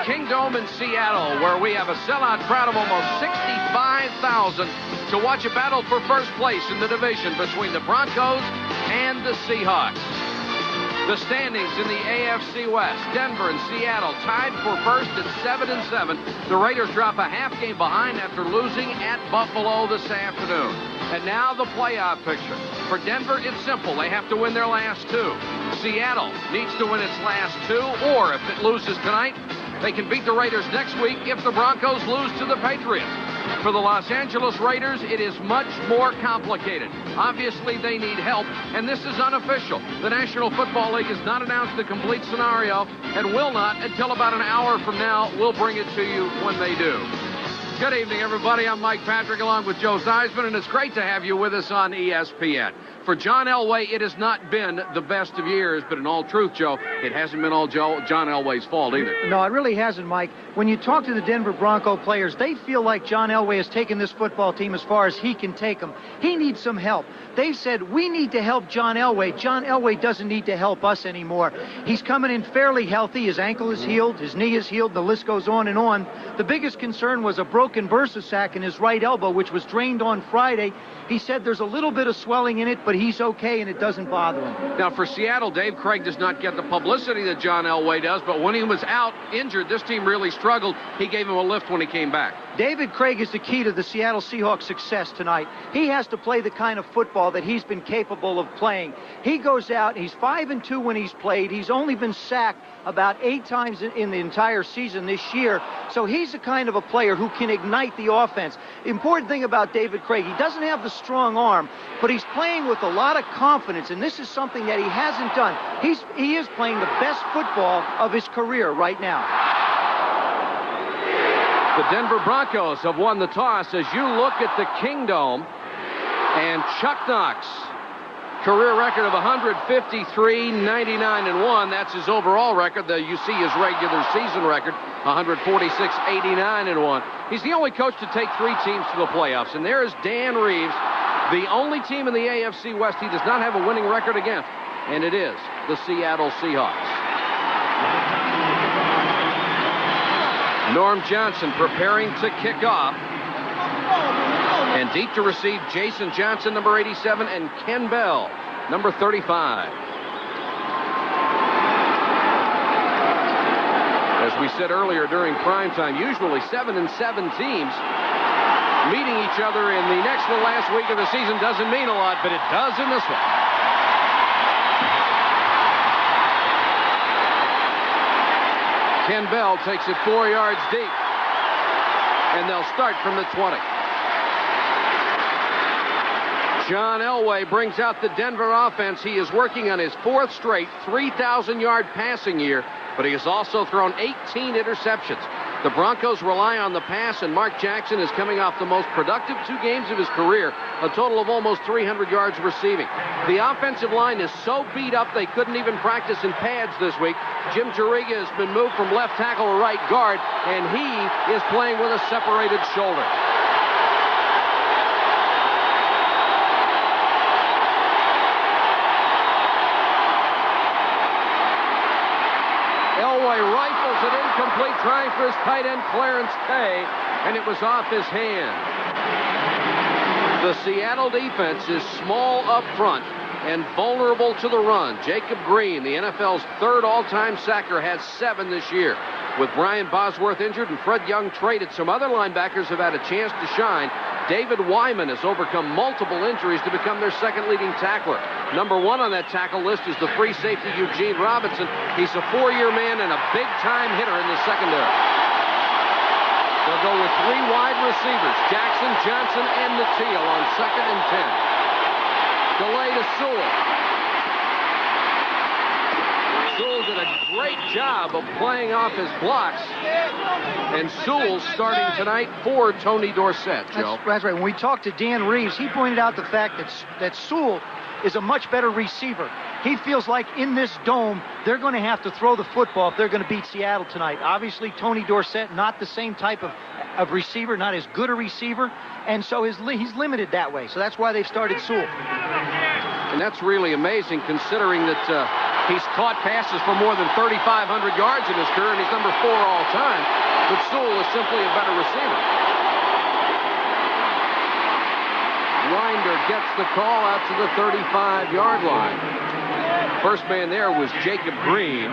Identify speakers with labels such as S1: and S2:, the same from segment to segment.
S1: Kingdome in Seattle, where we have a sellout crowd of almost 65,000 to watch a battle for first place in the division between the Broncos and the Seahawks. The standings in the AFC West, Denver and Seattle tied for first at 7-7. The Raiders drop a half game behind after losing at Buffalo this afternoon. And now the playoff picture. For Denver, it's simple. They have to win their last two. Seattle needs to win its last two, or if it loses tonight, they can beat the Raiders next week if the Broncos lose to the Patriots. For the Los Angeles Raiders, it is much more complicated. Obviously, they need help, and this is unofficial. The National Football League has not announced the complete scenario and will not until about an hour from now. We'll bring it to you when they do. Good evening, everybody. I'm Mike Patrick along with Joe Theismann, and it's great to have you with us on ESPN. For John Elway, it has not been the best of years, but in all truth, Joe, it hasn't been all John Elway's fault either.
S2: No, it really hasn't, Mike. When you talk to the Denver Bronco players, they feel like John Elway has taken this football team as far as he can take them. He needs some help. They've said, we need to help John Elway. John Elway doesn't need to help us anymore. He's coming in fairly healthy. His ankle is healed. His knee is healed. The list goes on and on. The biggest concern was a broken bursa sac in his right elbow, which was drained on Friday. He said there's a little bit of swelling in it, but he's okay and it doesn't bother him.
S1: Now, for Seattle, Dave Craig does not get the publicity that John Elway does, but when he was out injured, this team really struggled. He gave him a lift when he came back.
S2: David Craig is the key to the Seattle Seahawks' success tonight. He has to play the kind of football that he's been capable of playing. He goes out, he's 5-2 when he's played. He's only been sacked about 8 times in the entire season this year. So he's the kind of a player who can ignite the offense. The important thing about David Craig, he doesn't have the strong arm, but he's playing with a lot of confidence, and this is something that he hasn't done. He is playing the best football of his career right now.
S1: The Denver Broncos have won the toss. As you look at the Kingdome, and Chuck Knox, career record of 153, 99-1. That's his overall record. You see his regular season record, 146, 89-1. He's the only coach to take 3 teams to the playoffs. And there is Dan Reeves, the only team in the AFC West he does not have a winning record against, and it is the Seattle Seahawks. Norm Johnson preparing to kick off. And deep to receive, Jason Johnson, number 87, and Ken Bell, number 35. As we said earlier during primetime, usually 7-7 teams meeting each other in the next to last week of the season doesn't mean a lot, but it does in this one. Ken Bell takes it 4 yards deep, and they'll start from the 20. John Elway brings out the Denver offense. He is working on his 4th straight 3,000-yard passing year, but he has also thrown 18 interceptions. The Broncos rely on the pass, and Mark Jackson is coming off the most productive 2 games of his career, a total of almost 300 yards receiving. The offensive line is so beat up they couldn't even practice in pads this week. Jim Juriga has been moved from left tackle to right guard, and he is playing with a separated shoulder. Elway rifles it incomplete, trying for his tight end Clarence Tay, and it was off his hand. The Seattle defense is small up front and vulnerable to the run. Jacob Green, the NFL's 3rd all-time sacker, has 7 this year. With Brian Bosworth injured and Fred Young traded, some other linebackers have had a chance to shine. David Wyman has overcome multiple injuries to become their 2nd leading tackler. Number 1 on that tackle list is the free safety Eugene Robinson. He's a 4-year man and a big-time hitter in the secondary. They'll go with 3 wide receivers, Jackson, Johnson, and Natil on 2nd and 10. Delay to Sewell. Sewell did a great job of playing off his blocks. And Sewell starting tonight for Tony Dorsett, Joe.
S2: That's right. When we talked to Dan Reeves, he pointed out the fact that Sewell is a much better receiver. He feels like in this dome, they're going to have to throw the football if they're going to beat Seattle tonight. Obviously, Tony Dorsett, not the same type of receiver, not as good a receiver, and so he's limited that way. So that's why they've started Sewell.
S1: And that's really amazing considering that He's caught passes for more than 3,500 yards in his career, and he's number 4 all time. But Sewell is simply a better receiver. Winder gets the call out to the 35-yard line. First man there was Jacob Green.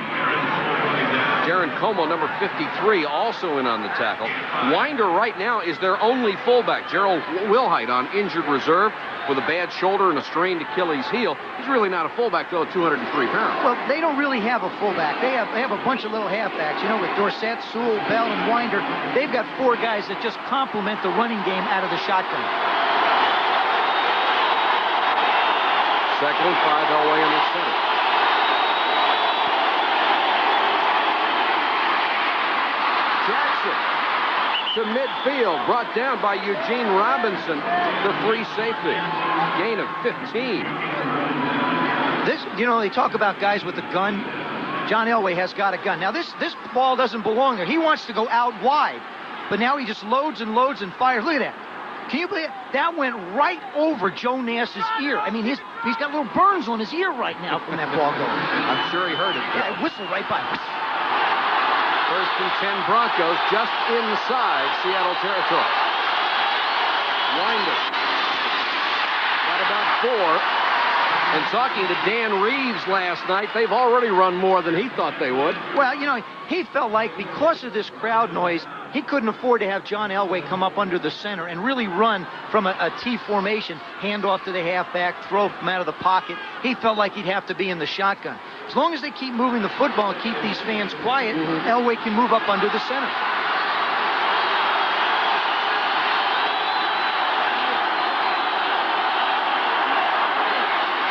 S1: Darren Como, number 53, also in on the tackle. Winder right now is their only fullback. Gerald Wilhite on injured reserve with a bad shoulder and a strained Achilles heel. He's really not a fullback, though, at 203 pounds.
S2: Well, they don't really have a fullback. They have a bunch of little halfbacks, you know, with Dorsett, Sewell, Bell, and Winder. They've got 4 guys that just complement the running game out of the shotgun.
S1: Second and 5, Elway in the center. Jackson to midfield, brought down by Eugene Robinson, the free safety. Gain of 15.
S2: This, you know, they talk about guys with a gun. John Elway has got a gun. Now, this ball doesn't belong there. He wants to go out wide, but now he just loads and loads and fires. Look at that. Can you believe it? That went right over Joe Nash's ear. I mean, he's got little burns on his ear right now from that ball going.
S1: I'm sure he heard it.
S2: Yeah, it whistled right by.
S1: First and 10 Broncos just inside Seattle territory. Winder got about 4. And talking to Dan Reeves last night, they've already run more than he thought they would.
S2: Well, you know, he felt like because of this crowd noise, he couldn't afford to have John Elway come up under the center and really run from a T formation, hand off to the halfback, throw from out of the pocket. He felt like he'd have to be in the shotgun. As long as they keep moving the football and keep these fans quiet, Elway can move up under the center.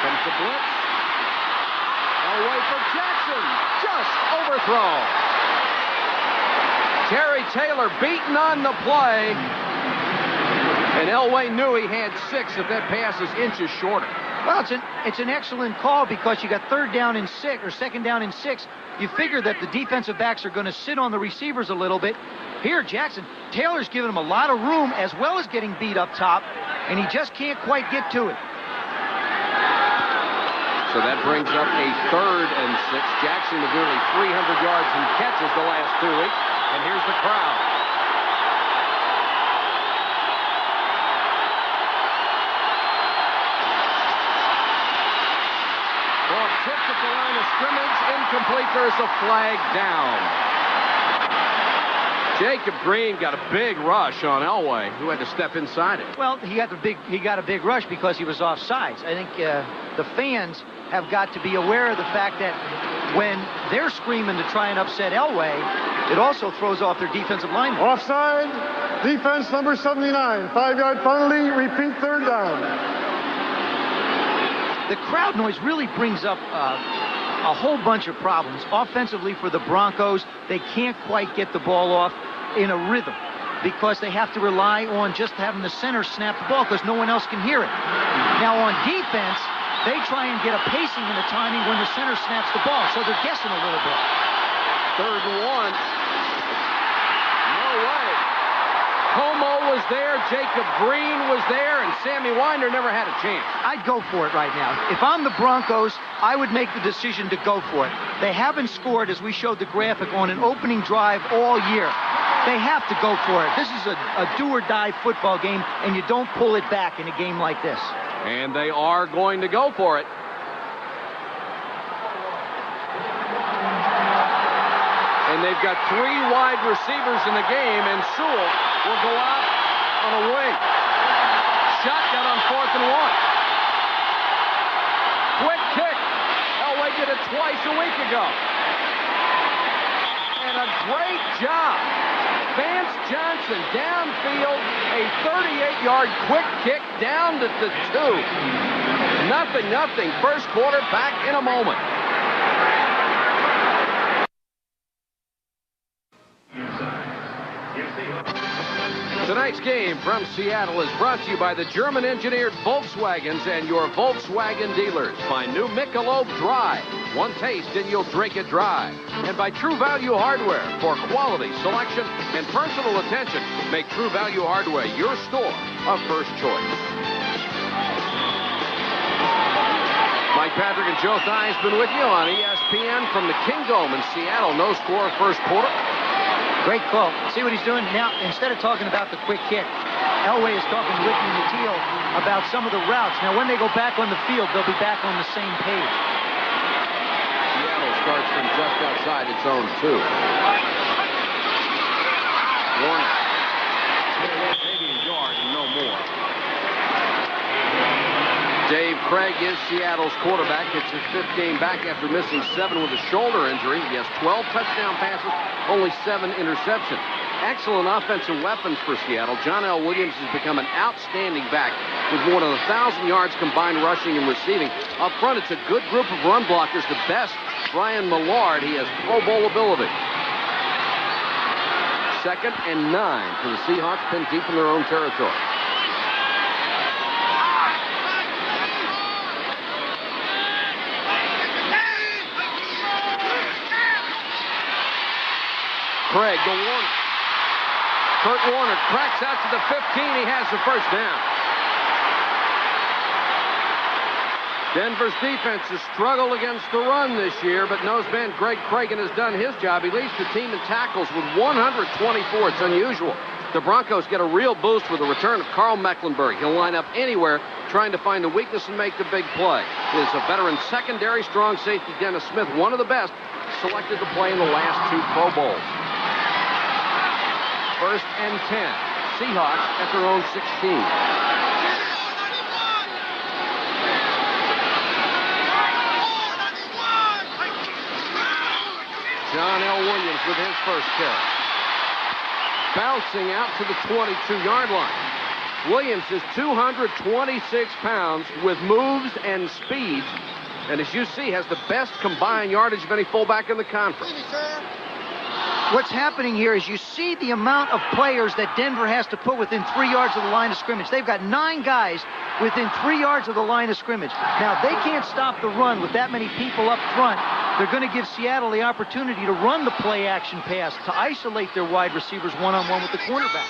S1: Comes the blitz. Elway for Jackson. Just overthrown. Terry Taylor beaten on the play. And Elway knew he had 6 if that pass is inches shorter.
S2: Well, it's an excellent call because you got 3rd down and 6 or 2nd down and 6. You figure that the defensive backs are going to sit on the receivers a little bit. Here, Taylor's giving him a lot of room as well as getting beat up top, and he just can't quite get to it.
S1: So that brings up a 3rd and 6. Jackson with nearly 300 yards and catches the last 2 weeks. And here's the crowd. Ball tipped at the line of scrimmage. Incomplete. There's a flag down. Jacob Green got a big rush on Elway, who had to step inside it.
S2: Well, he got a big rush because he was offsides. I think the fans have got to be aware of the fact that when they're screaming to try and upset Elway, it also throws off their defensive lineman.
S3: Offside, defense number 79, 5-yard penalty, repeat 3rd down.
S2: The crowd noise really brings up a whole bunch of problems. Offensively for the Broncos, they can't quite get the ball off in a rhythm because they have to rely on just having the center snap the ball because no one else can hear it. Now on defense, they try and get a pacing and a timing when the center snaps the ball, so they're guessing a little bit.
S1: 3rd and 1. No way. Como was there, Jacob Green was there, and Sammy Winder never had a chance.
S2: I'd go for it right now. If I'm the Broncos, I would make the decision to go for it. They haven't scored, as we showed the graphic, on an opening drive all year. They have to go for it. This is a do-or-die football game, and you don't pull it back in a game like this.
S1: And they are going to go for it. And they've got 3 wide receivers in the game, and Sewell will go out on a wing. Shotgun on 4th and 1. Quick kick. Elway did it twice a week ago. And a great job. Vance Johnson downfield, a 38-yard quick kick down to the 2. Nothing. First quarter back in a moment. Tonight's game from Seattle is brought to you by the German-engineered Volkswagens and your Volkswagen dealers. By new Michelob Dry. One taste and you'll drink it dry. And by True Value Hardware. For quality, selection, and personal attention, make True Value Hardware your store of first choice. Mike Patrick and Joe Theis been with you on ESPN from the Kingdome in Seattle. No score first quarter.
S2: Great call. See what he's doing now? Instead of talking about the quick kick, Elway is talking to Whitney Mateel about some of the routes. Now, when they go back on the field, they'll be back on the same page.
S1: Seattle starts from just outside its own 2. Warner. Maybe a yard and no more. Dave Craig is Seattle's quarterback. It's his 5th game back after missing 7 with a shoulder injury. He has 12 touchdown passes, only 7 interceptions. Excellent offensive weapons for Seattle. John L. Williams has become an outstanding back with more than 1,000 yards combined rushing and receiving. Up front, it's a good group of run blockers. The best, Brian Millard. He has Pro Bowl ability. 2nd and 9 for the Seahawks, pinned deep in their own territory. Craig to Warner. Kurt Warner cracks out to the 15. He has the first down. Denver's defense has struggled against the run this year, but noseman Greg Cragen has done his job. He leads the team in tackles with 124. It's unusual. The Broncos get a real boost with the return of Carl Mecklenburg. He'll line up anywhere trying to find the weakness and make the big play. He is a veteran secondary strong safety, Dennis Smith, one of the best, selected to play in the last 2 Pro Bowls. 1st and 10. Seahawks at their own 16. John L. Williams with his first carry. Bouncing out to the 22-yard line. Williams is 226 pounds with moves and speeds. And as you see, has the best combined yardage of any fullback in the conference.
S2: What's happening here is you see the amount of players that Denver has to put within 3 yards of the line of scrimmage. They've got 9 guys within 3 yards of the line of scrimmage. Now, they can't stop the run with that many people up front. They're going to give Seattle the opportunity to run the play-action pass, to isolate their wide receivers one-on-one with the cornerback.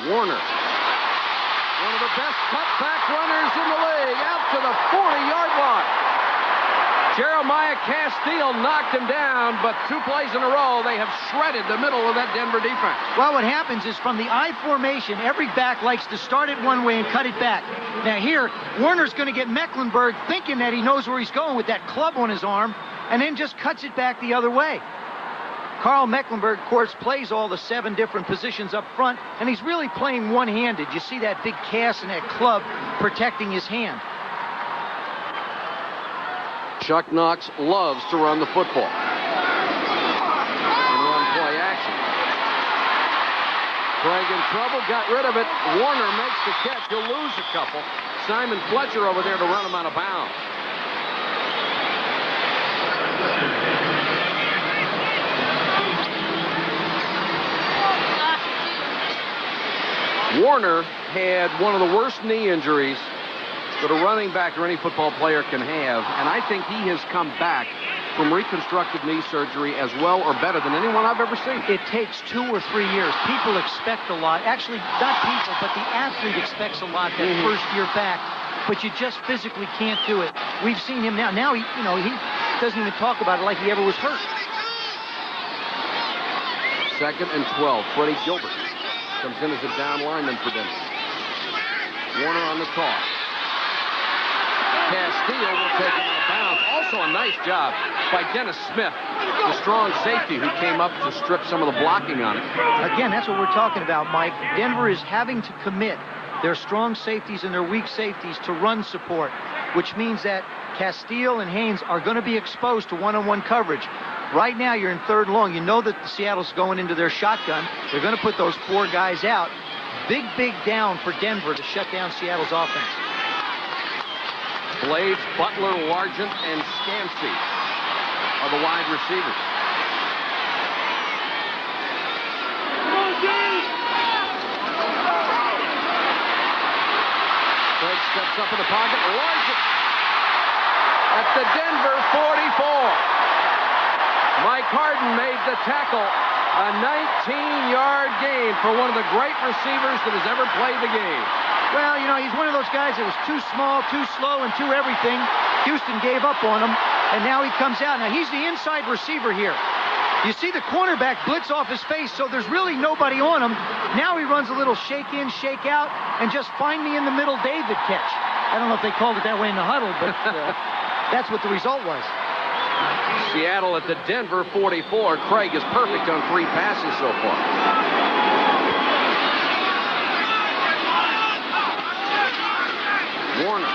S1: Warner. One of the best cutback runners in the league, out to the 40-yard line. Jeremiah Castile knocked him down, but 2 plays in a row, they have shredded the middle of that Denver defense.
S2: Well, what happens is from the I formation, every back likes to start it one way and cut it back. Now here, Warner's going to get Mecklenburg thinking that he knows where he's going with that club on his arm, and then just cuts it back the other way. Carl Mecklenburg, of course, plays all the 7 different positions up front, and he's really playing one-handed. You see that big cast and that club protecting his hand.
S1: Chuck Knox loves to run the football. And run play action. Craig in trouble, got rid of it. Warner makes the catch. He'll lose a couple. Simon Fletcher over there to run him out of bounds. Warner had one of the worst knee injuries that a running back or any football player can have, and I think he has come back from reconstructive knee surgery as well or better than anyone I've ever seen.
S2: It takes 2 or 3 years. People expect a lot. Actually, not people, but the athlete expects a lot that first year back, but you just physically can't do it. We've seen him now. Now, he doesn't even talk about it like he ever was hurt.
S1: 2nd and 12. Freddie Gilbert comes in as a down lineman for Denver. Warner on the toss. Castile will take him out of bounds. Also a nice job by Dennis Smith, the strong safety who came up to strip some of the blocking on it.
S2: Again, that's what we're talking about, Mike. Denver is having to commit their strong safeties and their weak safeties to run support, which means that Castile and Haynes are going to be exposed to one-on-one coverage. Right now, you're in 3rd and long. You know that Seattle's going into their shotgun. They're going to put those 4 guys out. Big down for Denver to shut down Seattle's offense.
S1: Blades, Butler, Largent, and Scansey are the wide receivers. Craig steps up in the pocket. Largent at the Denver 44. Mike Harden made the tackle A 19-yard gain for one of the great receivers that has ever played the game.
S2: Well, you know, he's one of those guys that was too small, too slow, and too everything. Houston gave up on him, and now he comes out. Now, he's the inside receiver here. You see the cornerback blitz off his face, so there's really nobody on him. Now he runs a little shake in, shake out, and just find me in the middle David catch. I don't know if they called it that way in the huddle, but that's what the result was.
S1: Seattle at the Denver 44. Craig is perfect on 3 passes so far. Warner.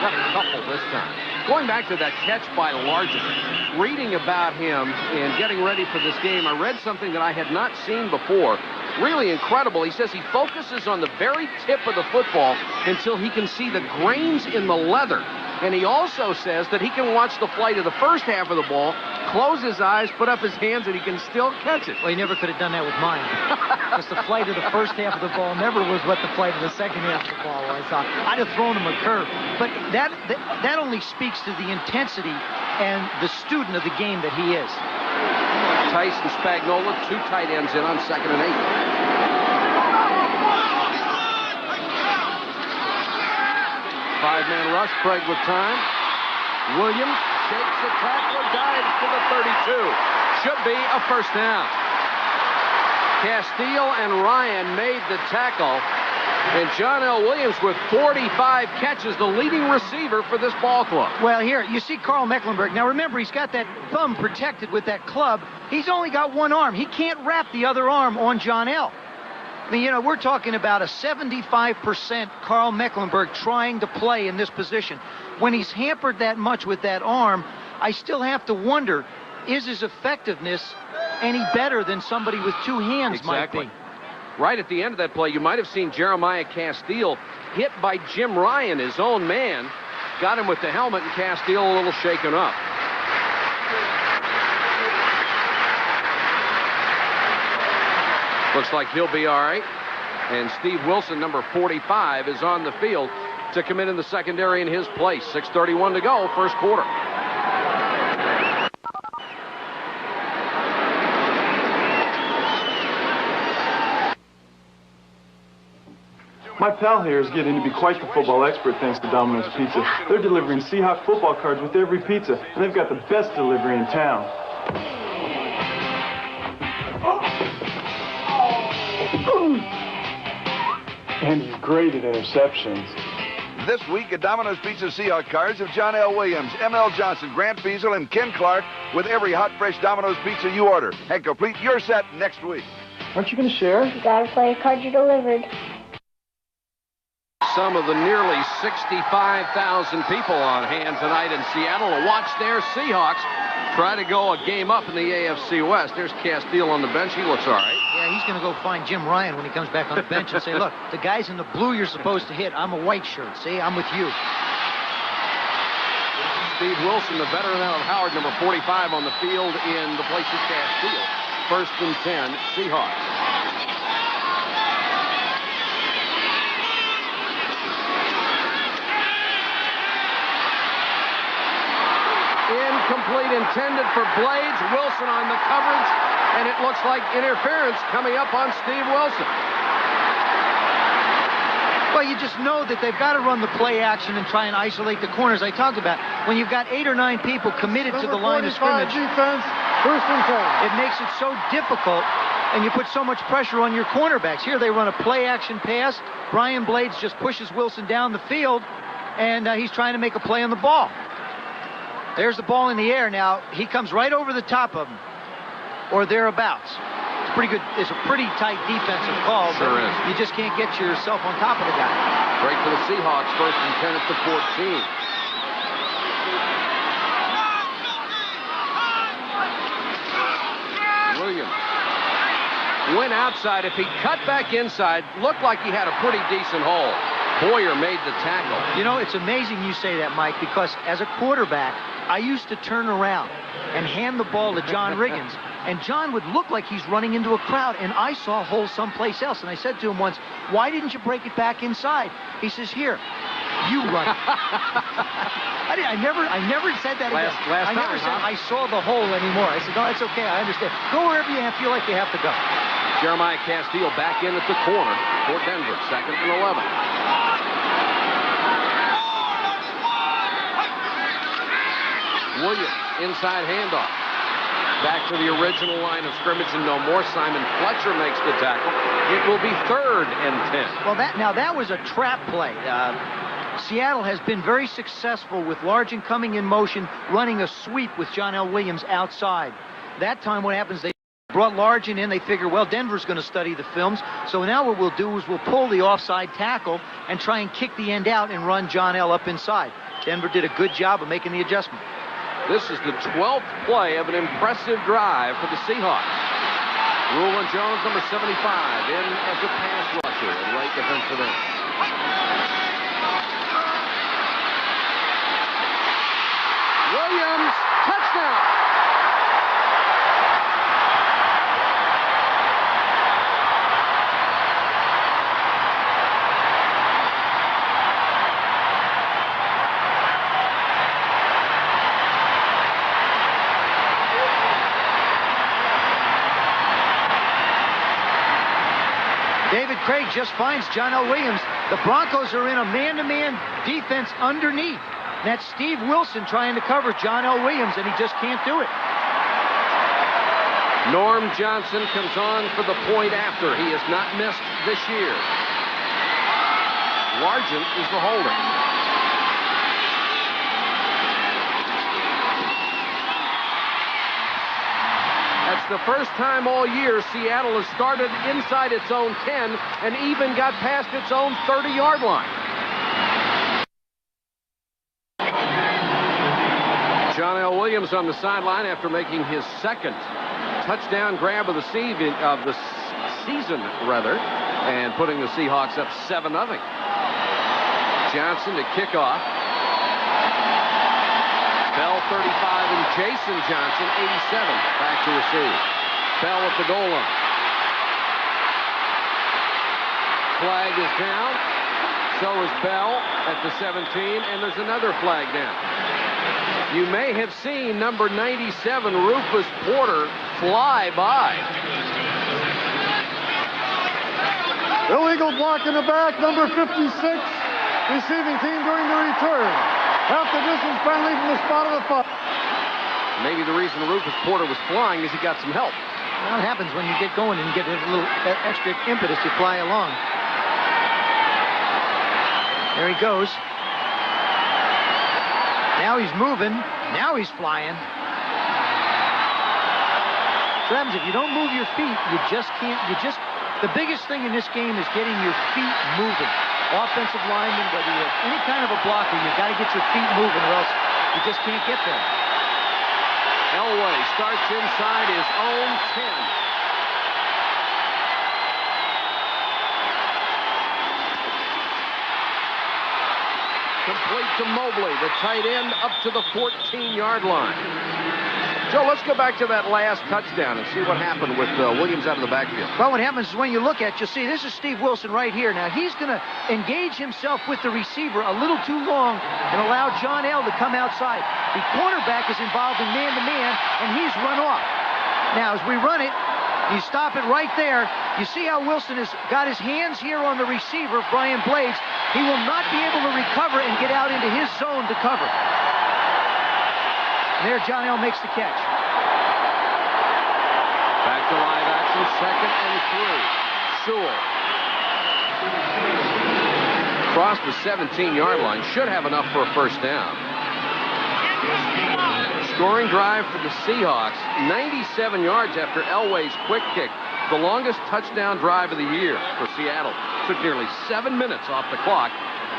S1: Got a couple this time. Going back to that catch by Largent, reading about him and getting ready for this game, I read something that I had not seen before. Really incredible. He says he focuses on the very tip of the football until he can see the grains in the leather. And he also says that he can watch the flight of the first half of the ball, close his eyes, put up his hands, and he can still catch it.
S2: Well, he never could have done that with mine. Because the flight of the first half of the ball never was what the flight of the second half of the ball was. I'd have thrown him a curve. But that only speaks to the intensity and the student of the game that he is.
S1: Tyson Spagnuolo, 2 tight ends in on 2nd and 8. Five-man rush, Craig with time. Williams shakes the tackler, dives to the 32. Should be a first down. Castile and Ryan made the tackle. And John L. Williams with 45 catches, the leading receiver for this ball club.
S2: Well, here, you see Carl Mecklenburg. Now, remember, he's got that thumb protected with that club. He's only got one arm. He can't wrap the other arm on John L. I mean, you know, we're talking about a 75% Carl Mecklenburg trying to play in this position. When he's hampered that much with that arm, I still have to wonder, is his effectiveness any better than somebody with 2 hands
S1: Exactly.
S2: might be?
S1: Right at the end of that play, you might have seen Jeremiah Castile hit by Jim Ryan, his own man. Got him with the helmet, and Castile a little shaken up. Looks like he'll be all right. And Steve Wilson, number 45, is on the field to come in the secondary in his place. 6:31 to go, first quarter.
S4: My pal here is getting to be quite the football expert thanks to Domino's Pizza. They're delivering Seahawks football cards with every pizza, and they've got the best delivery in town. And he's great at interceptions.
S5: This week at Domino's Pizza Seahawks cards of John L. Williams, M.L. Johnson, Grant Fiesel, and Ken Clark with every hot, fresh Domino's Pizza you order. And complete your set next week.
S4: Aren't you going to share?
S6: You gotta play a card you delivered.
S1: Some of the nearly 65,000 people on hand tonight in Seattle to watch their Seahawks try to go a game up in the AFC West. There's Castile on the bench. He looks all right.
S2: Yeah, he's going to go find Jim Ryan when he comes back on the bench and say, look, the guys in the blue you're supposed to hit, I'm a white shirt. See, I'm with you.
S1: Steve Wilson, the veteran out of Howard, number 45 on the field in the place of Castile. 1st and 10, Seahawks. Incomplete, intended for Blades. Wilson on the coverage, and it looks like interference coming up on Steve Wilson.
S2: Well, you just know that they've got to run the play action and try and isolate the corners I talked about. When you've got 8 or 9 people committed to the line of scrimmage,
S3: defense, 1st and 10.
S2: it makes it so difficult, and you put so much pressure on your cornerbacks. Here they run a play action pass. Brian Blades just pushes Wilson down the field, and he's trying to make a play on the ball. There's the ball in the air now. He comes right over the top of him, or thereabouts. It's pretty good. It's a pretty tight defensive call.
S1: Sure is.
S2: You just can't get yourself on top of the guy.
S1: Break for the Seahawks, 1st and 10 at the 14. Williams went outside. If he cut back inside, looked like he had a pretty decent hole. Boyer made the tackle.
S2: You know, it's amazing you say that, Mike, because as a quarterback, I used to turn around and hand the ball to John Riggins, and John would look like he's running into a crowd, and I saw a hole someplace else. And I said to him once, why didn't you break it back inside? He says, here, You run it. I never said that again.
S1: Last
S2: I never
S1: time,
S2: said I saw the hole anymore. I said, no, that's okay. I understand. Go wherever you feel like you have to go.
S1: Jeremiah Castile back in at the corner for Denver. 2nd and 11. Williams, inside handoff. Back to the original line of scrimmage, and no more. Simon Fletcher makes the tackle. It will be 3rd and 10.
S2: Well, that was a trap play. Seattle has been very successful with Largent coming in motion, running a sweep with John L. Williams outside. That time what happens, they brought Largent in. They figure, well, Denver's going to study the films. So now what we'll do is we'll pull the offside tackle and try and kick the end out and run John L. up inside. Denver did a good job of making the adjustment.
S1: This is the 12th play of an impressive drive for the Seahawks. Rulon Jones, number 75, in as a pass rusher at right defensive end. Williams, touchdown!
S2: David Craig just finds John L. Williams. The Broncos are in a man-to-man defense underneath. That's Steve Wilson trying to cover John L. Williams, and he just can't do it.
S1: Norm Johnson comes on for the point after. He has not missed this year. Largent is the holder. That's the first time all year Seattle has started inside its own 10 and even got past its own 30-yard line. John L. Williams on the sideline after making his 2nd touchdown grab of the season, and putting the Seahawks up 7-0. Johnson to kick off. Bell 35 and Jason Johnson 87 back to receive. Bell at the goal line. Flag is down. So is Bell at the 17, and there's another flag down. You may have seen number 97 Rufus Porter fly by.
S3: Illegal block in the back, number 56, receiving team during the return. Half the distance penalty from the spot of the puck.
S1: Maybe the reason Rufus Porter was flying is he got some help.
S2: Well, it happens when you get going and get a little extra impetus to fly along. There he goes. Now he's moving. Now he's flying. So that happens if you don't move your feet, you just can't. The biggest thing in this game is getting your feet moving. Offensive lineman, whether you have any kind of a blocker, you've got to get your feet moving or else you just can't get there.
S1: Elway starts inside his own 10. Complete to Mobley, the tight end, up to the 14-yard line. Joe, let's go back to that last touchdown and see what happened with Williams out of the backfield.
S2: Well, what happens is when you look at, you'll see this is Steve Wilson right here. Now, he's going to engage himself with the receiver a little too long and allow John L. to come outside. The cornerback is involved in man-to-man, and he's run off. Now, as we run it, you stop it right there. You see how Wilson has got his hands here on the receiver, Brian Blades. He will not be able to recover and get out into his zone to cover. There, John L. makes the catch.
S1: Back to live action, 2nd and 3. Sewell. Across the 17-yard line, should have enough for a first down. Scoring drive for the Seahawks, 97 yards after Elway's quick kick. The longest touchdown drive of the year for Seattle. Took nearly 7 minutes off the clock.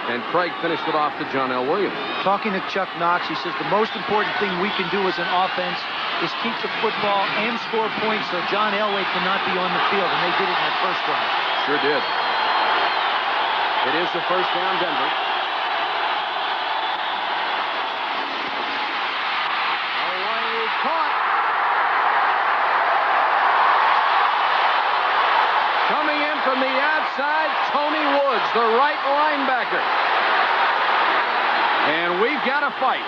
S1: And Craig finished it off to John L. Williams.
S2: Talking to Chuck Knox, he says the most important thing we can do as an offense is keep the football and score points so John Elway cannot be on the field, and they did it in that first drive.
S1: Sure did. It is the first down, Denver. Elway caught. Coming in from the outside, Tony Woods, the right linebacker. we've got a fight.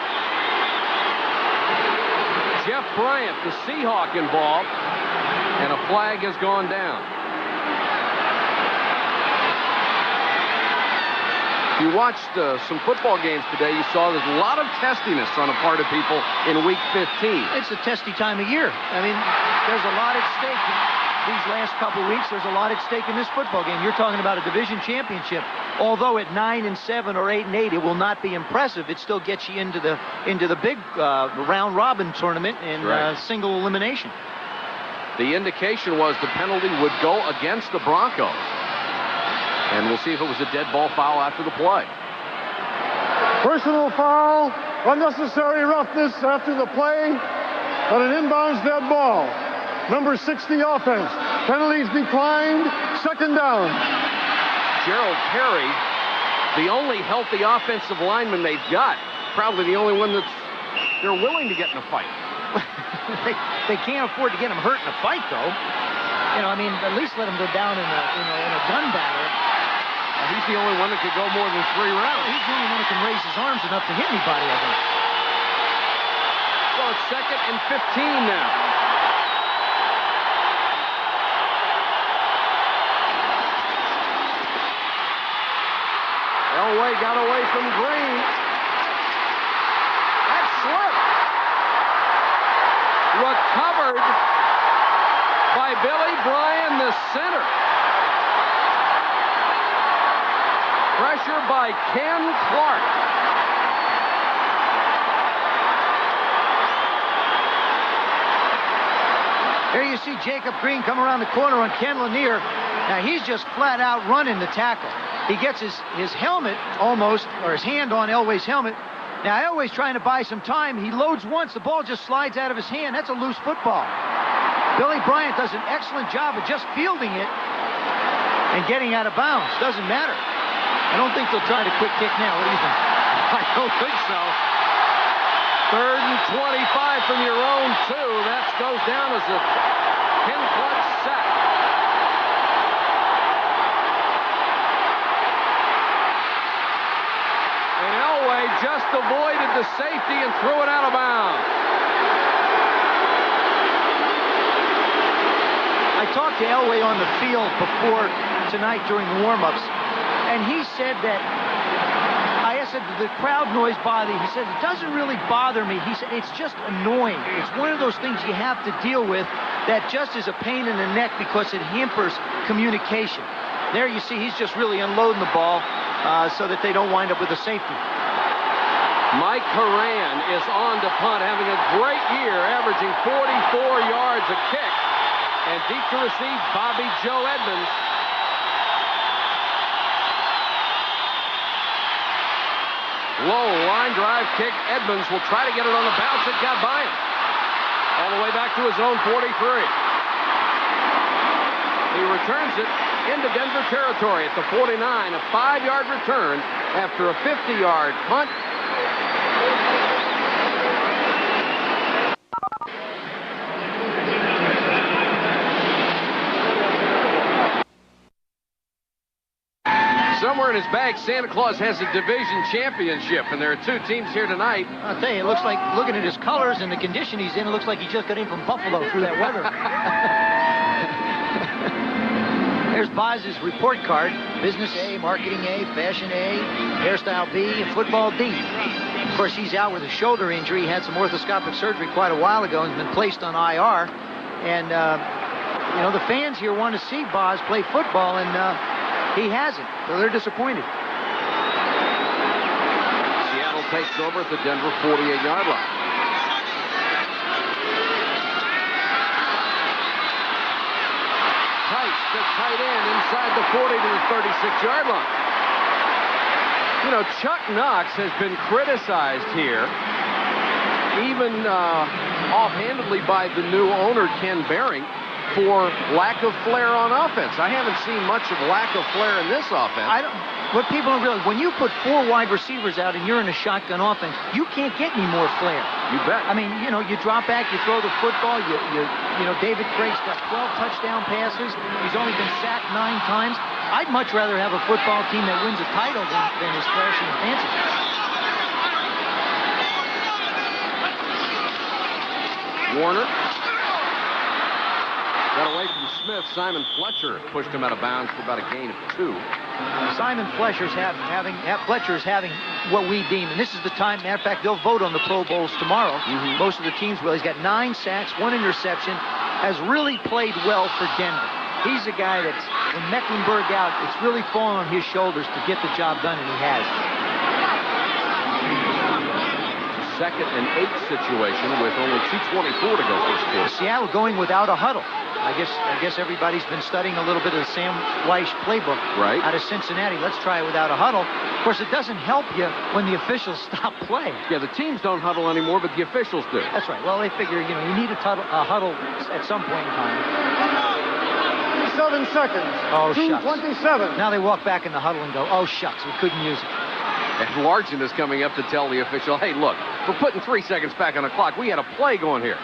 S1: Jeff Bryant, the Seahawk, involved, and a flag has gone down. If you watched some football games today, you saw there's a lot of testiness on the part of people in Week 15.
S2: It's a testy time of year. I mean, there's a lot at stake these last couple weeks. There's a lot at stake in this football game. You're talking about a division championship. Although at 9-7 or 8-8, it will not be impressive. It still gets you into the big round robin tournament in single elimination.
S1: The indication was the penalty would go against the Broncos. And we'll see if it was a dead ball foul after the play.
S3: Personal foul, unnecessary roughness after the play, and an inbounds dead ball. Number 60 offense. Penalties declined. Second down.
S1: Gerald Perry, the only healthy offensive lineman they've got. Probably the only one they're willing to get in a fight.
S2: they can't afford to get him hurt in a fight, though. You know, I mean, at least let him go down in a gun battle.
S1: He's the only one that could go more than 3 rounds.
S2: He's the only one that can raise his arms enough to hit anybody, I think.
S1: So it's 2nd and 15 now. Elway got away from Green. That slipped. Recovered by Billy Bryan, the center. Pressure by Ken Clark.
S2: There you see Jacob Green come around the corner on Ken Lanier. Now he's just flat out running the tackle. He gets his helmet almost, or his hand on Elway's helmet. Now Elway's trying to buy some time. He loads once, the ball just slides out of his hand. That's a loose football. Billy Bryant does an excellent job of just fielding it and getting out of bounds. Doesn't matter. I don't think they'll try to quick kick now. What do you think?
S1: I don't think so. 3rd and 25 from your own 2. That goes down as a Ken Clark sack. And Elway just avoided the safety and threw it out of bounds.
S2: I talked to Elway on the field before tonight during the warm-ups, and he said that, I said, the crowd noise bother you? He said, it doesn't really bother me. He said, it's just annoying. It's one of those things you have to deal with that just is a pain in the neck because it hampers communication. There you see, he's just really unloading the ball so that they don't wind up with a safety.
S1: Mike Horan is on to punt, having a great year, averaging 44 yards a kick. And deep to receive, Bobby Joe Edmonds. Low line drive kick. Edmonds will try to get it on the bounce. It got by him. All the way back to his own 43. He returns it into Denver territory at the 49. A 5-yard return after a 50-yard punt. Somewhere in his bag, Santa Claus has a division championship, and there are 2 teams here tonight.
S2: I'll tell you, it looks like, looking at his colors and the condition he's in, it looks like he just got in from Buffalo through that weather. There's Boz's report card. Business A, marketing A, fashion A, hairstyle B, and football D. Of course, he's out with a shoulder injury. He had some orthoscopic surgery quite a while ago and has been placed on IR. And, you know, the fans here want to see Boz play football, and he hasn't, so they're disappointed.
S1: Seattle takes over at the Denver 48-yard line. Tice, the tight end, inside the 40 to the 36-yard line. You know, Chuck Knox has been criticized here, even offhandedly by the new owner, Ken Behring, for lack of flair on offense. I haven't seen much of lack of flair in this offense.
S2: What people don't realize, when you put 4 wide receivers out and you're in a shotgun offense, you can't get any more flair.
S1: You bet.
S2: I mean, you know, you drop back, you throw the football, you know, David Craig's got 12 touchdown passes. He's only been sacked 9 times. I'd much rather have a football team that wins a title than is flashy and fancy.
S1: Warner. Got away from Smith. Simon Fletcher pushed him out of bounds for about a gain of 2.
S2: Simon Fletcher's having what we deem, and this is the time, matter of fact, they'll vote on the Pro Bowls tomorrow. Most of the teams will. He's got 9 sacks, 1 interception, has really played well for Denver. He's a guy that's, when Mecklenburg out, it's really fallen on his shoulders to get the job done, and he has.
S1: Second and 8 situation with only 2:24 to go first quarter.
S2: Seattle going without a huddle. I guess everybody's been studying a little bit of the Sam Weish playbook out of Cincinnati. Let's try it without a huddle. Of course, it doesn't help you when the officials stop playing.
S1: Yeah, the teams don't huddle anymore, but the officials do.
S2: That's right. Well, they figure, you need a huddle at some point in time.
S3: 7 seconds.
S2: Oh, shucks.
S3: 2:27.
S2: Now they walk back in the huddle and go, oh, shucks, we couldn't use it.
S1: And Larson is coming up to tell the official, hey, look, we're putting 3 seconds back on the clock. We had a play going here.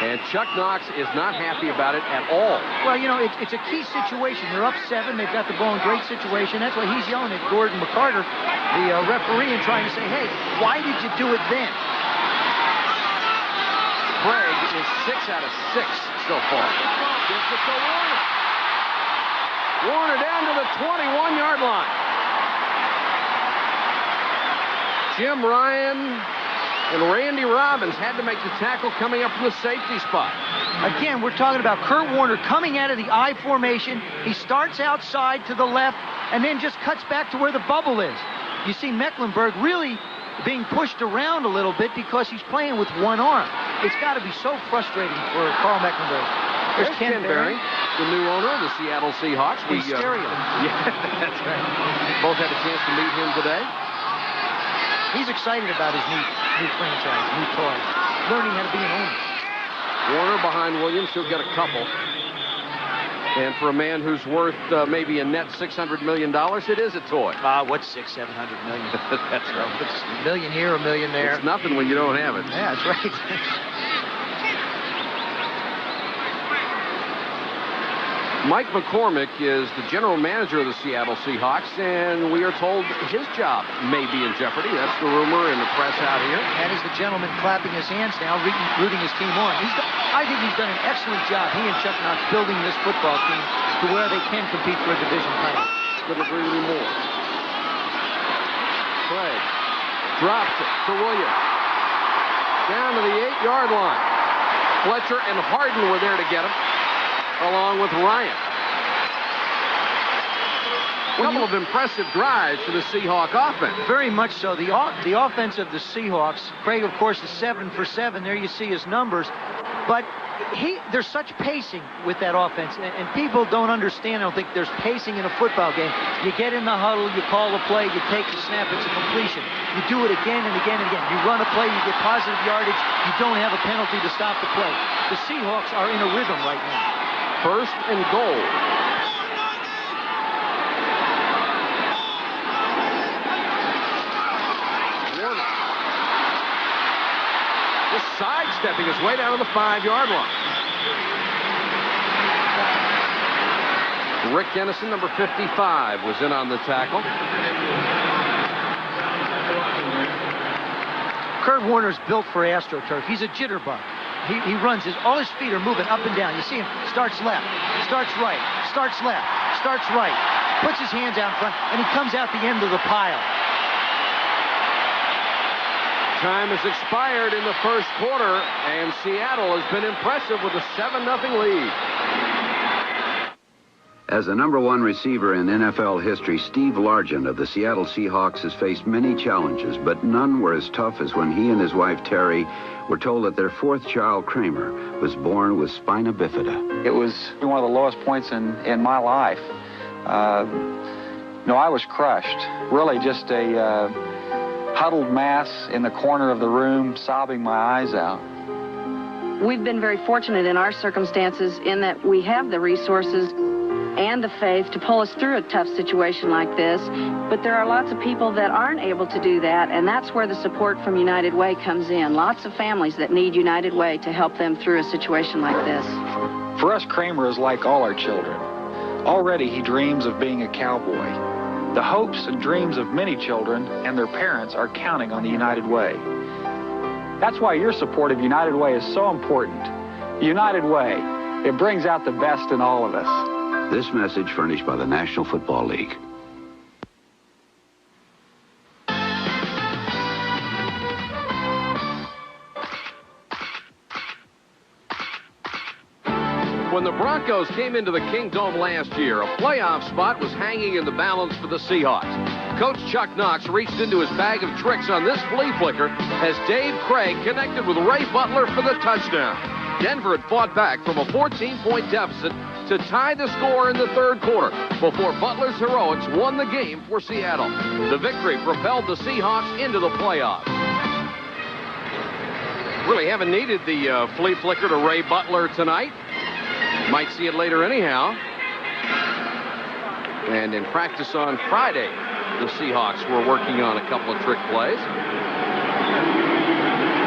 S1: And Chuck Knox is not happy about it at all.
S2: Well, it's a key situation. They're up 7. They've got the ball in great situation. That's why he's yelling at Gordon McCarter, the referee, and trying to say, hey, why did you do it then?
S1: Craig is 6 out of 6 so far. Gives it to Warner. Warner down to the 21-yard line. Jim Ryan and Randy Robbins had to make the tackle coming up from the safety spot.
S2: Again, we're talking about Kurt Warner coming out of the I formation. He starts outside to the left and then just cuts back to where the bubble is. You see Mecklenburg really being pushed around a little bit because he's playing with one arm. It's got to be so frustrating for Carl Mecklenburg. There's Ken Berry,
S1: the new owner of the Seattle Seahawks.
S2: Stereo.
S1: Yeah, that's right. Both had a chance to meet him today.
S2: He's excited about his new franchise, new toys, learning how to be an owner.
S1: Warner behind Williams. He'll get a couple. And for a man who's worth maybe a net $600 million, it is a toy.
S2: What's $600-700 million?
S1: That's right.
S2: It's a million here, a million there.
S1: It's nothing when you don't have it.
S2: Yeah, that's right.
S1: Mike McCormick is the general manager of the Seattle Seahawks, and we are told his job may be in jeopardy. That's the rumor in the press out here.
S2: That is the gentleman clapping his hands now, rooting his team on. I think he's done an excellent job, he and Chuck Knox, building this football team to where they can compete for a division title.
S1: Couldn't agree with you more. Craig drops it to Williams. Down to the 8-yard line. Fletcher and Harden were there to get him, along with Ryan. A couple of impressive drives for the Seahawk offense.
S2: Very much so. The offense of the Seahawks, Craig, of course, is 7 for 7. There you see his numbers. But there's such pacing with that offense, and people don't understand. I don't think there's pacing in a football game. You get in the huddle, you call the play, you take the snap, it's a completion. You do it again and again and again. You run a play, you get positive yardage, you don't have a penalty to stop the play. The Seahawks are in a rhythm right now.
S1: First and goal. Warner. Just sidestepping his way down to the 5-yard line. Rick Dennison, number 55, was in on the tackle.
S2: Kurt Warner's built for AstroTurf. He's a jitterbug. He runs, all his feet are moving up and down. You see him, starts left, starts right, starts left, starts right, puts his hands out in front, and he comes out the end of the pile.
S1: Time has expired in the first quarter, and Seattle has been impressive with a 7-0 lead.
S7: As the #1 receiver in NFL history, Steve Largent of the Seattle Seahawks has faced many challenges, but none were as tough as when he and his wife, Terry, were told that their 4th child, Kramer, was born with spina bifida.
S8: It was one of the lowest points in my life. I was crushed. Really just a huddled mass in the corner of the room, sobbing my eyes out.
S9: We've been very fortunate in our circumstances in that we have the resources and the faith to pull us through a tough situation like this. But there are lots of people that aren't able to do that, and that's where the support from United Way comes in. Lots of families that need United Way to help them through a situation like this.
S8: For us, Kramer is like all our children. Already he dreams of being a cowboy. The hopes and dreams of many children and their parents are counting on the United Way. That's why your support of United Way is so important. United Way, it brings out the best in all of us.
S7: This message furnished by the National Football League.
S1: When the Broncos came into the Kingdome last year, a playoff spot was hanging in the balance for the Seahawks. Coach Chuck Knox reached into his bag of tricks on this flea flicker as Dave Craig connected with Ray Butler for the touchdown. Denver had fought back from a 14-point deficit to tie the score in the third quarter before Butler's heroics won the game for Seattle. The victory propelled the Seahawks into the playoffs. Really haven't needed the flea flicker to Ray Butler tonight. Might see it later anyhow. And in practice on Friday, the Seahawks were working on a couple of trick plays.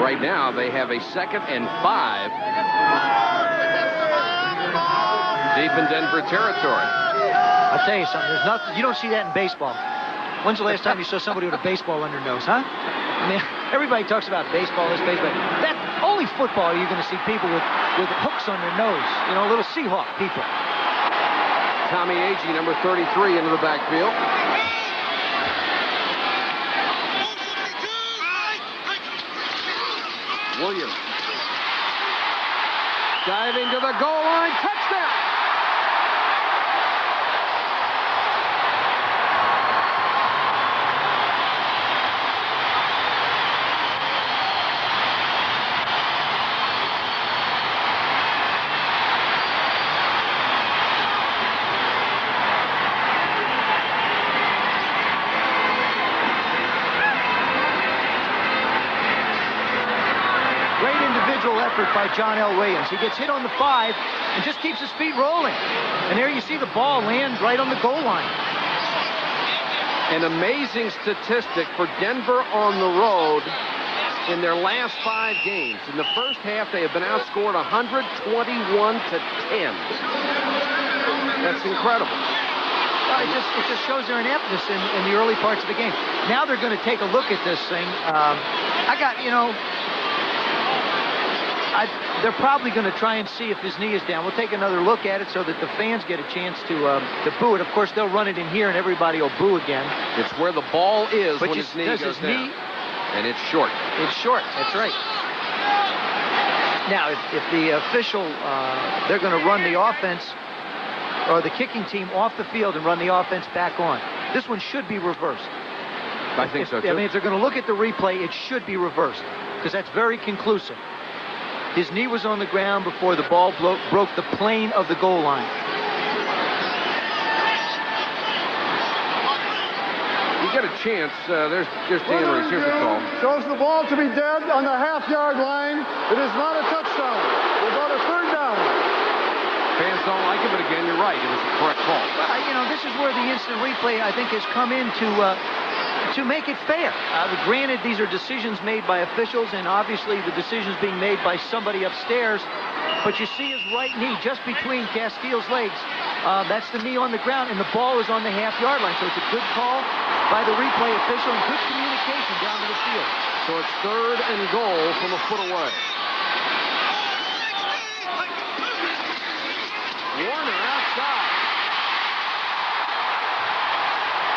S1: Right now, they have a 2nd and 5 deep in Denver territory.
S2: I'll tell you something. There's nothing. You don't see that in baseball. When's the last time you saw somebody with a baseball under their nose, huh? I mean, everybody talks about baseball, this baseball. That only football you're going to see people with hooks on their nose. You know, little Seahawk people.
S1: Tommy Agee, number 33, into the backfield. Williams. Diving to the goal line. Touchdown!
S2: Effort by John L. Williams. He gets hit on the 5 and just keeps his feet rolling. And there you see the ball land right on the goal line.
S1: An amazing statistic for Denver on the road in their last 5 games. In the first half, they have been outscored 121-10. That's incredible.
S2: Well, it just shows their ineptness in the early parts of the game. Now they're going to take a look at this thing. They're probably going to try and see if his knee is down. We'll take another look at it so that the fans get a chance to boo it. Of course, they'll run it in here, and everybody will boo again.
S1: It's where the ball is
S2: but
S1: when his knee goes down. And it's short.
S2: It's short. That's right. Now, if the official, they're going to run the offense, or the kicking team off the field and run the offense back on. This one should be reversed.
S1: I think so, too.
S2: I mean, if they're going to look at the replay, it should be reversed, because that's very conclusive. His knee was on the ground before the ball broke the plane of the goal line.
S1: You get a chance. There's Dan Reese. Here's the call.
S3: Shows the ball to be dead on the half-yard line. It is not a touchdown. We're about a 3rd down.
S1: Fans don't like it, but again, you're right. It was a correct call.
S2: This is where the instant replay, I think, has come in to make it fair. Granted, these are decisions made by officials, and obviously the decision's being made by somebody upstairs. But you see his right knee just between Castile's legs. That's the knee on the ground, and the ball is on the half-yard line. So it's a good call by the replay official and good communication down to the field.
S1: So it's 3rd and goal from a foot away. Warner outside.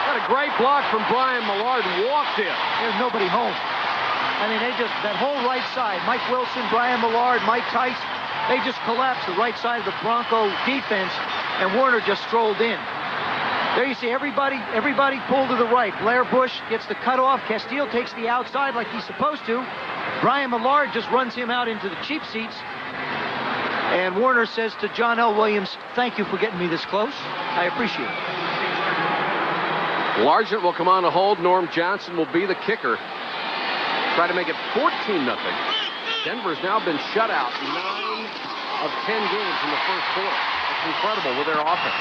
S1: Got a great block from Brian Millard and walked in.
S2: There's nobody home. I mean, that whole right side, Mike Wilson, Brian Millard, Mike Tice, they just collapsed the right side of the Bronco defense, and Warner just strolled in. There you see everybody pulled to the right. Blair Bush gets the cutoff. Castile takes the outside like he's supposed to. Brian Millard just runs him out into the cheap seats. And Warner says to John L. Williams, "Thank you for getting me this close. I appreciate it."
S1: Largent will come on to hold. Norm Johnson will be the kicker. Try to make it 14-0. Denver's now been shut out 9 of 10 games in the first quarter. It's incredible with their offense.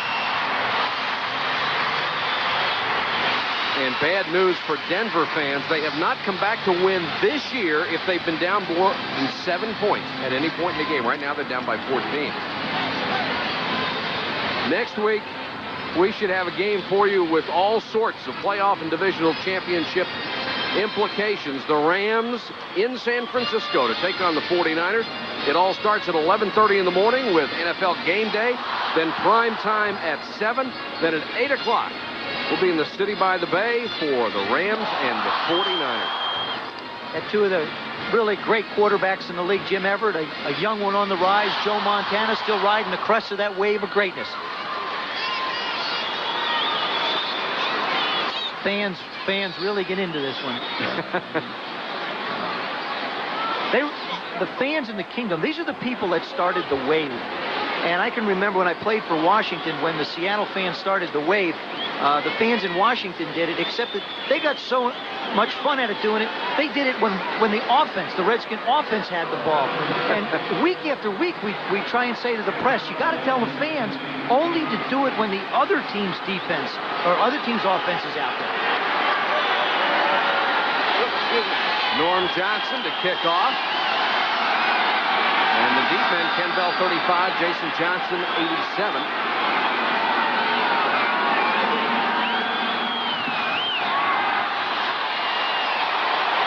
S1: And bad news for Denver fans. They have not come back to win this year if they've been down more than 7 points at any point in the game. Right now, they're down by 14. Next week, we should have a game for you with all sorts of playoff and divisional championship implications. The Rams in San Francisco to take on the 49ers. It all starts at 11:30 in the morning with NFL Game Day, then prime time at 7, then at 8 o'clock. We'll be in the city by the bay for the Rams and the 49ers.
S2: Got two of the really great quarterbacks in the league, Jim Everett, a young one on the rise, Joe Montana, still riding the crest of that wave of greatness. Fans really get into this one. The fans in the kingdom, these are the people that started the wave. And I can remember when I played for Washington, when the Seattle fans started the wave, the fans in Washington did it, except that they got so much fun at it doing it. They did it when the offense, the Redskin offense, had the ball. And week after week, we try and say to the press, you got to tell the fans only to do it when the other team's defense or other team's offense is out there.
S1: Norm Johnson to kick off. And the deep men, Ken Bell 35, Jason Johnson 87.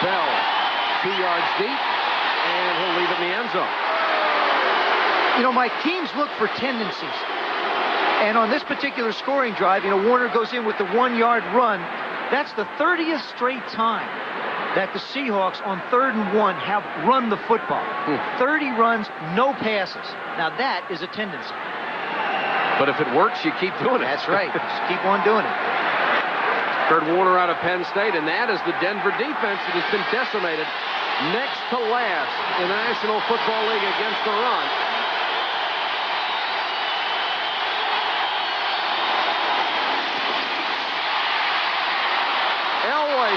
S1: Bell 2 yards deep, and he'll leave it in the end zone.
S2: You know, Mike, teams look for tendencies. And on this particular scoring drive, you know, Warner goes in with the 1-yard run. That's the 30th straight time that the Seahawks on 3rd and 1 have run the football. 30 runs, no passes. Now that is a tendency.
S1: But if it works, you keep doing it.
S2: That's right. Just keep on doing it.
S1: Kurt Warner out of Penn State, and that is the Denver defense that has been decimated next to last in the National Football League against the run.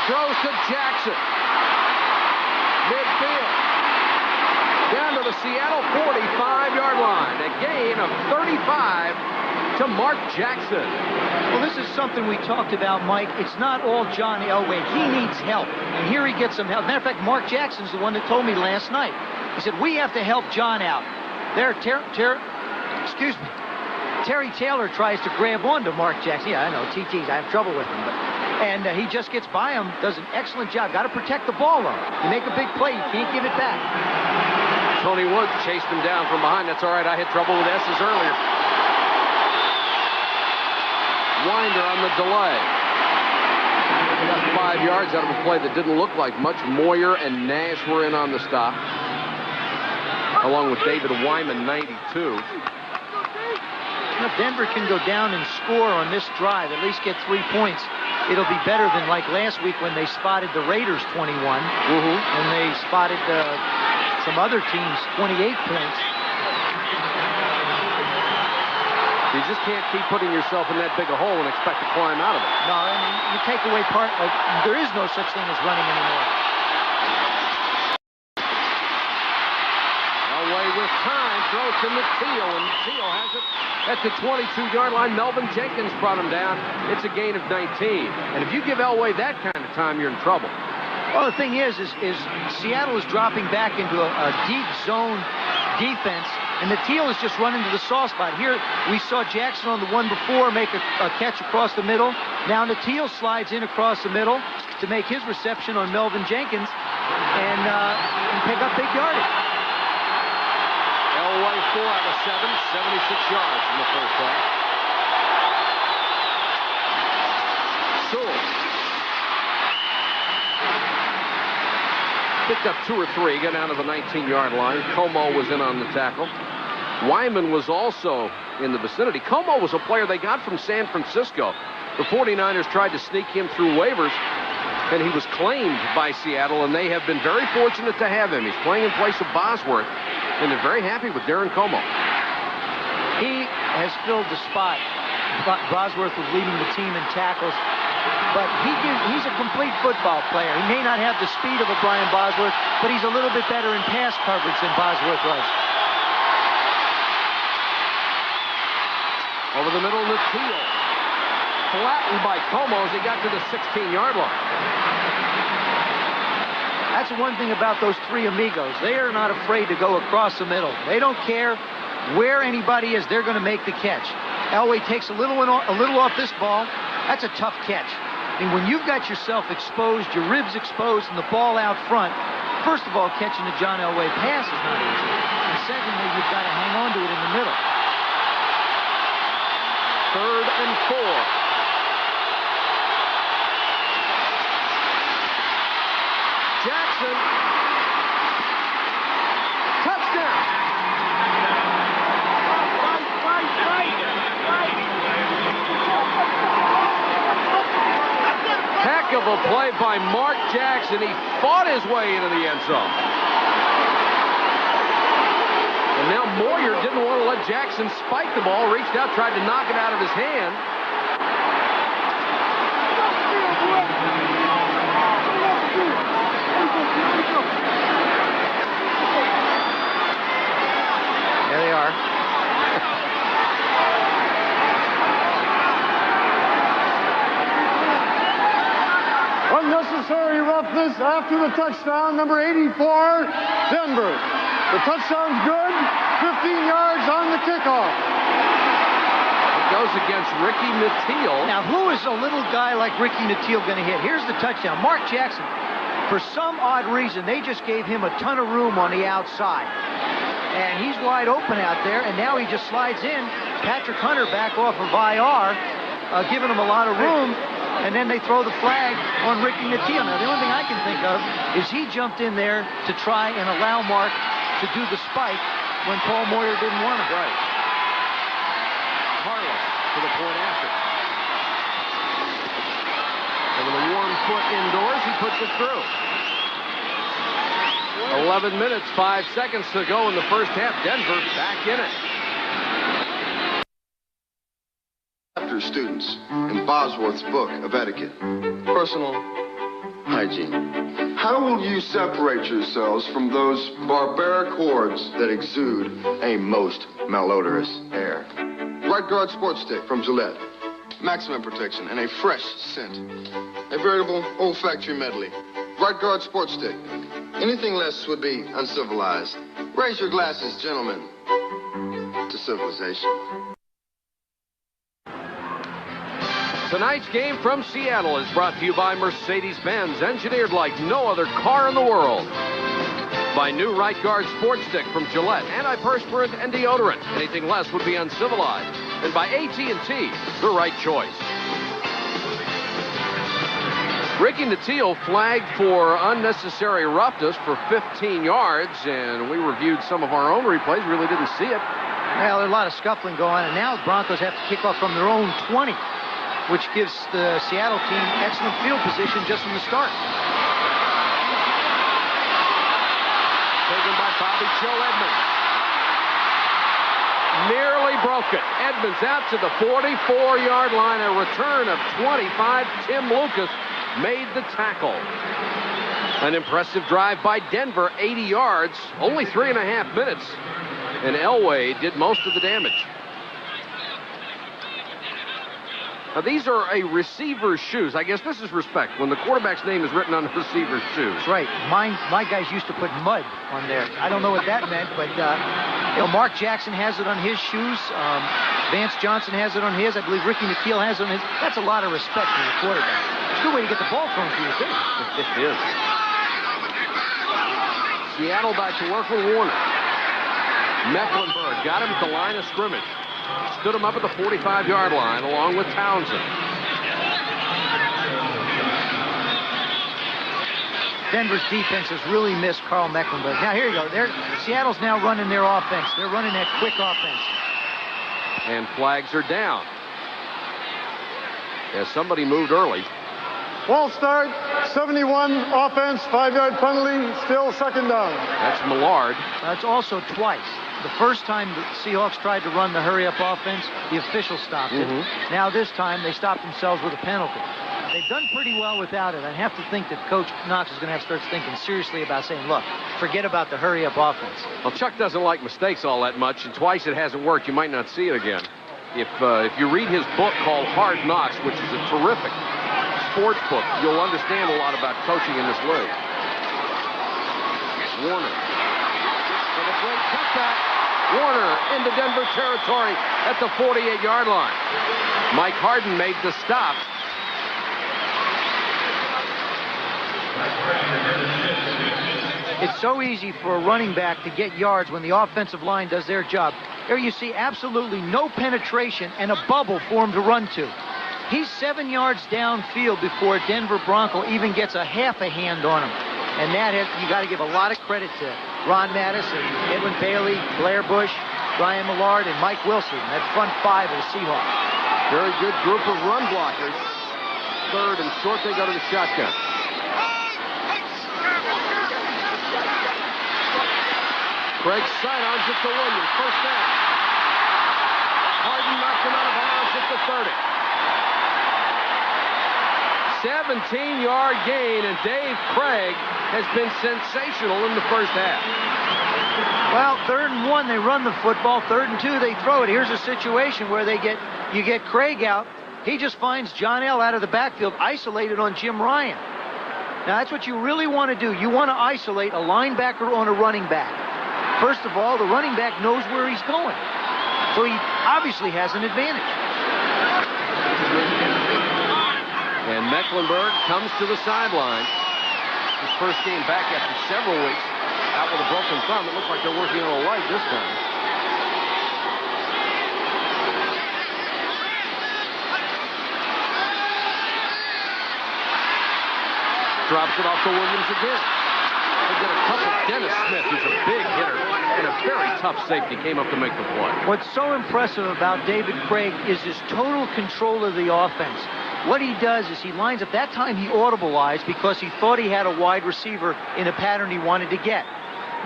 S1: Throws to Jackson. Midfield. Down to the Seattle 45-yard line. A gain of 35 to Mark Jackson.
S2: Well, this is something we talked about, Mike. It's not all John Elway. He needs help. And here he gets some help. Matter of fact, Mark Jackson's the one that told me last night. He said, we have to help John out. Terry Taylor tries to grab onto Mark Jackson. Yeah, I know, TTs. I have trouble with him. And he just gets by him, does an excellent job. Got to protect the ball, though. You make a big play, you can't give it back.
S1: Tony Woods chased him down from behind. That's all right. I had trouble with S's earlier. Winder on the delay. About 5 yards out of a play that didn't look like much. Moyer and Nash were in on the stop, along with David Wyman, 92.
S2: If Denver can go down and score on this drive, at least get 3 points, it'll be better than like last week when they spotted the Raiders 21, and they spotted some other teams 28 points.
S1: You just can't keep putting yourself in that big a hole and expect to climb out of it.
S2: No, I mean, you take away there is no such thing as running anymore.
S1: Elway with time, throws to Teal, and Teal has it at the 22-yard line. Melvin Jenkins brought him down. It's a gain of 19. And if you give Elway that kind of time, you're in trouble.
S2: Well, the thing is Seattle is dropping back into a deep zone defense, and the Teal is just running to the soft spot. Here, we saw Jackson on the one before make a catch across the middle. Now the Teal slides in across the middle to make his reception on Melvin Jenkins and pick up big yardage.
S1: Elway 4 out of 7, 76 yards in the first half. Sewell picked up 2 or 3, got down to the 19-yard line. Como was in on the tackle. Wyman was also in the vicinity. Como was a player they got from San Francisco. The 49ers tried to sneak him through waivers, and he was claimed by Seattle, and they have been very fortunate to have him. He's playing in place of Bosworth, and they're very happy with Darren Como.
S2: He has filled the spot. Bosworth was leading the team in tackles, but he's a complete football player. He may not have the speed of a Brian Bosworth, but he's a little bit better in pass coverage than Bosworth was.
S1: Over the middle, Teal. Flattened by Como as he got to the 16-yard line.
S2: That's the one thing about those three amigos. They are not afraid to go across the middle. They don't care where anybody is. They're going to make the catch. Elway takes a little off this ball. That's a tough catch. And when you've got yourself exposed, your ribs exposed, and the ball out front, first of all, catching the John Elway pass is not easy. And secondly, you've got to hang on to it in the middle.
S1: 3rd and 4. Jackson. Touchdown. Heck of a play by Mark Jackson. He fought his way into the end zone. And now Moyer didn't want to let Jackson spike the ball, reached out, tried to knock it out of his hand.
S2: There they are.
S3: Unnecessary roughness after the touchdown, number 84, Denver. The touchdown's good, 15 yards on the kickoff.
S1: It goes against Ricky Nattiel.
S2: Now, who is a little guy like Ricky Nattiel going to hit? Here's the touchdown. Mark Jackson, for some odd reason, they just gave him a ton of room on the outside. And he's wide open out there, and now he just slides in. Patrick Hunter back off of IR, giving him a lot of room. And then they throw the flag on Ricky Nattiel. Now, the only thing I can think of is he jumped in there to try and allow Mark to do the spike when Paul Moyer didn't want him.
S1: Right. Carlos for the point after. And with a warm foot indoors, he puts it through. 11 minutes, 5 seconds to go in the first half. Denver back in it.
S10: Chapter students in Bosworth's book of etiquette. Personal hygiene. How will you separate yourselves from those barbaric hordes that exude a most malodorous air? Right guard sports stick from Gillette. Maximum protection and a fresh scent. A veritable olfactory medley. Right guard sports stick. Anything less would be uncivilized. Raise your glasses, gentlemen, to civilization.
S1: Tonight's game from Seattle is brought to you by Mercedes-Benz, engineered like no other car in the world. By new Right Guard Sports Stick from Gillette, antiperspirant and deodorant. Anything less would be uncivilized. And by AT&T, the right choice. Ricky Nattiel flagged for unnecessary roughness for 15 yards, and we reviewed some of our own replays. Really didn't see it.
S2: Well, there's a lot of scuffling going on, and now the Broncos have to kick off from their own 20. Which gives the Seattle team excellent field position just from the start.
S1: Taken by Bobby Joe Edmonds. Nearly broke it. Edmonds out to the 44-yard line. A return of 25. Tim Lucas made the tackle. An impressive drive by Denver, 80 yards, only 3.5 minutes. And Elway did most of the damage. Now, these are a receiver's shoes. I guess this is respect. When the quarterback's name is written on the receiver's shoes.
S2: That's right. My guys used to put mud on there. I don't know what that meant, but Mark Jackson has it on his shoes. Vance Johnson has it on his. I believe Ricky Nattiel has it on his. That's a lot of respect for the quarterback. It's a good way to get the ball thrown to you, too.
S1: It is. Seattle back to work with Warner. Mecklenburg got him at the line of scrimmage. Stood him up at the 45-yard line along with Townsend.
S2: Denver's defense has really missed Carl Mecklenburg. Now, here you go. Seattle's now running their offense. They're running that quick offense.
S1: And flags are down. As somebody moved early.
S3: False start, 71 offense, 5-yard penalty, still second down.
S1: That's Millard.
S2: That's also twice. The first time the Seahawks tried to run the hurry-up offense, the official stopped it. Now this time, they stopped themselves with a penalty. They've done pretty well without it. I have to think that Coach Knox is going to have to start thinking seriously about saying, look, forget about the hurry-up offense.
S1: Well, Chuck doesn't like mistakes all that much, and twice it hasn't worked. You might not see it again. If you read his book called Hard Knocks, which is a terrific sports book, you'll understand a lot about coaching in this league. Warner. For the great cutback. Warner into Denver territory at the 48-yard line. Mike Harden made the stop.
S2: It's so easy for a running back to get yards when the offensive line does their job. Here you see absolutely no penetration and a bubble for him to run to. He's 7 yards downfield before a Denver Bronco even gets a half a hand on him. And that you got to give a lot of credit to Ron Madison, Edwin Bailey, Blair Bush, Brian Millard, and Mike Wilson, that front 5 of the Seahawks.
S1: Very good group of run blockers. Third and short, they go to the shotgun. Craig sidearms it to Williams. First down. Harden knocked him out of bounds at the 30. 17-yard gain, and Dave Craig has been sensational in the first half.
S2: Well, 3rd and 1, they run the football. 3rd and 2, they throw it. Here's a situation where you get Craig out. He just finds John L. out of the backfield, isolated on Jim Ryan. Now, that's what you really want to do. You want to isolate a linebacker on a running back. First of all, the running back knows where he's going. So he obviously has an advantage.
S1: And Mecklenburg comes to the sideline. His first game back after several weeks out with a broken thumb. It looks like they're working on a leg this time. Drops it off to Williams again. They get a couple. Dennis Smith, who's a big hitter and a very tough safety, came up to make the play.
S2: What's so impressive about David Craig is his total control of the offense. What he does is he lines up. That time he audibilized because he thought he had a wide receiver in a pattern he wanted to get.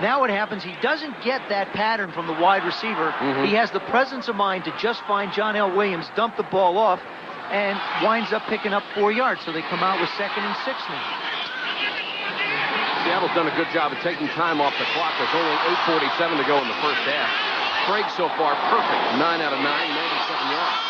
S2: Now what happens, he doesn't get that pattern from the wide receiver. He has the presence of mind to just find John L. Williams, dump the ball off, and winds up picking up 4 yards. So they come out with 2nd and 6 now.
S1: Seattle's done a good job of taking time off the clock. There's only 8:47 to go in the first half. Craig so far perfect. 9 out of 9, 97 yards.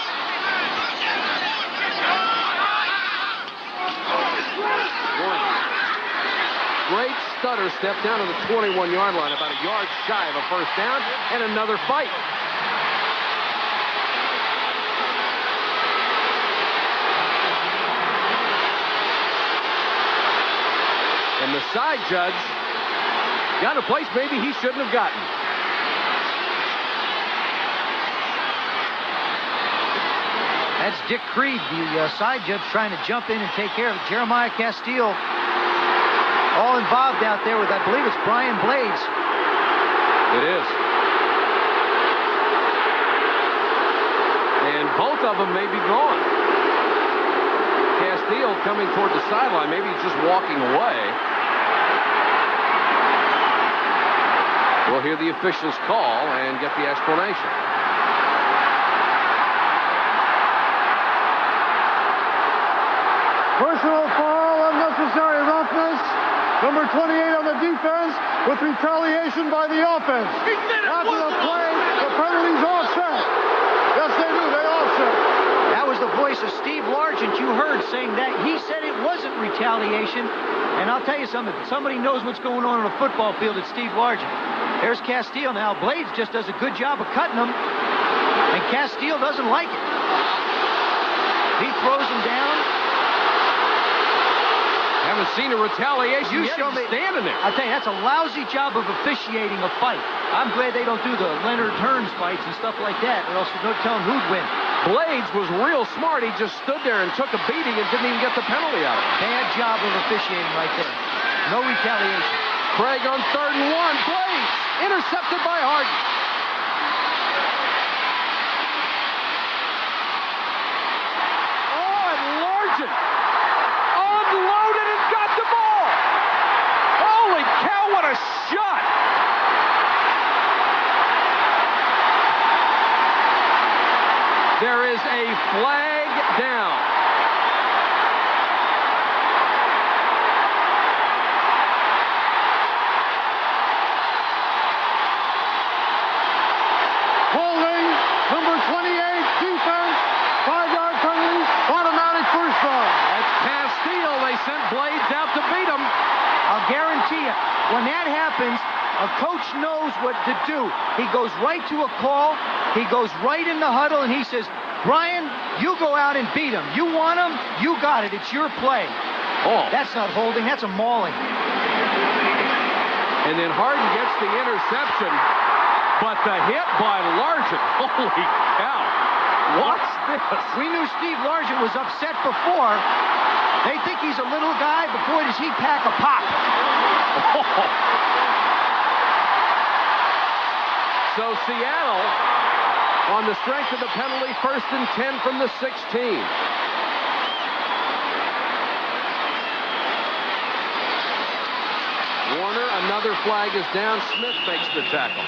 S1: Great stutter step down to the 21-yard line, about a yard shy of a first down, and another fight. And the side judge got a place maybe he shouldn't have gotten.
S2: That's Dick Creed, the side judge, trying to jump in and take care of it. Jeremiah Castile, all involved out there with, I believe it's Brian Blades.
S1: It is. And both of them may be gone. Castile coming toward the sideline. Maybe he's just walking away. We'll hear the officials call and get the explanation.
S3: Personal foul, unnecessary roughness. Number 28 on the defense with retaliation by the offense. After the play, the penalty's offset. Yes, they do. They offset.
S2: That was the voice of Steve Largent you heard saying that. He said it wasn't retaliation. And I'll tell you something. If somebody knows what's going on a football field, it's Steve Largent. There's Castile now. Blades just does a good job of cutting him. And Castile doesn't like it. He throws him down.
S1: Haven't seen a retaliation
S2: You
S1: yet.
S2: show me.
S1: Standing there.
S2: I tell you, that's a lousy job of officiating a fight. I'm glad they don't do the Leonard Hearns fights and stuff like that, or else there's no telling who'd win.
S1: Blades was real smart. He just stood there and took a beating and didn't even get the penalty out of it.
S2: Bad job of officiating right there. No retaliation.
S1: Craig on 3rd and 1. Blades intercepted by Harden. Oh, and Largent unloaded and got the ball. Holy cow, what a shot. There is a flag down.
S3: Holding, number 28, defense, 5-yard penalty, automatic first down.
S1: That's Castile. They sent Blades out to beat him.
S2: I'll guarantee you, when that happens, a coach knows what to do. He goes right to a call. He goes right in the huddle, and he says, Brian, you go out and beat him. You want him? You got it. It's your play.
S1: Oh.
S2: That's not holding. That's a mauling.
S1: And then Harden gets the interception, but the hit by Largent. Holy cow. What's this?
S2: We knew Steve Largent was upset before. They think he's a little guy, but boy, does he pack a pop.
S1: So Seattle, on the strength of the penalty, 1st and 10 from the 16. Warner, another flag is down. Smith makes the tackle.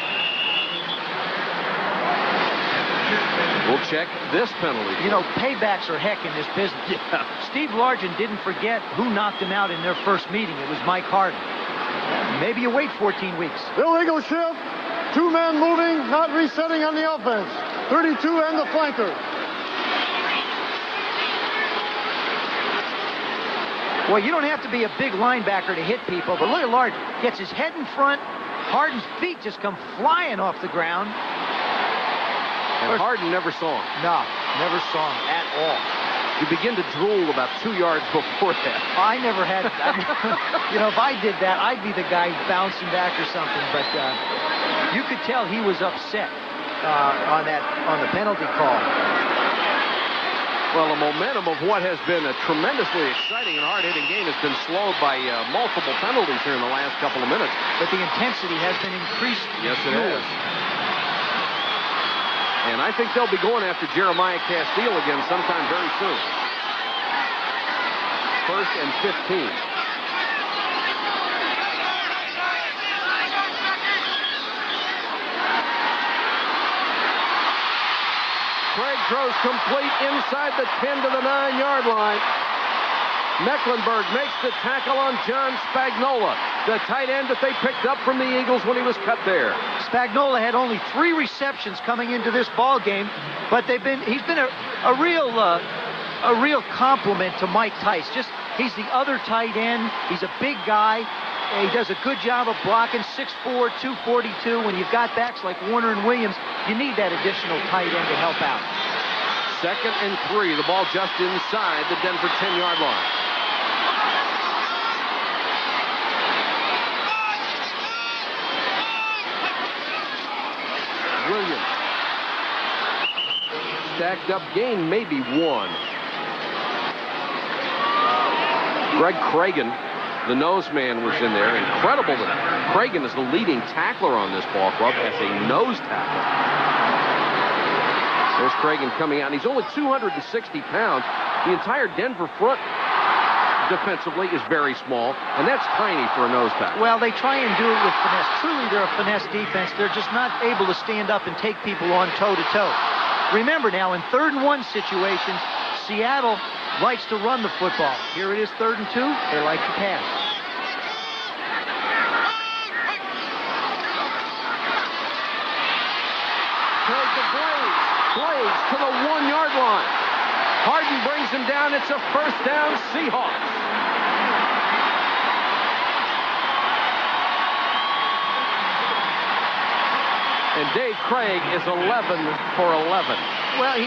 S1: We'll check this penalty.
S2: You know, paybacks are heck in this business.
S1: Yeah.
S2: Steve Largent didn't forget who knocked him out in their first meeting. It was Mike Harden. Maybe you wait 14 weeks.
S3: Illegal shift. 2 men moving, not resetting on the offense. 32 and the flanker.
S2: Well, you don't have to be a big linebacker to hit people, but look at Largent. Gets his head in front. Harden's feet just come flying off the ground.
S1: And Harden never saw him.
S2: No, never saw him at all.
S1: You begin to drool about 2 yards before that.
S2: I never had that. You know, if I did that, I'd be the guy bouncing back or something. But you could tell he was upset on the penalty call.
S1: Well, the momentum of what has been a tremendously exciting and hard-hitting game has been slowed by multiple penalties here in the last couple of minutes.
S2: But the intensity has been increased.
S1: Yes, it has. And I think they'll be going after Jeremiah Castile again sometime very soon. 1st and 15. Craig throws complete inside the 10 to the 9-yard line. Mecklenburg makes the tackle on John Spagnola, the tight end that they picked up from the Eagles when he was cut there.
S2: Spagnola had only 3 receptions coming into this ball game, but he's been a real compliment to Mike Tice. He's the other tight end. He's a big guy. He does a good job of blocking. 6'4", 242. When you've got backs like Warner and Williams, you need that additional tight end to help out.
S1: 2nd and 3. The ball just inside the Denver 10-yard line. Williams. Stacked up gain, maybe 1. Greg Cragen, the nose man, was in there. Incredible that Cragen is the leading tackler on this ball club as a nose tackle. There's Cragen coming out. He's only 260 pounds. The entire Denver front defensively is very small, and that's tiny for a nose tackle.
S2: Well, they try and do it with finesse. Truly, they're a finesse defense. They're just not able to stand up and take people on toe-to-toe. Remember now, in 3rd and 1 situations, Seattle likes to run the football. Here it is 3rd and 2. They like to pass.
S1: Towards the Blades to the 1-yard line. Harden brings him down. It's a 1st down, Seahawks. And Dave Craig is 11 for 11.
S2: Well,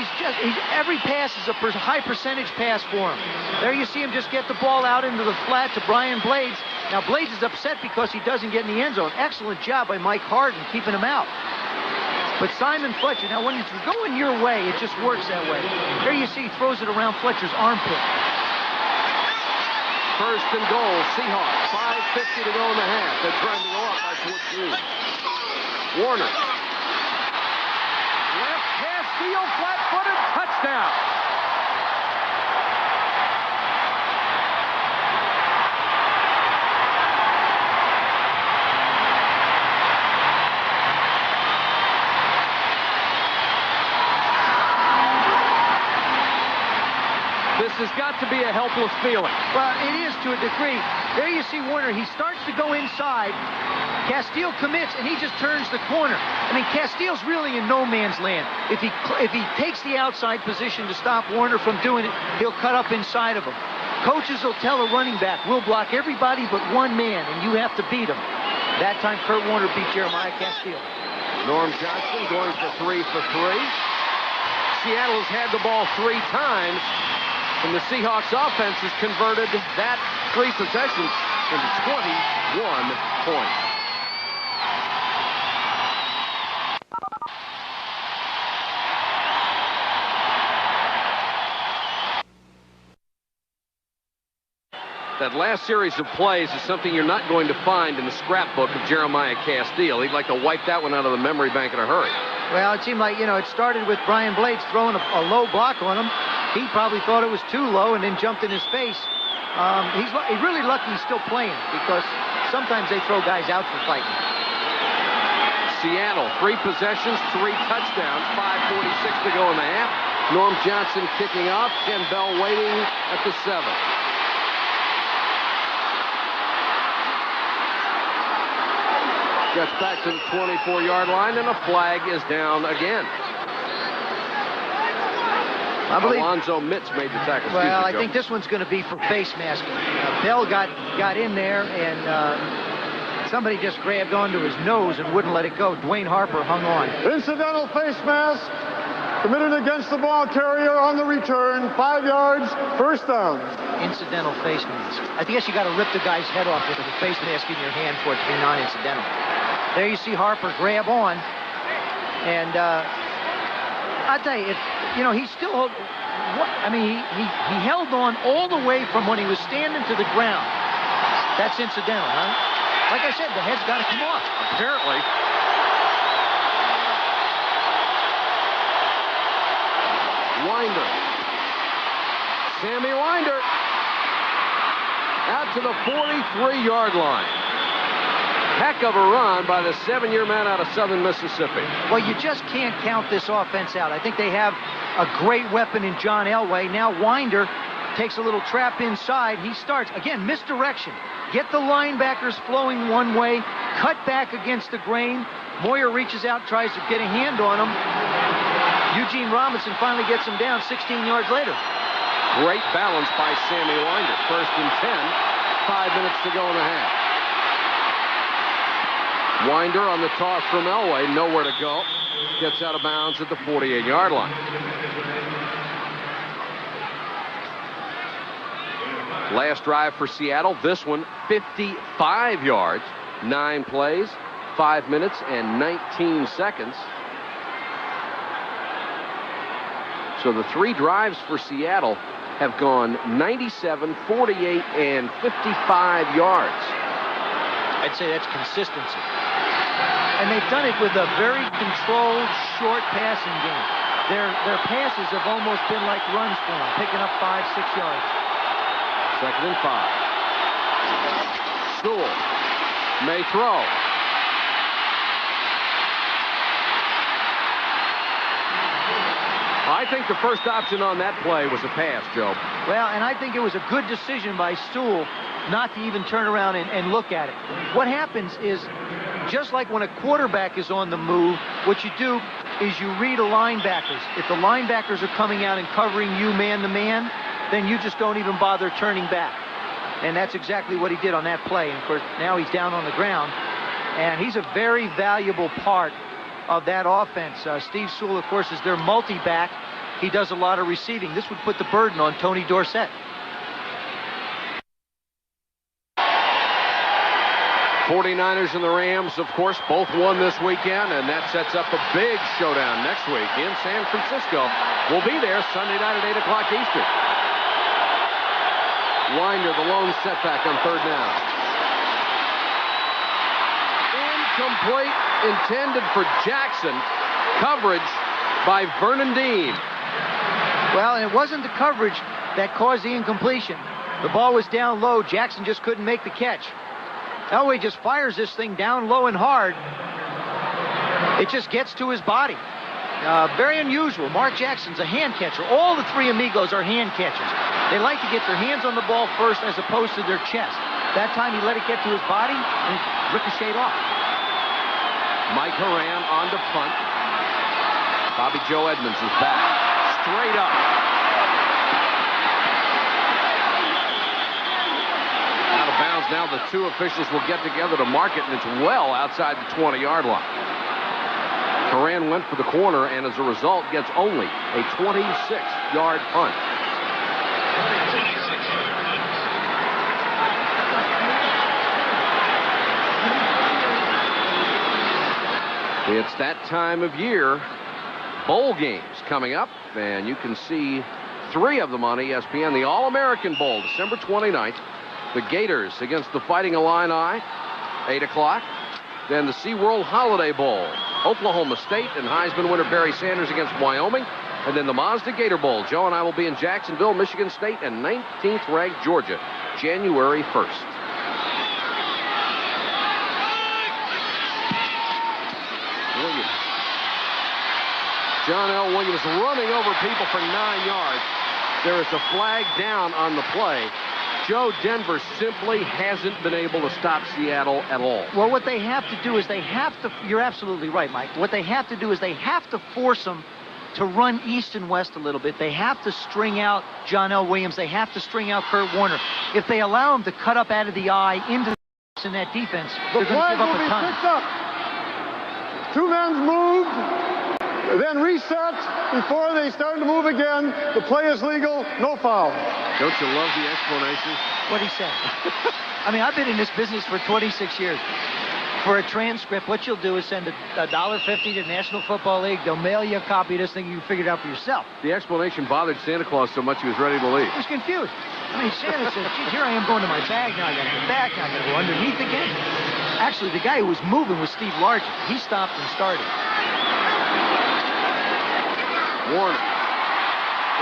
S2: every pass is a high percentage pass for him. There you see him just get the ball out into the flat to Brian Blades. Now, Blades is upset because he doesn't get in the end zone. Excellent job by Mike Harden keeping him out. But Simon Fletcher, now when it's going your way, it just works that way. There you see he throws it around Fletcher's armpit.
S1: 1st and goal, Seahawks. 5:50 to go in the half. They're trying to go up by 14. Warner. Left Castile, flat-footed, touchdown. This has got to be a helpless feeling.
S2: Well, it is to a degree. There you see Warner. He starts to go inside. Castile commits, and he just turns the corner. I mean, Castile's really in no man's land. If he takes the outside position to stop Warner from doing it, he'll cut up inside of him. Coaches will tell a running back, we'll block everybody but one man, and you have to beat him. That time, Kurt Warner beat Jeremiah Castile.
S1: Norm Johnson going for 3 for 3. Seattle has had the ball 3 times. And the Seahawks offense has converted that 3 possessions into 21 points. That last series of plays is something you're not going to find in the scrapbook of Jeremiah Castile. He'd like to wipe that one out of the memory bank in a hurry.
S2: Well, it seemed like, it started with Brian Blades throwing a low block on him. He probably thought it was too low and then jumped in his face. He's really lucky he's still playing because sometimes they throw guys out for fighting.
S1: Seattle, 3 possessions, 3 touchdowns, 5:46 to go in the half. Norm Johnson kicking off, Ken Bell waiting at the 7. Gets back to the 24-yard line, and a flag is down again.
S2: I believe
S1: Alonzo Mitz made the tackle.
S2: Well, I think this one's going to be for face masking. Bell got in there, and somebody just grabbed onto his nose and wouldn't let it go. Dwayne Harper hung on.
S3: Incidental face mask committed against the ball carrier on the return. 5 yards, first down.
S2: Incidental face mask. I guess you got to rip the guy's head off with a face mask in your hand for it to be non-incidental. There you see Harper grab on, and I tell you, he still he held on all the way from when he was standing to the ground. That's incidental, huh? Like I said, the head's got to come off.
S1: Apparently. Winder. Sammy Winder. Out to the 43-yard line. Heck of a run by the 7-year man out of Southern Mississippi.
S2: Well, you just can't count this offense out. I think they have a great weapon in John Elway. Now Winder takes a little trap inside. He starts, again, misdirection. Get the linebackers flowing one way, cut back against the grain. Moyer reaches out, tries to get a hand on him. Eugene Robinson finally gets him down 16 yards later.
S1: Great balance by Sammy Winder. 1st and 10, 5 minutes to go in the half. Winder on the toss from Elway, nowhere to go. Gets out of bounds at the 48-yard line. Last drive for Seattle. This one, 55 yards, 9 plays, 5 minutes and 19 seconds. So the 3 drives for Seattle have gone 97, 48, and 55 yards.
S2: I'd say that's consistency. And they've done it with a very controlled, short passing game. Their passes have almost been like runs for them, picking up 5, 6 yards.
S1: 2nd and 5. Sewell may throw. I think the first option on that play was a pass, Joe.
S2: Well, and I think it was a good decision by Sewell not to even turn around and look at it. What happens is, just like when a quarterback is on the move, what you do is you read a linebackers. If the linebackers are coming out and covering you man-to-man, then you just don't even bother turning back. And that's exactly what he did on that play. And, of course, now he's down on the ground. And he's a very valuable part of that offense. Steve Sewell, of course, is their multi-back. He does a lot of receiving. This would put the burden on Tony Dorsett.
S1: 49ers and the Rams, of course, both won this weekend, and that sets up a big showdown next week in San Francisco. We'll be there Sunday night at 8 o'clock Eastern. Winder, the lone setback on 3rd down. Incomplete, intended for Jackson. Coverage by Vernon Dean.
S2: Well, and it wasn't the coverage that caused the incompletion. The ball was down low. Jackson just couldn't make the catch. Elway just fires this thing down low and hard. It just gets to his body. Very unusual. Mark Jackson's a hand catcher. All the 3 amigos are hand catchers. They like to get their hands on the ball first as opposed to their chest. That time he let it get to his body and it ricocheted off.
S1: Mike Horan on to punt. Bobby Joe Edmonds is back. Straight up. Out of bounds now. The 2 officials will get together to mark it, and it's well outside the 20-yard line. Horan went for the corner, and as a result, gets only a 26-yard punt. It's that time of year. Bowl games coming up, and you can see 3 of them on ESPN. The All-American Bowl, December 29th, The Gators against the Fighting Illini, 8 o'clock. Then the SeaWorld Holiday Bowl, Oklahoma State and Heisman winner Barry Sanders against Wyoming. And then the Mazda Gator Bowl. Joe and I will be in Jacksonville, Michigan State, and 19th ranked Georgia, January 1st. Williams. John L. Williams running over people for 9 yards. There is a flag down on the play. Joe, Denver simply hasn't been able to stop Seattle at all.
S2: Well, what they have to do is they have to, you're absolutely right, Mike. What they have to do is they have to force them to run east and west a little bit. They have to string out John L. Williams. They have to string out Kurt Warner. If they allow them to cut up out of the eye into the in that defense, they're going to give up a ton.
S3: Picked up. 2 men moved, then reset before they started to move again. The play is legal, no foul.
S1: Don't you love the explanation?
S2: What'd he say? I mean, I've been in this business for 26 years. For a transcript, what you'll do is send $1.50 to the National Football League. They'll mail you a copy of this thing. You can figure it out for yourself.
S1: The explanation bothered Santa Claus so much he was ready to leave.
S2: He was confused. I mean, Santa says, geez, here I am going to my bag. Now I got to get back. Now I got to go underneath again. Actually, the guy who was moving was Steve Largent. He stopped and started.
S1: Warner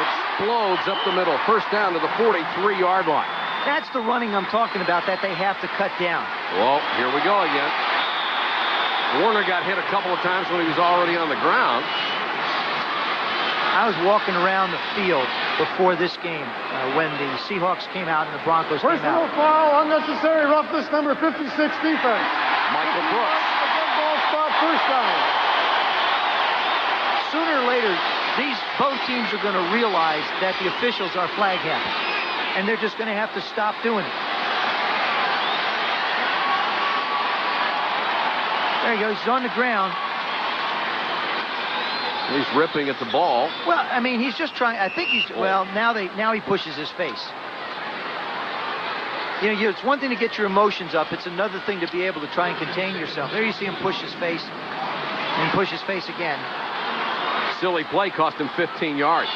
S1: explodes up the middle. First down to the 43-yard line.
S2: That's the running I'm talking about that they have to cut down.
S1: Well, here we go again. Warner got hit a couple of times when he was already on the ground.
S2: I was walking around the field before this game when the Seahawks came out and the Broncos came out.
S3: Personal foul, unnecessary roughness, number 56 defense.
S1: Michael Brooks.
S3: A good ball spot, first down.
S2: Sooner or later, both teams are going to realize that the officials are flag happy, and they're just going to have to stop doing it. There he goes. He's on the ground.
S1: He's ripping at the ball.
S2: Well, I mean, he's just trying. I think he's. Well, now he pushes his face. You know, it's one thing to get your emotions up. It's another thing to be able to try and contain yourself. There you see him push his face, and push his face again.
S1: Silly play cost him 15 yards.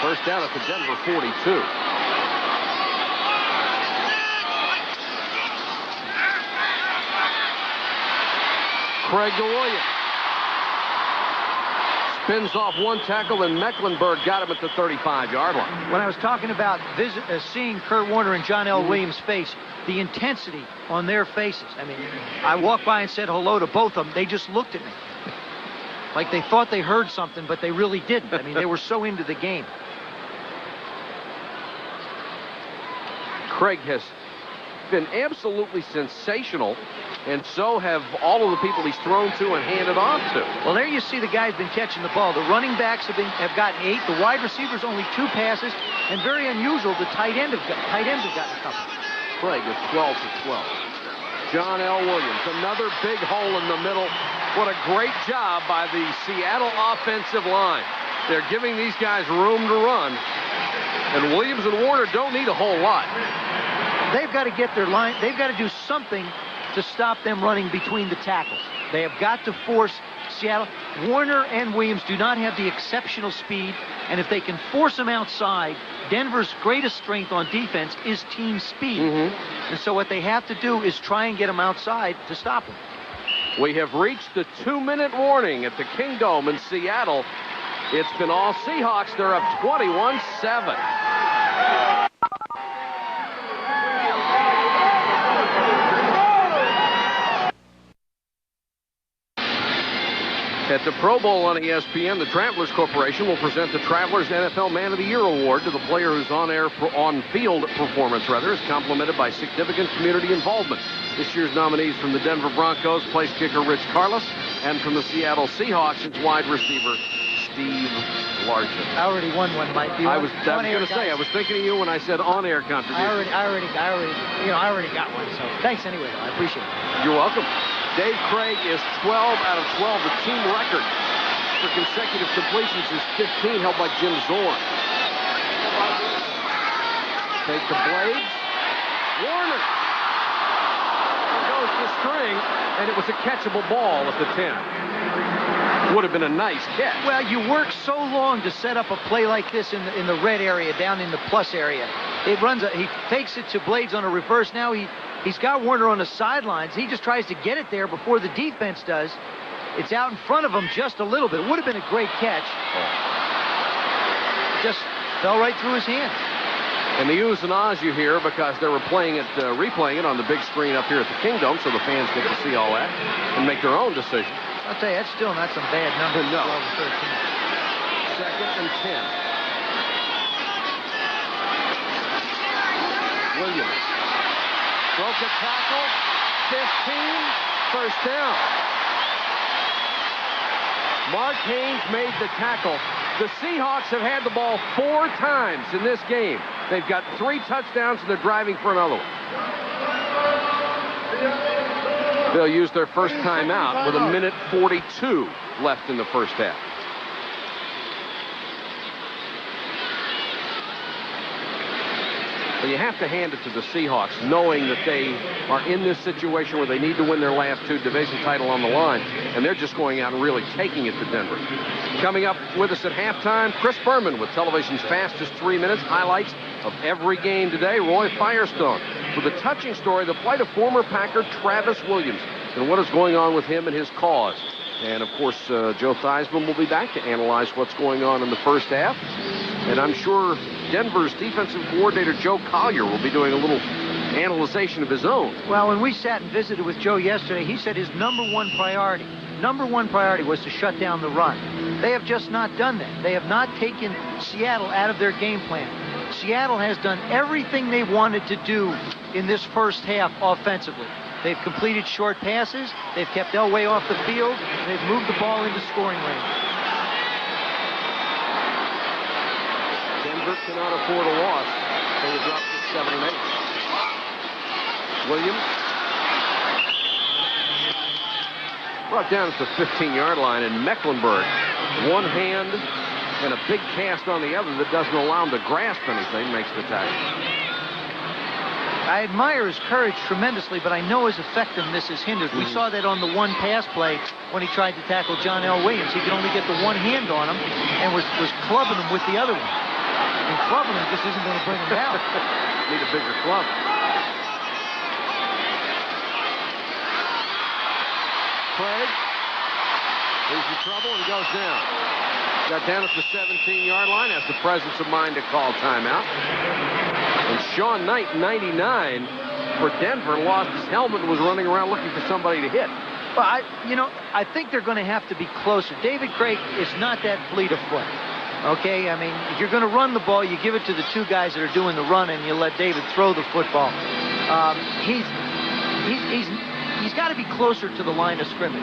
S1: First down at the Denver 42. Craig to Williams. Spins off one tackle, and Mecklenburg got him at the 35-yard line.
S2: When I was talking about seeing Kurt Warner and John L. Williams' face, the intensity on their faces. I mean, I walked by and said hello to both of them. They just looked at me like they thought they heard something, but they really didn't. I mean, they were so into the game.
S1: Craig has been absolutely sensational, and so have all of the people he's thrown to and handed off to.
S2: Well, there you see the guys been catching the ball. The running backs have gotten 8. The wide receivers only 2 passes, and very unusual, the tight ends have gotten a couple.
S1: Craig with 12 for 12. John L. Williams, another big hole in the middle. What a great job by the Seattle offensive line. They're giving these guys room to run, and Williams and Warner don't need a whole lot.
S2: They've got to get their line. They've got to do something to stop them running between the tackles. They have got to force Seattle. Warner and Williams do not have the exceptional speed, and if they can force them outside, Denver's greatest strength on defense is team speed. And so what they have to do is try and get them outside to stop them.
S1: We have reached the 2-minute warning at the Kingdome in Seattle. It's been all Seahawks. They're up 21-7. At the Pro Bowl on ESPN, the Travelers Corporation will present the Travelers NFL Man of the Year Award to the player whose on-field performance is complemented by significant community involvement. This year's nominees from the Denver Broncos, place kicker Rich Carlos, and from the Seattle Seahawks, it's wide receiver Steve Largent.
S2: I already won one, Mike.
S1: I was going to say, I was thinking of you when I said on-air contribution.
S2: I already got one. So thanks anyway, though. I appreciate it.
S1: You're welcome. Dave Craig is 12 out of 12, the team record for consecutive completions is 15, held by Jim Zorn. Take the blades. Warner. There goes the string, and it was a catchable ball at the 10. Would have been a nice catch.
S2: Well, you work so long to set up a play like this in the red area, down in the plus area. He fakes it to Blades on a reverse. Now he's got Warner on the sidelines. He just tries to get it there before the defense does. It's out in front of him just a little bit. It would have been a great catch. It just fell right through his hands.
S1: And the oohs and ahs you hear because they were replaying it on the big screen up here at the Kingdome, so the fans get to see all that and make their own decision.
S2: I'll tell you, that's still not some bad numbers.
S1: No.
S2: 12 and 13.
S1: Second and 10. Williams broke the tackle. 15. First down. Mark Haynes made the tackle. The Seahawks have had the ball 4 times in this game. They've got 3 touchdowns, and they're driving for another one. They'll use their first timeout with 1:42 left in the first half. But you have to hand it to the Seahawks, knowing that they are in this situation where they need to win their last 2 division title on the line, and they're just going out and really taking it to Denver. Coming up with us at halftime, Chris Berman with television's fastest 3 minutes, highlights of every game today. Roy Firestone with a touching story, the plight of former Packer Travis Williams, and what is going on with him and his cause. And, of course, Joe Theismann will be back to analyze what's going on in the first half. And I'm sure Denver's defensive coordinator, Joe Collier, will be doing a little analyzation of his own.
S2: Well, when we sat and visited with Joe yesterday, he said his number one priority was to shut down the run. They have just not done that. They have not taken Seattle out of their game plan. Seattle has done everything they wanted to do in this first half offensively. They've completed short passes, they've kept Elway off the field, and they've moved the ball into scoring range.
S1: Denver cannot afford a loss. They would drop to 7 and 8. Williams brought down at the 15-yard line, and Mecklenburg, one hand and a big cast on the other that doesn't allow him to grasp anything, makes the tackle.
S2: I admire his courage tremendously, but I know his effectiveness is hindered. We saw that on the one pass play when he tried to tackle John L. Williams. He could only get the one hand on him and was clubbing him with the other one. And clubbing him just isn't going to bring him down.
S1: Need a bigger club. Craig is in trouble and goes down. Got down at the 17-yard line, has the presence of mind to call timeout. And Sean Knight, 99, for Denver, lost his helmet and was running around looking for somebody to hit.
S2: Well, I think they're going to have to be closer. David Craig is not that fleet of foot. Okay, I mean, if you're going to run the ball, you give it to the 2 guys that are doing the run, and you let David throw the football. He's got to be closer to the line of scrimmage.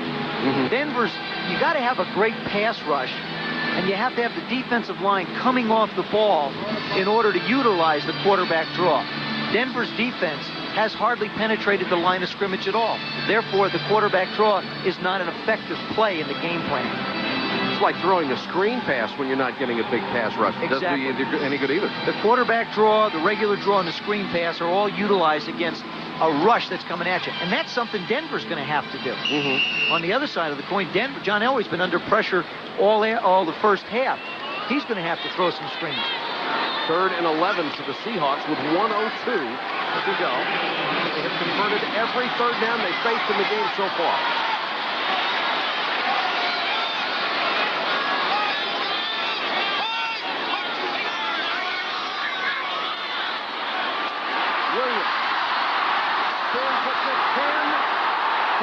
S2: Denver's, you got to have a great pass rush, and you have to have the defensive line coming off the ball in order to utilize the quarterback draw. Denver's defense has hardly penetrated the line of scrimmage at all. Therefore, the quarterback draw is not an effective play in the game plan.
S1: It's like throwing a screen pass when you're not getting a big pass rush. It doesn't do you any good either.
S2: The quarterback draw, the regular draw, and the screen pass are all utilized against a rush that's coming at you. And that's something Denver's going to have to do. On the other side of the coin, Denver, John Elway's been under pressure all the first half. He's going to have to throw some screens.
S1: 3rd and 11 for the Seahawks with 1:02 to go. They have converted every 3rd down they faced in the game so far. Williams. Spin puts it 10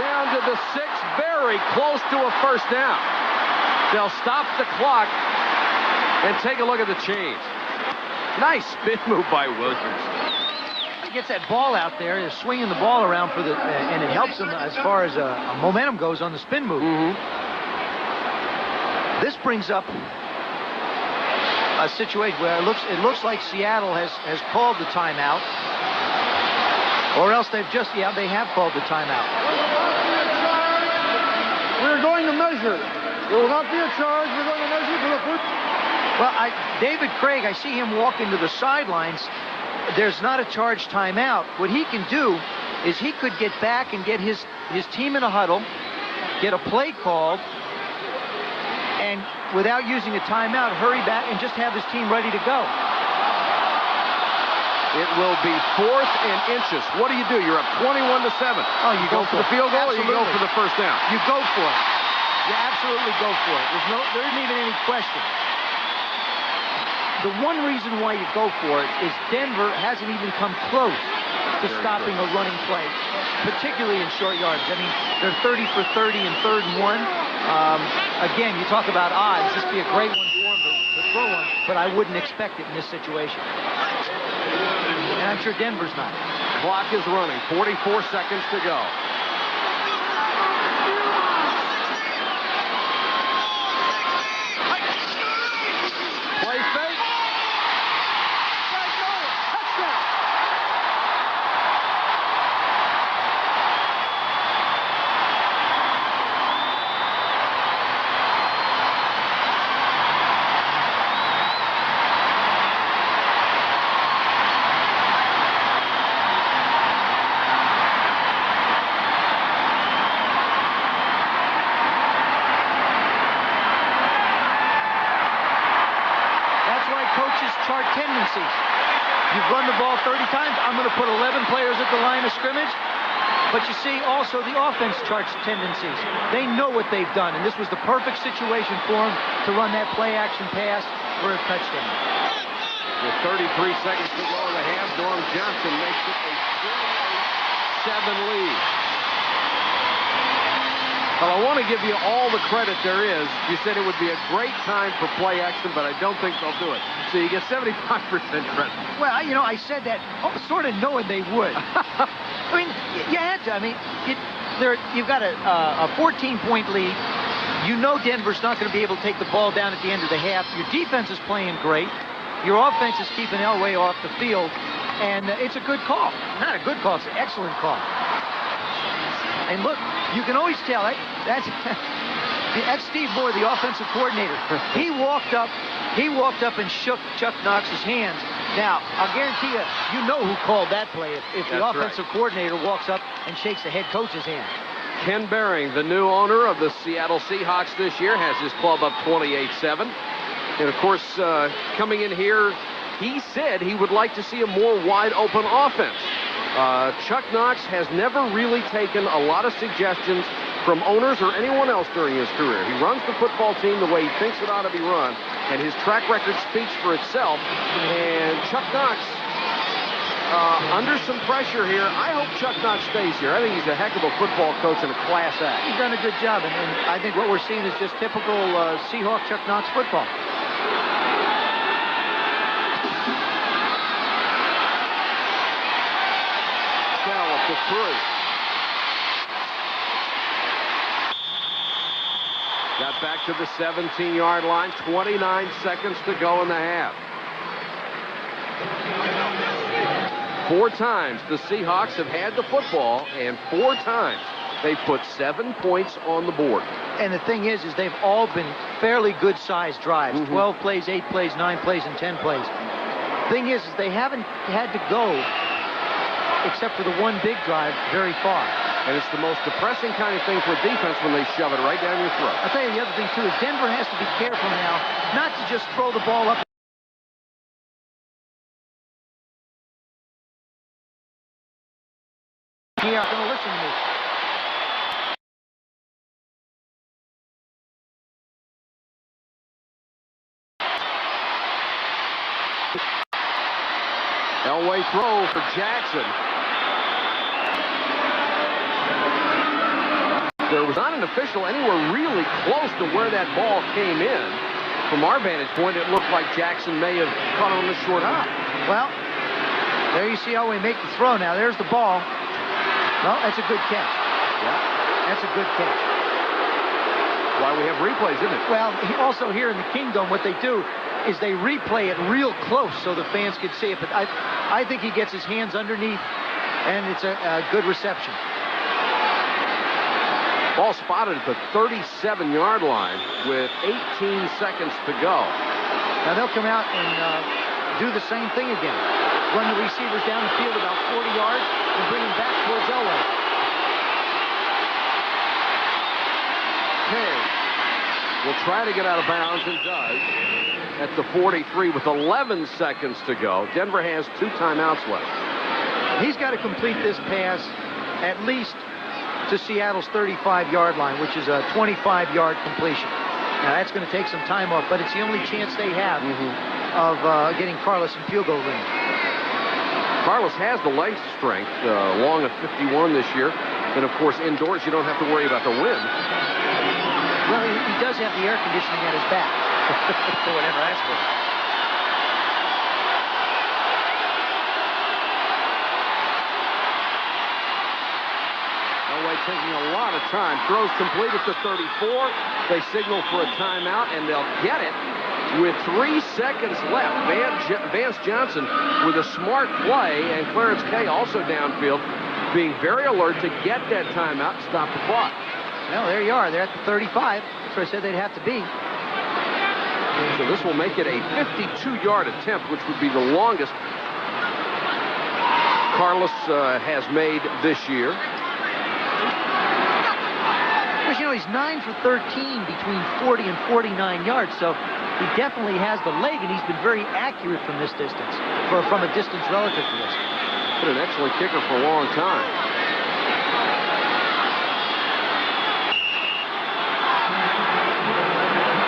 S1: down to the 6, very close to a first down. They'll stop the clock and take a look at the change. Nice spin move by Williams.
S2: He gets that ball out there, is swinging the ball around for and it helps him as far as momentum goes on the spin move. This brings up a situation where it looks like Seattle has called the timeout, or else they have called the timeout.
S3: We're going to measure. There will not be a charge. We're going to measure for the foot.
S2: Well, David Craig, I see him walking to the sidelines. There's not a charged timeout. What he can do is he could get back and get his team in a huddle, get a play called, and without using a timeout, hurry back and just have his team ready to go.
S1: It will be 4th and inches. What do? You're up 21-7.
S2: Oh, you
S1: go for the field goal,
S2: absolutely.
S1: or you go for the first down?
S2: You go for it. You absolutely go for it. There isn't even any question. The one reason why you go for it is Denver hasn't even come close to stopping a running play, particularly in short yards. I mean, they're 30 for 30 and 3rd and 1. Again, you talk about odds. This would be a great one for him to throw one, but I wouldn't expect it in this situation. And I'm sure Denver's not.
S1: Clock is running. 44 seconds to go. Play fake. Touchdown.
S2: Chart tendencies. You've run the ball 30 times. I'm going to put 11 players at the line of scrimmage. But you see also the offense charts tendencies. They know what they've done, and this was the perfect situation for them to run that play-action pass for a touchdown.
S1: With 33 seconds to go in the half, Norm Johnson makes it a 28-7 lead. Well, I want to give you all the credit there is. You said it would be a great time for play action, but I don't think they'll do it. So you get 75% credit.
S2: Well, you know, I said that sort of knowing they would. I mean, you had to. I mean, you've got a 14-point lead. You know Denver's not going to be able to take the ball down at the end of the half. Your defense is playing great. Your offense is keeping Elway off the field. And it's a good call. Not a good call. It's an excellent call. And look, you can always tell that's Steve Moore, the offensive coordinator. He walked up and shook Chuck Knox's hands. Now, I'll guarantee you know who called that play if the offensive coordinator walks up and shakes the head coach's hand.
S1: Ken Behring, the new owner of the Seattle Seahawks this year, has his club up 28-7. And, of course, coming in here, he said he would like to see a more wide-open offense. Chuck Knox has never really taken a lot of suggestions from owners or anyone else during his career. He runs the football team the way he thinks it ought to be run, and his track record speaks for itself. And Chuck Knox, under some pressure here, I hope Chuck Knox stays here. I think he's a heck of a football coach and a class act.
S2: He's done a good job, and I think what we're seeing is just typical Seahawk Chuck Knox football.
S1: To 3. Got back to the 17-yard line. 29 seconds to go in the half. 4 times the Seahawks have had the football, and 4 times they've put 7 points on the board.
S2: And the thing is they've all been fairly good-sized drives. 12 plays, 8 plays, 9 plays, and 10 plays. Thing is they haven't had to go, except for the one big drive, very far.
S1: And it's the most depressing kind of thing for a defense when they shove it right down your throat.
S2: I'll tell you the other thing, too, is Denver has to be careful now not to just throw the ball up. Here, I'm going to listen to me.
S1: Elway throw for Jackson. There was not an official anywhere really close to where that ball came in. From our vantage point, it looked like Jackson may have caught on the short hop.
S2: Well, there you see Elway make the throw now. There's the ball. Well, that's a good catch.
S1: Yeah.
S2: That's a good catch.
S1: Why we have replays, isn't it?
S2: Well, also here in the Kingdom, what they do is they replay it real close so the fans can see it. But I think he gets his hands underneath, and it's a good reception.
S1: Ball spotted at the 37-yard line with 18 seconds to go.
S2: Now they'll come out and do the same thing again. Run the receivers down the field about 40 yards and bring them back towards Elway.
S1: Hey. will try to get out of bounds and does at the 43 with 11 seconds to go. Denver has 2 timeouts left.
S2: He's got to complete this pass at least to Seattle's 35-yard line, which is a 25-yard completion. Now, that's going to take some time off, but it's the only chance they have of getting Carlos in field goal range.
S1: Carlos has the length strength, long of 51 this year. And, of course, indoors, you don't have to worry about the wind.
S2: Well, he does have the air conditioning at his back. For whatever that's worth.
S1: Elway taking a lot of time. Throws complete at the 34. They signal for a timeout, and they'll get it with 3 seconds left. Vance Johnson with a smart play, and Clarence Kay also downfield, being very alert to get that timeout and stop the clock.
S2: Well, there you are. They're at the 35. That's where I said they'd have to be.
S1: So this will make it a 52-yard attempt, which would be the longest Carlos has made this year.
S2: Because, you know, he's 9 for 13 between 40 and 49 yards, so he definitely has the leg, and he's been very accurate from this distance, from a distance relative to this.
S1: Been an excellent kicker for a long time.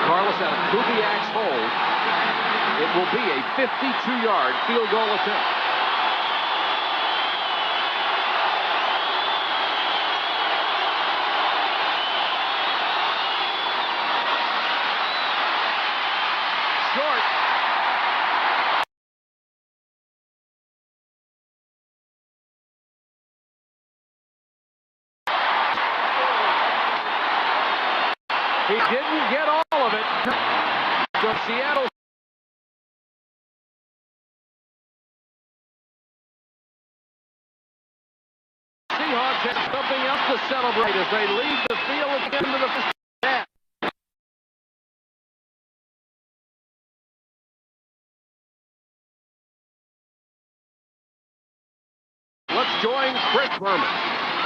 S1: Carlos out of Kubiak's hold. It will be a 52-yard field goal attempt. Short. He didn't get all of it. So Seattle. Seahawks have something else to celebrate as they leave the field at the end of the first half. Let's join Chris Berman.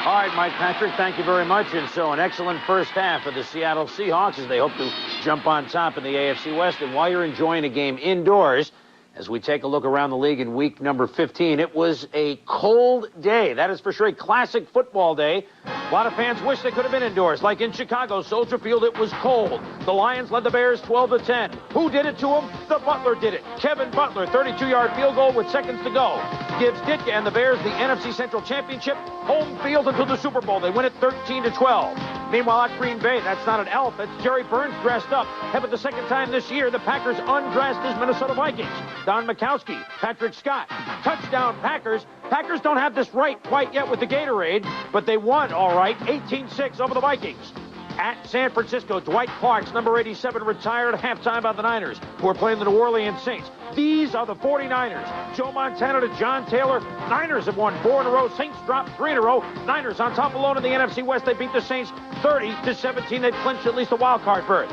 S11: All right, Mike Patrick, thank you very much. And so an excellent first half for the Seattle Seahawks as they hope to jump on top in the AFC West. And while you're enjoying a game indoors, as we take a look around the league in week number 15, it was a cold day. That is for sure a classic football day. A lot of fans wish they could have been indoors. Like in Chicago, Soldier Field, it was cold. The Lions led the Bears 12-10. Who did it to them? The Butler did it. Kevin Butler, 32-yard field goal with seconds to go. Gives Ditka and the Bears the NFC Central Championship, home field until the Super Bowl. They win it 13-12. Meanwhile, at Green Bay, that's not an elephant. Jerry Burns dressed up. Heaven, the second time this year, the Packers undressed his Minnesota Vikings. Don Mikowski, Patrick Scott, touchdown Packers. Packers don't have this right quite yet with the Gatorade, but they won all right, 18-6 over the Vikings. At San Francisco, Dwight Clark's number 87 retired at halftime by the Niners, who are playing the New Orleans Saints. These are the 49ers. Joe Montana to John Taylor. Niners have won 4 in a row. Saints dropped 3 in a row. Niners on top alone in the NFC West. They beat the Saints 30-17. They clinched at least a wild card berth.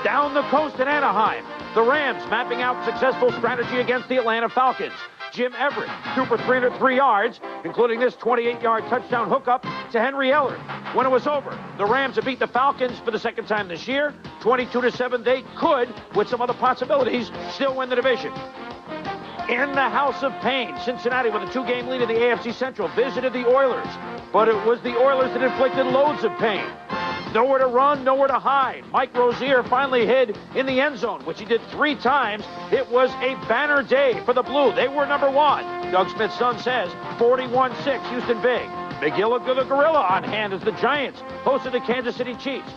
S11: Down the coast in Anaheim, the Rams mapping out successful strategy against the Atlanta Falcons. Jim Everett threw for 303 yards, including this 28-yard touchdown hookup to Henry Ellard. When it was over, the Rams have beat the Falcons for the second time this year, 22-7. They could, with some other possibilities, still win the division. In the House of Pain, Cincinnati, with a 2-game lead in the AFC Central, visited the Oilers. But it was the Oilers that inflicted loads of pain. Nowhere to run, nowhere to hide. Mike Rozier finally hid in the end zone, which he did 3 times. It was a banner day for the Blue. They were number 1. Doug Smith's son says 41-6, Houston big. McGill the Gorilla on hand as the Giants hosted the Kansas City Chiefs.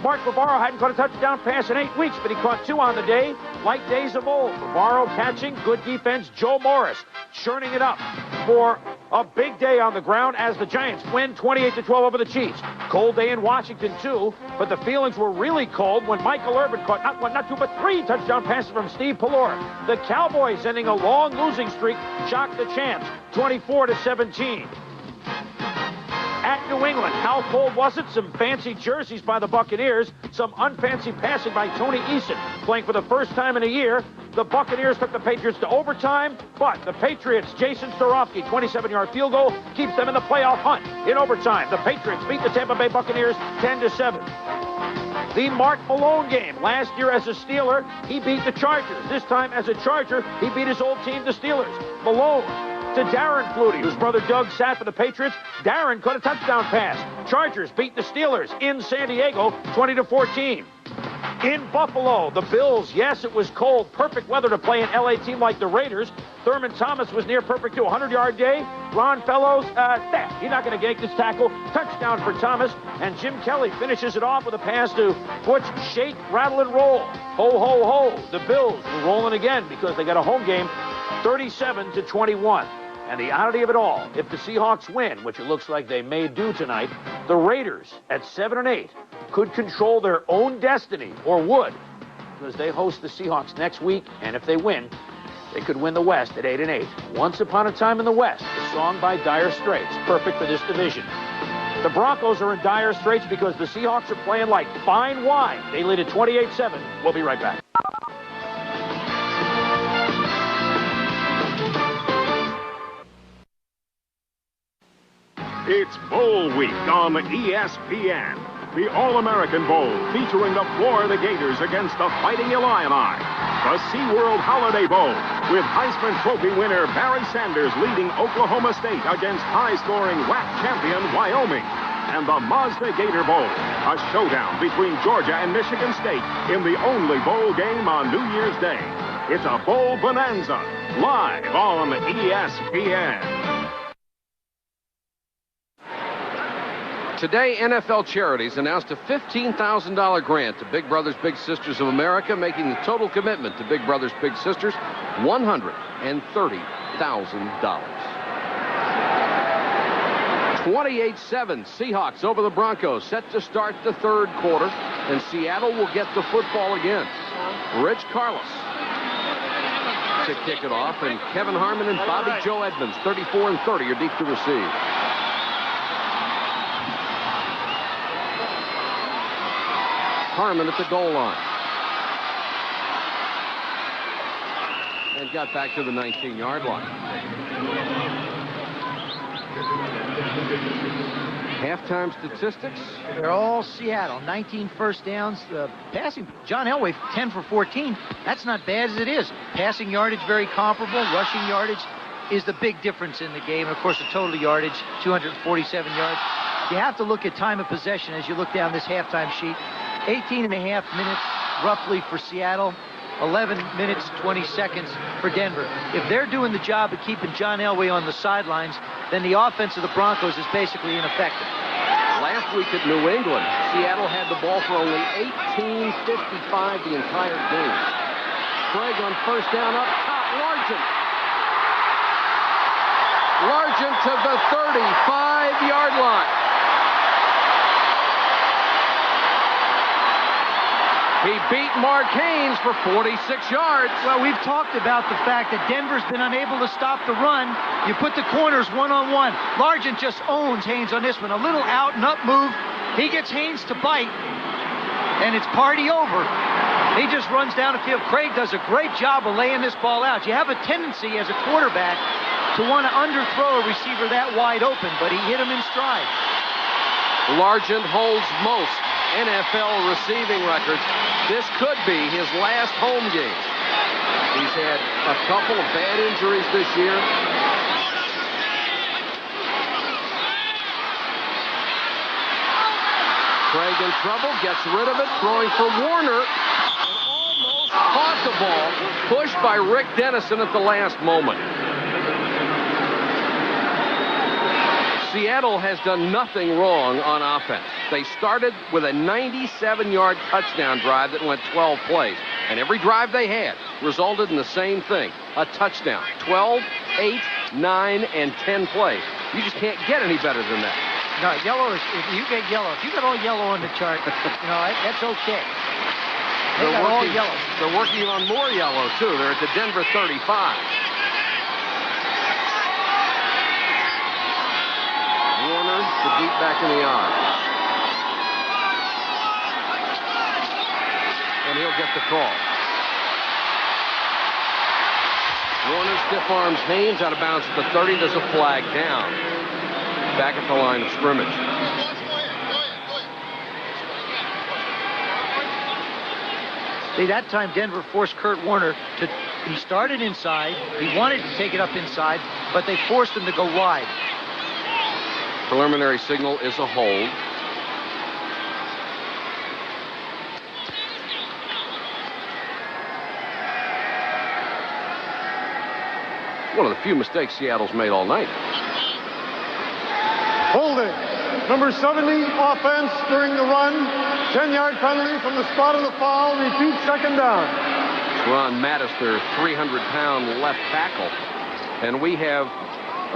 S11: Mark Bavaro hadn't caught a touchdown pass in 8 weeks, but he caught 2 on the day, like days of old. Bavaro catching, good defense. Joe Morris churning it up for a big day on the ground as the Giants win 28-12 over the Chiefs. Cold day in Washington, too, but the feelings were really cold when Michael Irvin caught not 1, not 2, but 3 touchdown passes from Steve Pelor. The Cowboys, ending a long losing streak, shocked the champs 24-17. At New England, how cold was it? Some fancy jerseys by the Buccaneers, some unfancy passing by Tony Eason. Playing for the first time in a year, the Buccaneers took the Patriots to overtime, but the Patriots' Jason Starofsky, 27-yard field goal, keeps them in the playoff hunt. In overtime, the Patriots beat the Tampa Bay Buccaneers 10-7. The Mark Malone game. Last year as a Steeler, he beat the Chargers. This time as a Charger, he beat his old team, the Steelers. Malone to Darren Flutie, whose brother Doug sat for the Patriots. Darren caught a touchdown pass. Chargers beat the Steelers in San Diego, 20-14. In Buffalo, the Bills, yes, it was cold. Perfect weather to play an LA team like the Raiders. Thurman Thomas was near perfect to a 100-yard day. Ron Fellows, he's not going to make this tackle. Touchdown for Thomas. And Jim Kelly finishes it off with a pass to Butch, shake, rattle, and roll. Ho, ho, ho. The Bills were rolling again because they got a home game, 37-21. And the oddity of it all, if the Seahawks win, which it looks like they may do tonight, the Raiders at 7-8 could control their own destiny, or would, because they host the Seahawks next week, and if they win, they could win the West at 8-8. Once Upon a Time in the West, a song by Dire Straits, perfect for this division. The Broncos are in dire straits because the Seahawks are playing like fine wine. They lead at 28-7. We'll be right back.
S12: It's Bowl Week on ESPN. The All-American Bowl featuring the Florida Gators against the Fighting Illini. The SeaWorld Holiday Bowl with Heisman Trophy winner Barry Sanders leading Oklahoma State against high-scoring WAC champion Wyoming. And the Mazda Gator Bowl, a showdown between Georgia and Michigan State in the only bowl game on New Year's Day. It's a bowl bonanza, live on ESPN.
S1: Today, NFL Charities announced a $15,000 grant to Big Brothers Big Sisters of America, making the total commitment to Big Brothers Big Sisters $130,000. 28-7, Seahawks over the Broncos, set to start the third quarter, and Seattle will get the football again. Rich Carlos to kick it off, and Kevin Harmon and Bobby Joe Edmonds, 34 and 30, are deep to receive. Harmon at the goal line. And got back to the 19-yard line. Halftime statistics.
S2: They're all Seattle. 19 first downs. Passing, John Elway, 10 for 14. That's not bad as it is. Passing yardage, very comparable. Rushing yardage is the big difference in the game. And, of course, the total yardage, 247 yards. You have to look at time of possession as you look down this halftime sheet. 18 and a half minutes roughly for Seattle, 11 minutes, 20 seconds for Denver. If they're doing the job of keeping John Elway on the sidelines, then the offense of the Broncos is basically ineffective.
S1: Last week at New England, Seattle had the ball for only 18:55 the entire game. Craig on first down up top, Largent to the 35-yard line. He beat Mark Haynes for 46 yards.
S2: Well, we've talked about the fact that Denver's been unable to stop the run. You put the corners one-on-one. Largent just owns Haynes on this one. A little out and up move. He gets Haynes to bite, and it's party over. He just runs down the field. Craig does a great job of laying this ball out. You have a tendency as a quarterback to want to underthrow a receiver that wide open, but he hit him in stride.
S1: Largent holds most NFL receiving records. This could be his last home game. He's had a couple of bad injuries this year. Craig in trouble, gets rid of it, throwing for Warner. Almost caught the ball, pushed by Rick Dennison at the last moment. Seattle has done nothing wrong on offense. They started with a 97-yard touchdown drive that went 12 plays. And every drive they had resulted in the same thing, a touchdown. 12, 8, 9, and 10 plays. You just can't get any better than that.
S2: No, yellow is, if you get yellow, if you got all yellow on the chart, you know, that's okay. They're got all yellow.
S1: They're working on more yellow, too. They're at the Denver 35. Warner, the deep back in the eye. And he'll get the call. Warner stiff arms Haynes out of bounds at the 30. There's a flag down. Back at the line of scrimmage.
S2: That time Denver forced Kurt Warner he started inside. He wanted to take it up inside, but they forced him to go wide.
S1: Preliminary signal is a hold. One of the few mistakes Seattle's made all night.
S3: Holding. Number 70, offense during the run. 10-yard penalty from the spot of the foul. Repeat, second down.
S1: Ron Mattis, their 300-pound left tackle. And we have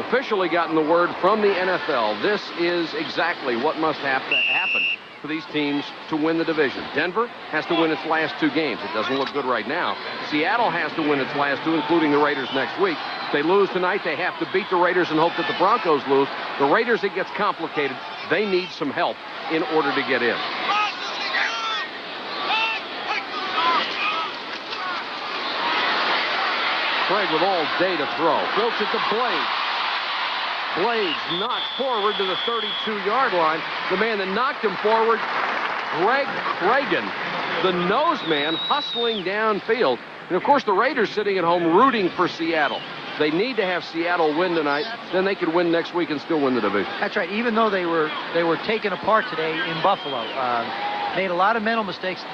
S1: officially gotten the word from the NFL. This is exactly what must have to happen for these teams to win the division. Denver has to win its last 2 games. It doesn't look good right now. Seattle has to win its last 2, including the Raiders next week. If they lose tonight, they have to beat the Raiders and hope that the Broncos lose. The Raiders, it gets complicated. They need some help in order to get in. Craig with all day to throw. Floats it to Blades. Blades knocked forward to the 32-yard line. The man that knocked him forward, Greg Cragen, the nose man, hustling downfield. And, of course, the Raiders sitting at home rooting for Seattle. They need to have Seattle win tonight. Then they could win next week and still win the division.
S2: That's right. Even though they were taken apart today in Buffalo, made a lot of mental mistakes.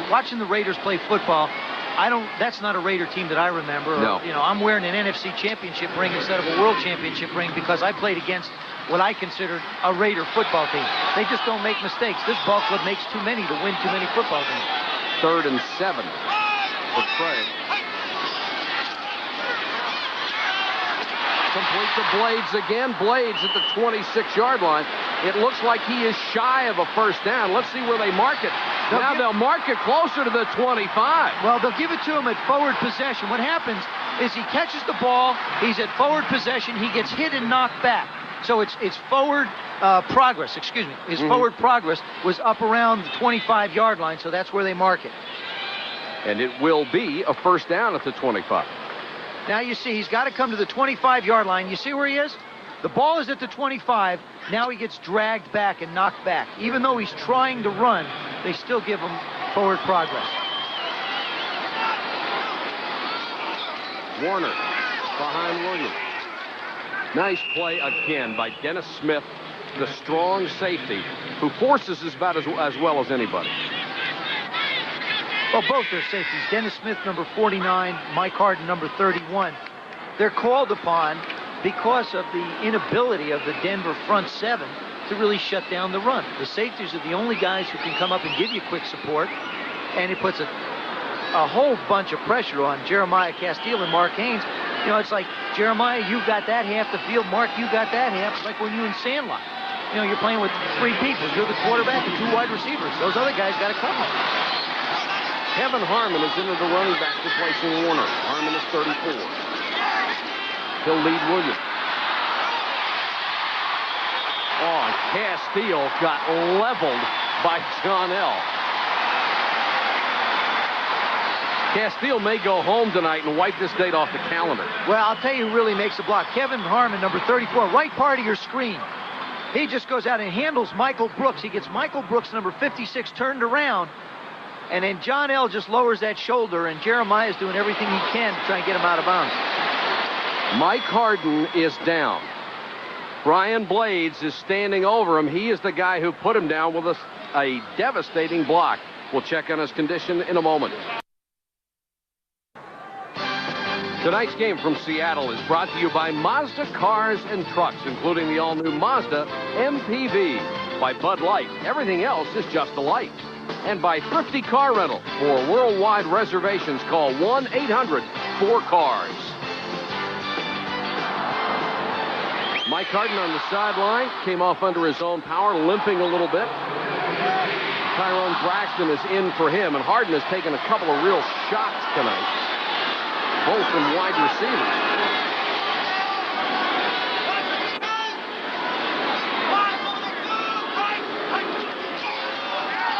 S2: Watching the Raiders play football, that's not a Raider team that I remember.
S1: No.
S2: I'm wearing an NFC championship ring instead of a world championship ring because I played against what I considered a Raider football team. They just don't make mistakes. This ball club makes too many to win too many football games.
S1: 3rd and 7 for Craig. Complete to Blades again. Blades at the 26-yard line. It looks like he is shy of a first down. Let's see where they mark it. Now they'll mark it closer to the 25.
S2: Well, they'll give it to him at forward possession. What happens is he catches the ball. He's at forward possession. He gets hit and knocked back. So it's forward progress. Excuse me. His forward progress was up around the 25-yard line, so that's where they mark it.
S1: And it will be a first down at the 25.
S2: Now you see he's got to come to the 25-yard line. You see where he is? The ball is at the 25. Now he gets dragged back and knocked back. Even though he's trying to run, they still give him forward progress.
S1: Warner behind Williams. Nice play again by Dennis Smith, the strong safety, who forces his bat as well as anybody.
S2: Well, both their safeties, Dennis Smith, number 49, Mike Harden, number 31, they're called upon because of the inability of the Denver front 7 to really shut down the run. The safeties are the only guys who can come up and give you quick support, and it puts a whole bunch of pressure on Jeremiah Castile and Mark Haynes. It's like, Jeremiah, you got that half the field. Mark, you got that half. It's like when you in Sandlot. You're playing with 3 people. You're the quarterback and 2 wide receivers. Those other guys got to cover.
S1: Kevin Harmon is into the running back replacing Warner. Harmon is 34. He'll lead Williams. Oh, and Castile got leveled by John L. Castile may go home tonight and wipe this date off the calendar.
S2: Well, I'll tell you who really makes a block. Kevin Harmon, number 34, right part of your screen. He just goes out and handles Michael Brooks. He gets Michael Brooks, number 56, turned around. And then John L. just lowers that shoulder, and Jeremiah is doing everything he can to try and get him out of bounds.
S1: Mike Harden is down. Brian Blades is standing over him. He is the guy who put him down with a devastating block. We'll check on his condition in a moment. Tonight's game from Seattle is brought to you by Mazda Cars and Trucks, including the all-new Mazda MPV. By Bud Light, everything else is just a light. And by Thrifty Car Rental. For worldwide reservations, call 1-800-4CARS. Mike Harden on the sideline, came off under his own power, limping a little bit. Tyrone Braxton is in for him, and Harden has taken a couple of real shots tonight, both from wide receivers.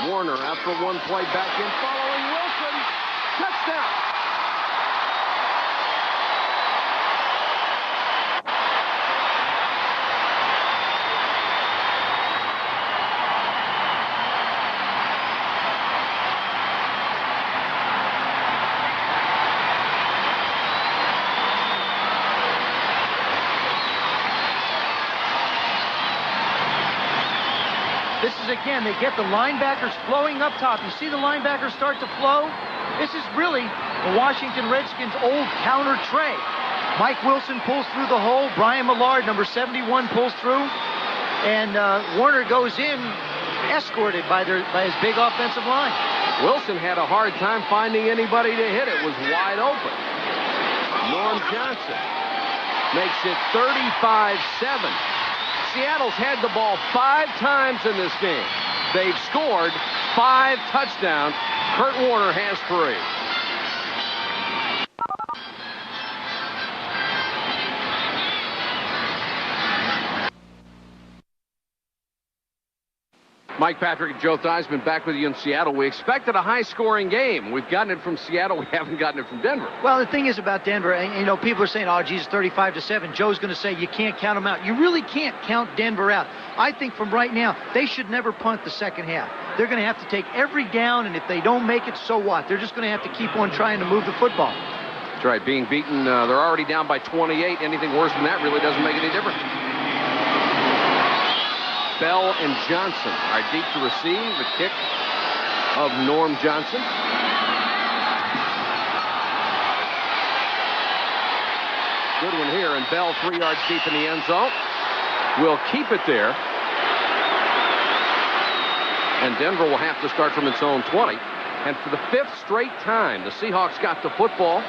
S1: Warner after one play back in, following Wilson. Touchdown.
S2: again. They get the linebackers flowing up top. You see the linebackers start to flow? This is really the Washington Redskins' old counter tray. Mike Wilson pulls through the hole. Brian Millard, number 71, pulls through. And Warner goes in, escorted by his big offensive line.
S1: Wilson had a hard time finding anybody to hit. It was wide open. Norm Johnson makes it 35-7. Seattle's had the ball 5 times in this game. They've scored 5 touchdowns. Kurt Warner has 3. Mike Patrick and Joe Theismann back with you in Seattle. We expected a high-scoring game. We've gotten it from Seattle. We haven't gotten it from Denver.
S2: Well, the thing is about Denver, and, people are saying, oh, geez, 35-7. Joe's going to say you can't count them out. You really can't count Denver out. I think from right now, they should never punt the second half. They're going to have to take every down, and if they don't make it, so what? They're just going to have to keep on trying to move the football.
S1: That's right. Being beaten, they're already down by 28. Anything worse than that really doesn't make any difference. Bell and Johnson are deep to receive. The kick of Norm Johnson. Good one here, and Bell 3 yards deep in the end zone. Will keep it there. And Denver will have to start from its own 20. And for the 5th straight time, the Seahawks got the football.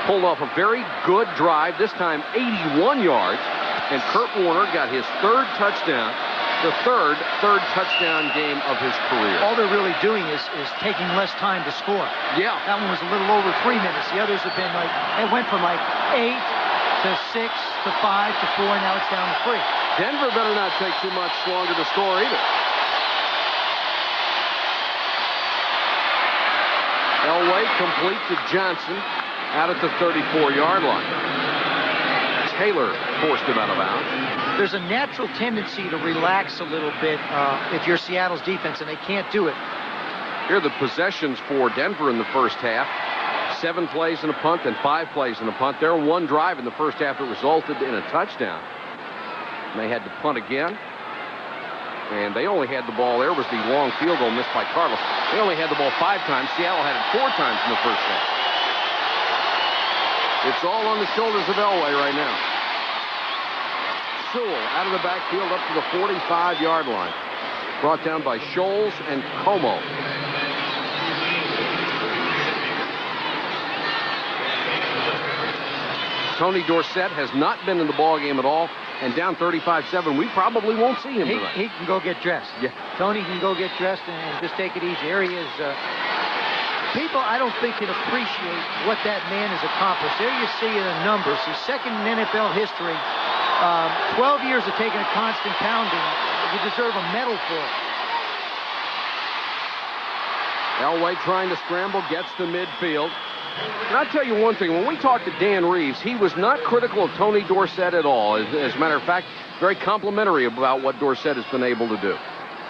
S1: Pulled off a very good drive, this time 81 yards. And Kurt Warner got his 3rd touchdown, the third touchdown game of his career.
S2: All they're really doing is taking less time to score.
S1: Yeah.
S2: That one was a little over 3 minutes. The others have been it went from 8 to 6 to 5 to 4, now it's down to 3.
S1: Denver better not take too much longer to score either. Elway complete to Johnson out at the 34-yard line. Taylor forced him out of bounds.
S2: There's a natural tendency to relax a little bit if you're Seattle's defense, and they can't do it.
S1: Here are the possessions for Denver in the first half. 7 plays and a punt and 5 plays and a punt. Their one drive in the first half that resulted in a touchdown. And they had to punt again. And they only had the ball. There was the long field goal missed by Carlos. They only had the ball 5 times. Seattle had it 4 times in the first half. It's all on the shoulders of Elway right now. Sewell out of the backfield up to the 45-yard line. Brought down by Scholes and Como. Tony Dorsett has not been in the ballgame at all. And down 35-7, we probably won't see him tonight.
S2: He can go get dressed.
S1: Yeah.
S2: Tony can go get dressed and just take it easy. Here he is. People, I don't think, can appreciate what that man has accomplished. There you see the numbers. He's second in NFL history. 12 years of taking a constant pounding. You deserve a medal for it.
S1: Elway trying to scramble, gets to midfield. And I'll tell you one thing. When we talked to Dan Reeves, he was not critical of Tony Dorsett at all. As a matter of fact, very complimentary about what Dorsett has been able to do.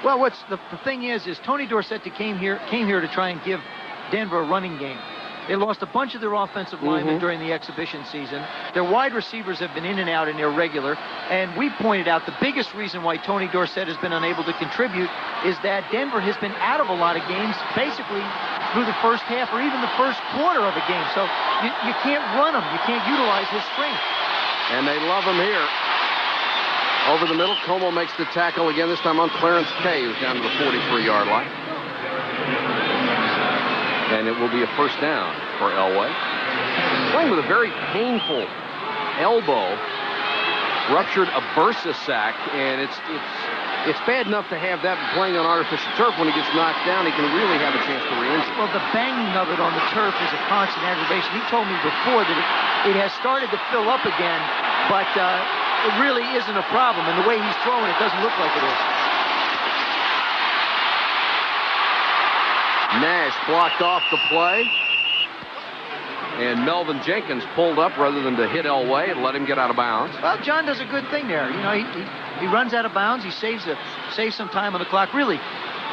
S2: Well, what's the thing is Tony Dorsett came here to try and give Denver a running game. They lost a bunch of their offensive linemen during the exhibition season. Their wide receivers have been in and out and irregular. And we pointed out the biggest reason why Tony Dorsett has been unable to contribute is that Denver has been out of a lot of games basically through the first half or even the first quarter of a game. So you can't run him. You can't utilize his strength.
S1: And they love him here. Over the middle, Como makes the tackle again, this time on Clarence Kay, who's down to the 43-yard line. And it will be a first down for Elway. Playing with a very painful elbow. Ruptured a bursa sac, and it's bad enough to have that playing on artificial turf. When he gets knocked down, he can really have a chance to re-injure.
S2: Well, the banging of it on the turf is a constant aggravation. He told me before that it has started to fill up again, but it really isn't a problem. And the way he's throwing it doesn't look like it is.
S1: Nash blocked off the play. And Melvin Jenkins pulled up rather than to hit Elway and let him get out of bounds.
S2: Well, John does a good thing there. You know, he runs out of bounds. He saves some time on the clock. Really,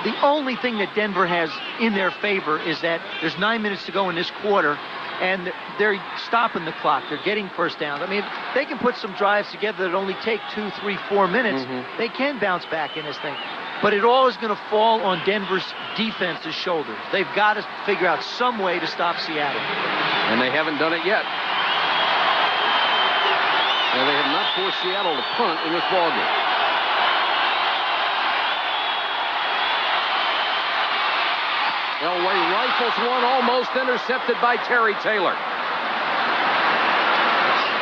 S2: the only thing that Denver has in their favor is that there's 9 minutes to go in this quarter. and they're stopping the clock. They're getting first downs. I mean, they can put some drives together that only take 2, 3, 4 minutes. They can bounce back in this thing. But it all is going to fall on Denver's defense's shoulders. They've got to figure out some way to stop Seattle.
S1: And they haven't done it yet. And they have not forced Seattle to punt in this ballgame. Elway rifles one, almost intercepted by Terry Taylor.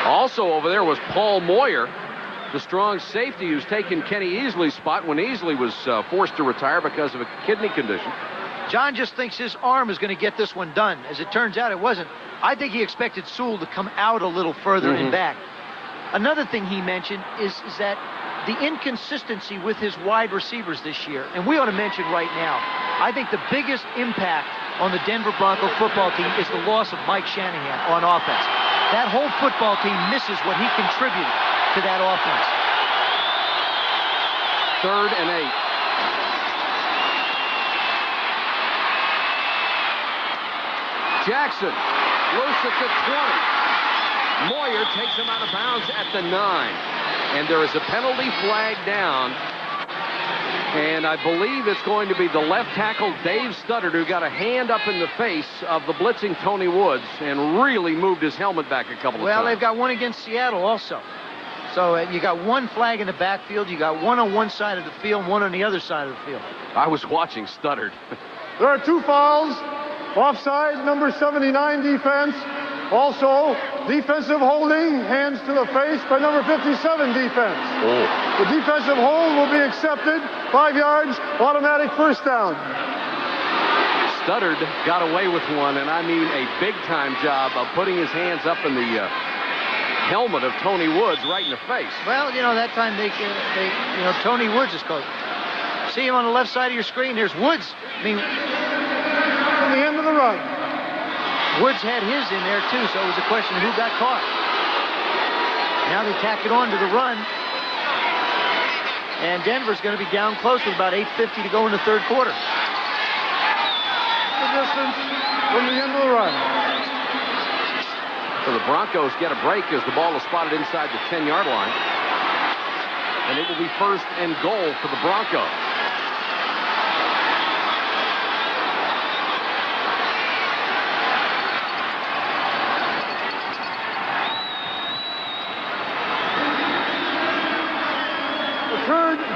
S1: Also over there was Paul Moyer, the strong safety who's taken Kenny Easley's spot when Easley was forced to retire because of a kidney condition.
S2: John just thinks his arm is going to get this one done. As it turns out, it wasn't. I think he expected Sewell to come out a little further and back. Another thing he mentioned is that the inconsistency with his wide receivers this year, and we ought to mention right now, I think the biggest impact on the Denver Bronco football team is the loss of Mike Shanahan on offense. That whole football team misses what he contributed to that offense.
S1: 3rd and 8. Jackson, loose at the 20. Moyer takes him out of bounds at the 9. And there is a penalty flag down. And I believe it's going to be the left tackle, Dave Studdard, who got a hand up in the face of the blitzing Tony Woods and really moved his helmet back a couple of times.
S2: Well, they've got one against Seattle also. So you got one flag in the backfield. You got one on one side of the field, one on the other side of the field.
S1: I was watching Studdard.
S3: There are 2 fouls. Offside, number 79 defense. Also, defensive holding, hands to the face by number 57 defense. The defensive hold will be accepted. 5 yards, automatic first down.
S1: Studdard got away with one, and I mean a big-time job of putting his hands up in the helmet of Tony Woods right in the face.
S2: Well, you know, that time Tony Woods is coach. See him on the left side of your screen. There's Woods. I mean,
S3: from the end of the run.
S2: Woods had his in there, too, so it was a question of who got caught. Now they tack it on to the run. And Denver's going to be down close with about 8:50 to go in the 3rd quarter.
S3: The distance from the end of the run.
S1: So the Broncos get a break as the ball is spotted inside the 10-yard line. And it will be 1st and goal for the Broncos.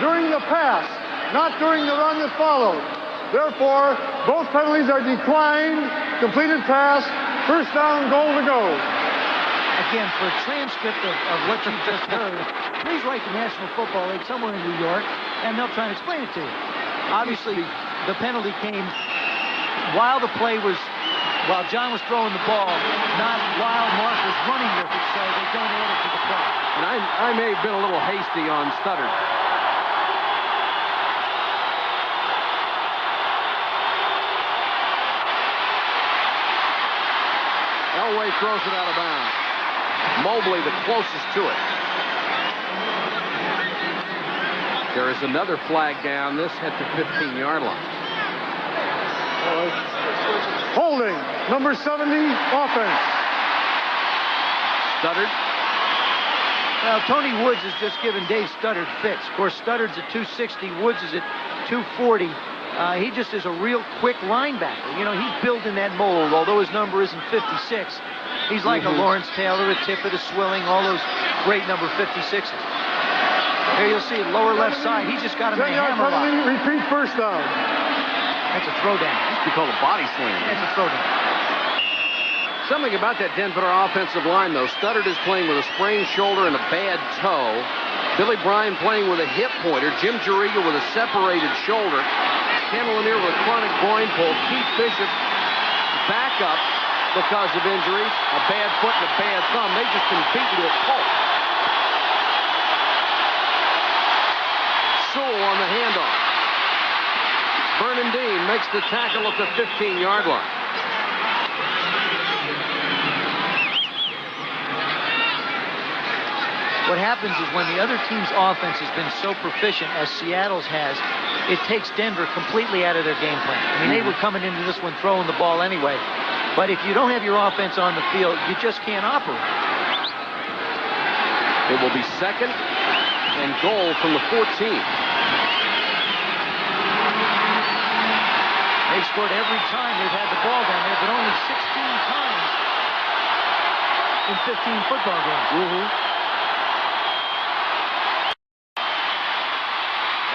S3: During the pass, not during the run that followed. Therefore, both penalties are declined. Completed pass, first down, goal to go.
S2: Again, for a transcript of what you just heard, please write the National Football League somewhere in New York, and they'll try and explain it to you. Obviously, the penalty came while John was throwing the ball, not while Mark was running with it, so they don't add it to the play.
S1: And I may have been a little hasty on Studdard. Elway throws it out of bounds. Mobley the closest to it. There is another flag down, this at the 15-yard line.
S3: Holding, number 70, offense.
S1: Studdard.
S2: Well, Tony Woods has just given Dave Studdard fits. Of course, Studdard's at 260, Woods is at 240. He just is a real quick linebacker. You know, he's built in that mold, although his number isn't 56. He's like a Lawrence Taylor, a Tippett, a Swilling, all those great number 56s. Here you'll see it, lower left side. He's just got him in a hammer lock.
S3: Repeat first down.
S2: That's a throwdown.
S1: It's called a body slam.
S2: That's a throwdown.
S1: Something about that Denver offensive line, though. Studdard is playing with a sprained shoulder and a bad toe. Billy Bryan playing with a hip pointer. Jim Juriga with a separated shoulder. Ken Lanier with a chronic groin pull. Keith Bishop back up because of injuries. A bad foot and a bad thumb. They've just been beaten to a pulp. Sewell on the handoff. Vernon Dean makes the tackle at the 15-yard line.
S2: What happens is when the other team's offense has been so proficient as Seattle's has, it takes Denver completely out of their game plan. I mean, they were coming into this one throwing the ball anyway. But if you don't have your offense on the field, you just can't operate.
S1: It will be 2nd and goal from the 14.
S2: They've scored every time they've had the ball down there, but only 16 times in 15 football games.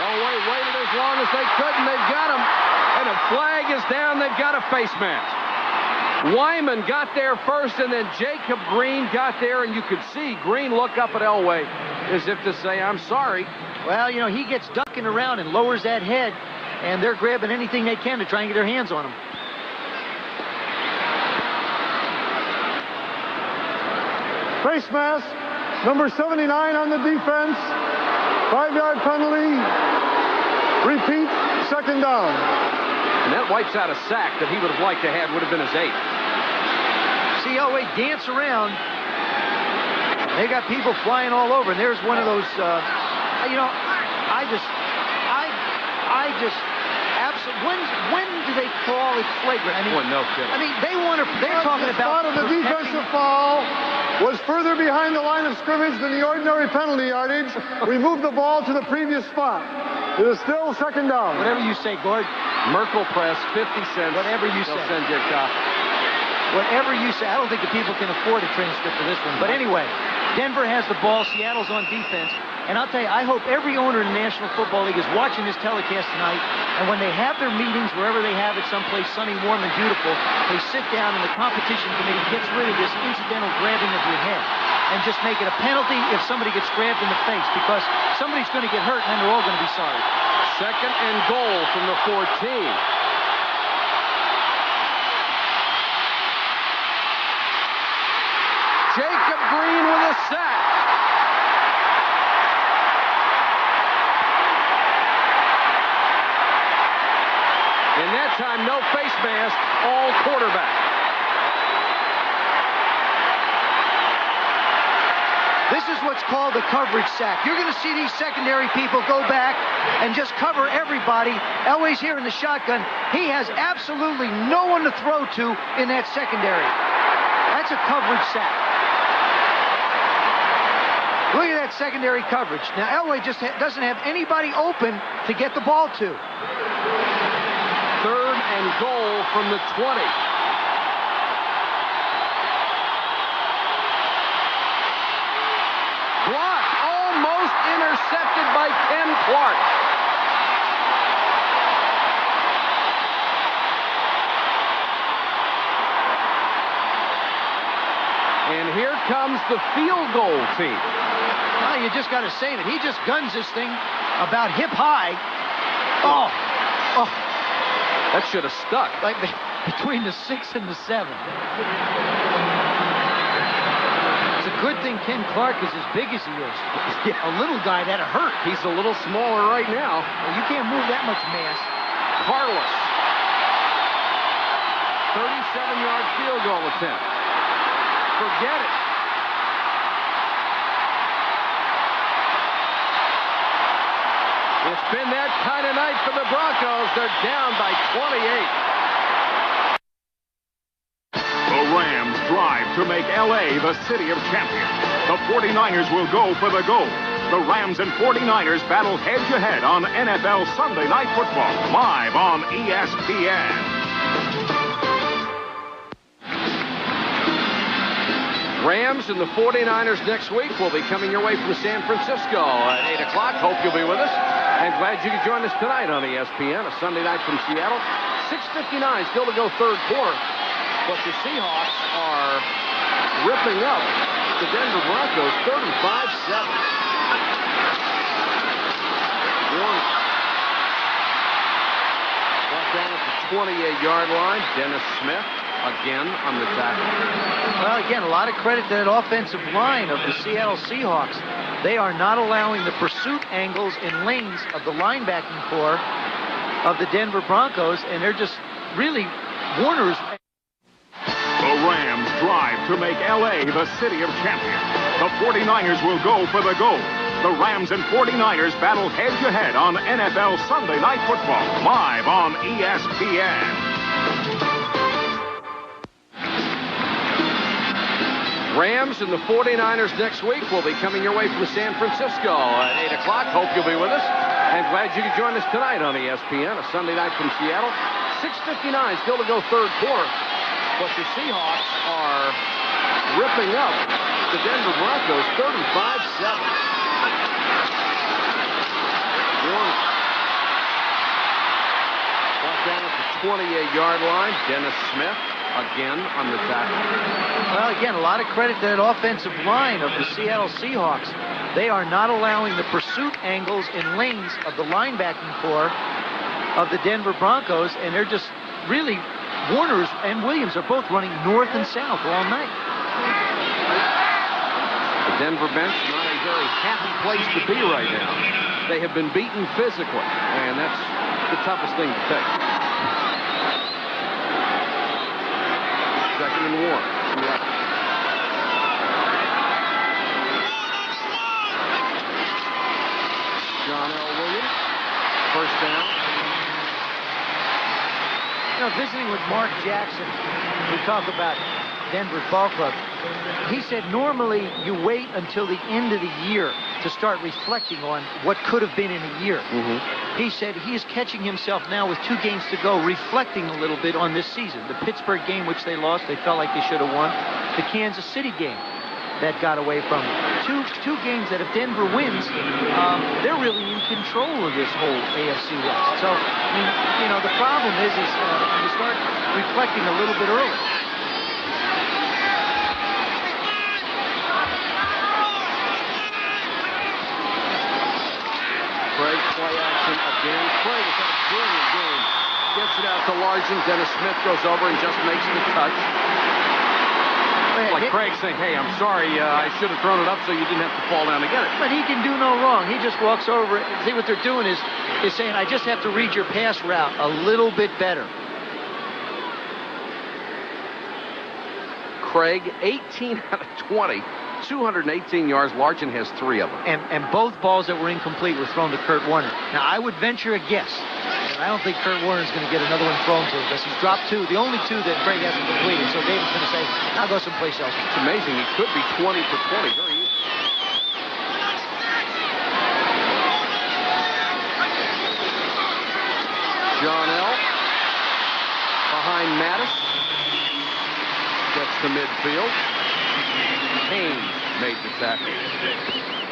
S1: Elway waited as long as they could, and they've got him. And a flag is down. They've got a face mask. Wyman got there first, and then Jacob Green got there, and you could see Green look up at Elway as if to say, I'm sorry.
S2: Well, you know, he gets ducking around and lowers that head, and they're grabbing anything they can to try and get their hands on him.
S3: Face mask, number 79 on the defense. 5-yard penalty. Repeat, 2nd down.
S1: And that wipes out a sack that he would have liked to have, would have been his 8th.
S2: See Elway dance around. They got people flying all over, and there's one of those, you know, I just, when do they call it flagrant? I mean,
S1: well, no kidding.
S2: I mean, they're talking about
S3: the defensive foul was further behind the line of scrimmage than the ordinary penalty yardage. We moved the ball to the previous spot. It is still 2nd down.
S2: Whatever you say, Gord.
S1: Merkel press, 50 cents.
S2: Whatever you say.
S1: They'll send you a copy.
S2: Whatever you say. I don't think the people can afford a transcript for this one. But anyway, Denver has the ball. Seattle's on defense. And I'll tell you, I hope every owner in the National Football League is watching this telecast tonight. And when they have their meetings, wherever they have it, someplace sunny, warm, and beautiful, they sit down and the competition committee gets rid of this incidental grabbing of your head and just make it a penalty if somebody gets grabbed in the face, because somebody's going to get hurt and then they're all going to be sorry.
S1: 2nd and goal from the 14. Jacob Green with a sack. And that time, no face mask, all quarterback.
S2: This is what's called a coverage sack. You're going to see these secondary people go back and just cover everybody. Elway's here in the shotgun. He has absolutely no one to throw to in that secondary. That's a coverage sack. Look at that secondary coverage. Now, Elway just doesn't have anybody open to get the ball to.
S1: 3rd and goal from the 20. Blocked, almost intercepted by Ken Clark. And here comes the field goal team.
S2: Well, you just got to save it. He just guns this thing about hip high. Oh.
S1: That should have stuck.
S2: Like between the 6 and the 7. It's a good thing Ken Clark is as big as he is. Yeah. A little guy, that'd hurt.
S1: He's a little smaller right now.
S2: Well, you can't move that much mass.
S1: Carlos. 37-yard field goal attempt. Forget it. It's been that kind of night for the Broncos. They're down by 28.
S12: The Rams drive to make L.A. the city of champions. The 49ers will go for the gold. The Rams and 49ers battle head-to-head on NFL Sunday Night Football, live on ESPN.
S1: Rams and the 49ers next week will be coming your way from San Francisco at 8 o'clock. Hope you'll be with us. And glad you could join us tonight on ESPN, a Sunday night from Seattle. 6:59 still to go third quarter. But the Seahawks are ripping up the Denver Broncos 35-7. Warner. Brought down at the 28-yard line. Dennis Smith again on the tackle.
S2: Well, again, a lot of credit to that offensive line of the Seattle Seahawks. They are not allowing the pursuit angles and lanes of the linebacking core of the Denver Broncos, and they're just really Warner's.
S12: The Rams drive to make L.A. the city of champions. The 49ers will go for the gold. The Rams and 49ers battle head-to-head on NFL Sunday Night Football, live on ESPN.
S1: Rams and the 49ers next week will be coming your way from San Francisco at 8 o'clock. Hope you'll be with us. And glad you could join us tonight on ESPN, a Sunday night from Seattle. 6:59 still to go third quarter. But the Seahawks are ripping up the Denver Broncos 35-7. Brought down at the 28-yard line. Dennis Smith again on the tackle.
S2: Well, again, a lot of credit to that offensive line of the Seattle Seahawks. They are not allowing the pursuit angles and lanes of the linebacking corps of the Denver Broncos, and they're just really, Warner and Williams are both running north and south all night.
S1: The Denver bench, not a very happy place to be right now. They have been beaten physically, and that's the toughest thing to take. Second and 1. Yeah. John L. Williams, first down.
S2: You know, visiting with Mark Jackson, we talk about Denver's ball club. He said normally you wait until the end of the year to start reflecting on what could have been in a year. He said he is catching himself now with 2 games to go, reflecting a little bit on this season. The Pittsburgh game, which they lost, they felt like they should have won. The Kansas City game that got away from them. Two games that if Denver wins, they're really in control of this whole AFC West. So, I mean, you know, the problem is you start reflecting a little bit early.
S1: Craig, play action again. Craig has had a brilliant game. Gets it out to Largent. Dennis Smith goes over and just makes the touch. Like Craig saying, hey, I'm sorry, I should have thrown it up so you didn't have to fall down to get it.
S2: But he can do no wrong. He just walks over. See, what they're doing is saying, I just have to read your pass route a little bit better.
S1: Craig, 18 out of 20. 218 yards. Largent has 3 of them.
S2: And both balls that were incomplete were thrown to Kurt Warner. Now, I would venture a guess. And I don't think Kurt Warner's going to get another one thrown to him because he's dropped 2, the only 2 that Craig hasn't completed. So David's going to say, I'll go someplace else.
S1: It's amazing. He could be 20 for 20. Very easy. John L. behind Mattis. Gets to midfield. Haynes made the tackle.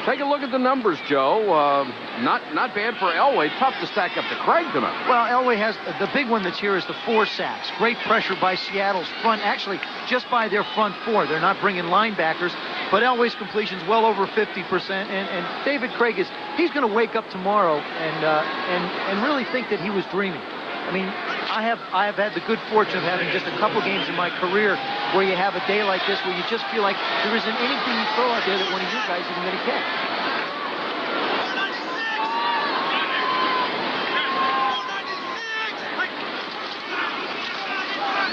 S1: Take a look at the numbers, Joe. Not bad for Elway. Tough to stack up to Craig tonight.
S2: Well, Elway has the big one that's here is the 4 sacks. Great pressure by Seattle's front. Actually, just by their front 4. They're not bringing linebackers, but Elway's completion's well over 50%. And David Craig he's going to wake up tomorrow and really think that he was dreaming. I mean, I have had the good fortune of having just a couple games in my career where you have a day like this where you just feel like there isn't anything you throw out there that one of your guys isn't going to catch.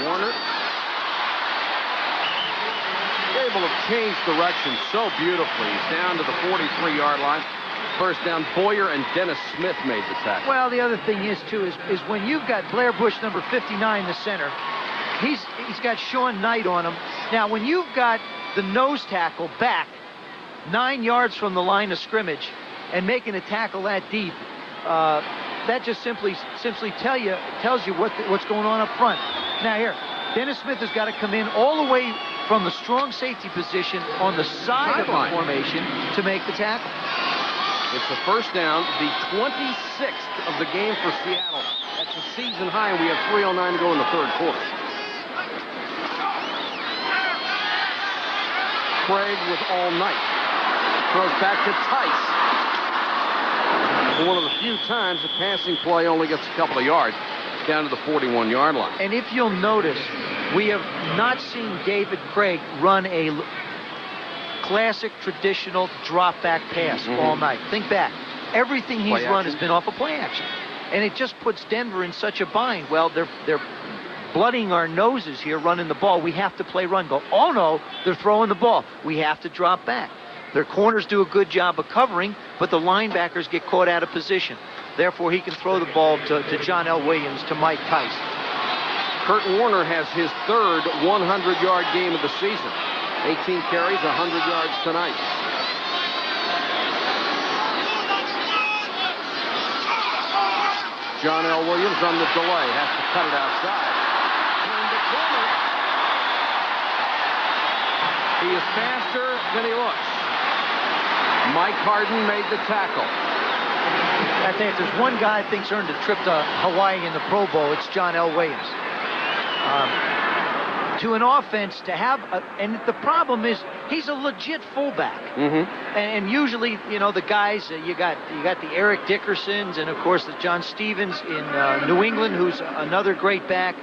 S1: Warner able to change direction so beautifully. He's down to the 43-yard line. First down, Boyer and Dennis Smith made the tackle.
S2: Well, the other thing is, too, is when you've got Blair Bush, number 59, the center, he's got Sean Knight on him. Now, when you've got the nose tackle back 9 yards from the line of scrimmage and making a tackle that deep, that just simply tells you what's going on up front. Now, here, Dennis Smith has got to come in all the way from the strong safety position on the side of the formation to make the tackle.
S1: It's the first down, the 26th of the game for Seattle. That's a season high, and we have 3:09 to go in the third quarter. Craig with all night. Throws back to Tice. One of the few times the passing play only gets a couple of yards, down to the 41-yard line.
S2: And if you'll notice, we have not seen David Craig run a classic, traditional drop-back pass all night. Think back. Everything he's run has been off of play action. And it just puts Denver in such a bind. Well, they're blooding our noses here running the ball. We have to play run. Go, oh, no, they're throwing the ball. We have to drop back. Their corners do a good job of covering, but the linebackers get caught out of position. Therefore, he can throw the ball to John L. Williams, to Mike Tice.
S1: Kurt Warner has his third 100-yard game of the season. 18 carries, 100 yards tonight. John L. Williams on the delay, has to cut it outside. Turn the corner. He is faster than he looks. Mike Harden made the tackle.
S2: I think if there's one guy I think's earned a trip to Hawaii in the Pro Bowl, it's John L. Williams. To an offense to have, and the problem is he's a legit fullback. And usually, you know, the guys you got the Eric Dickersons, and of course the John Stevens in New England, who's another great back.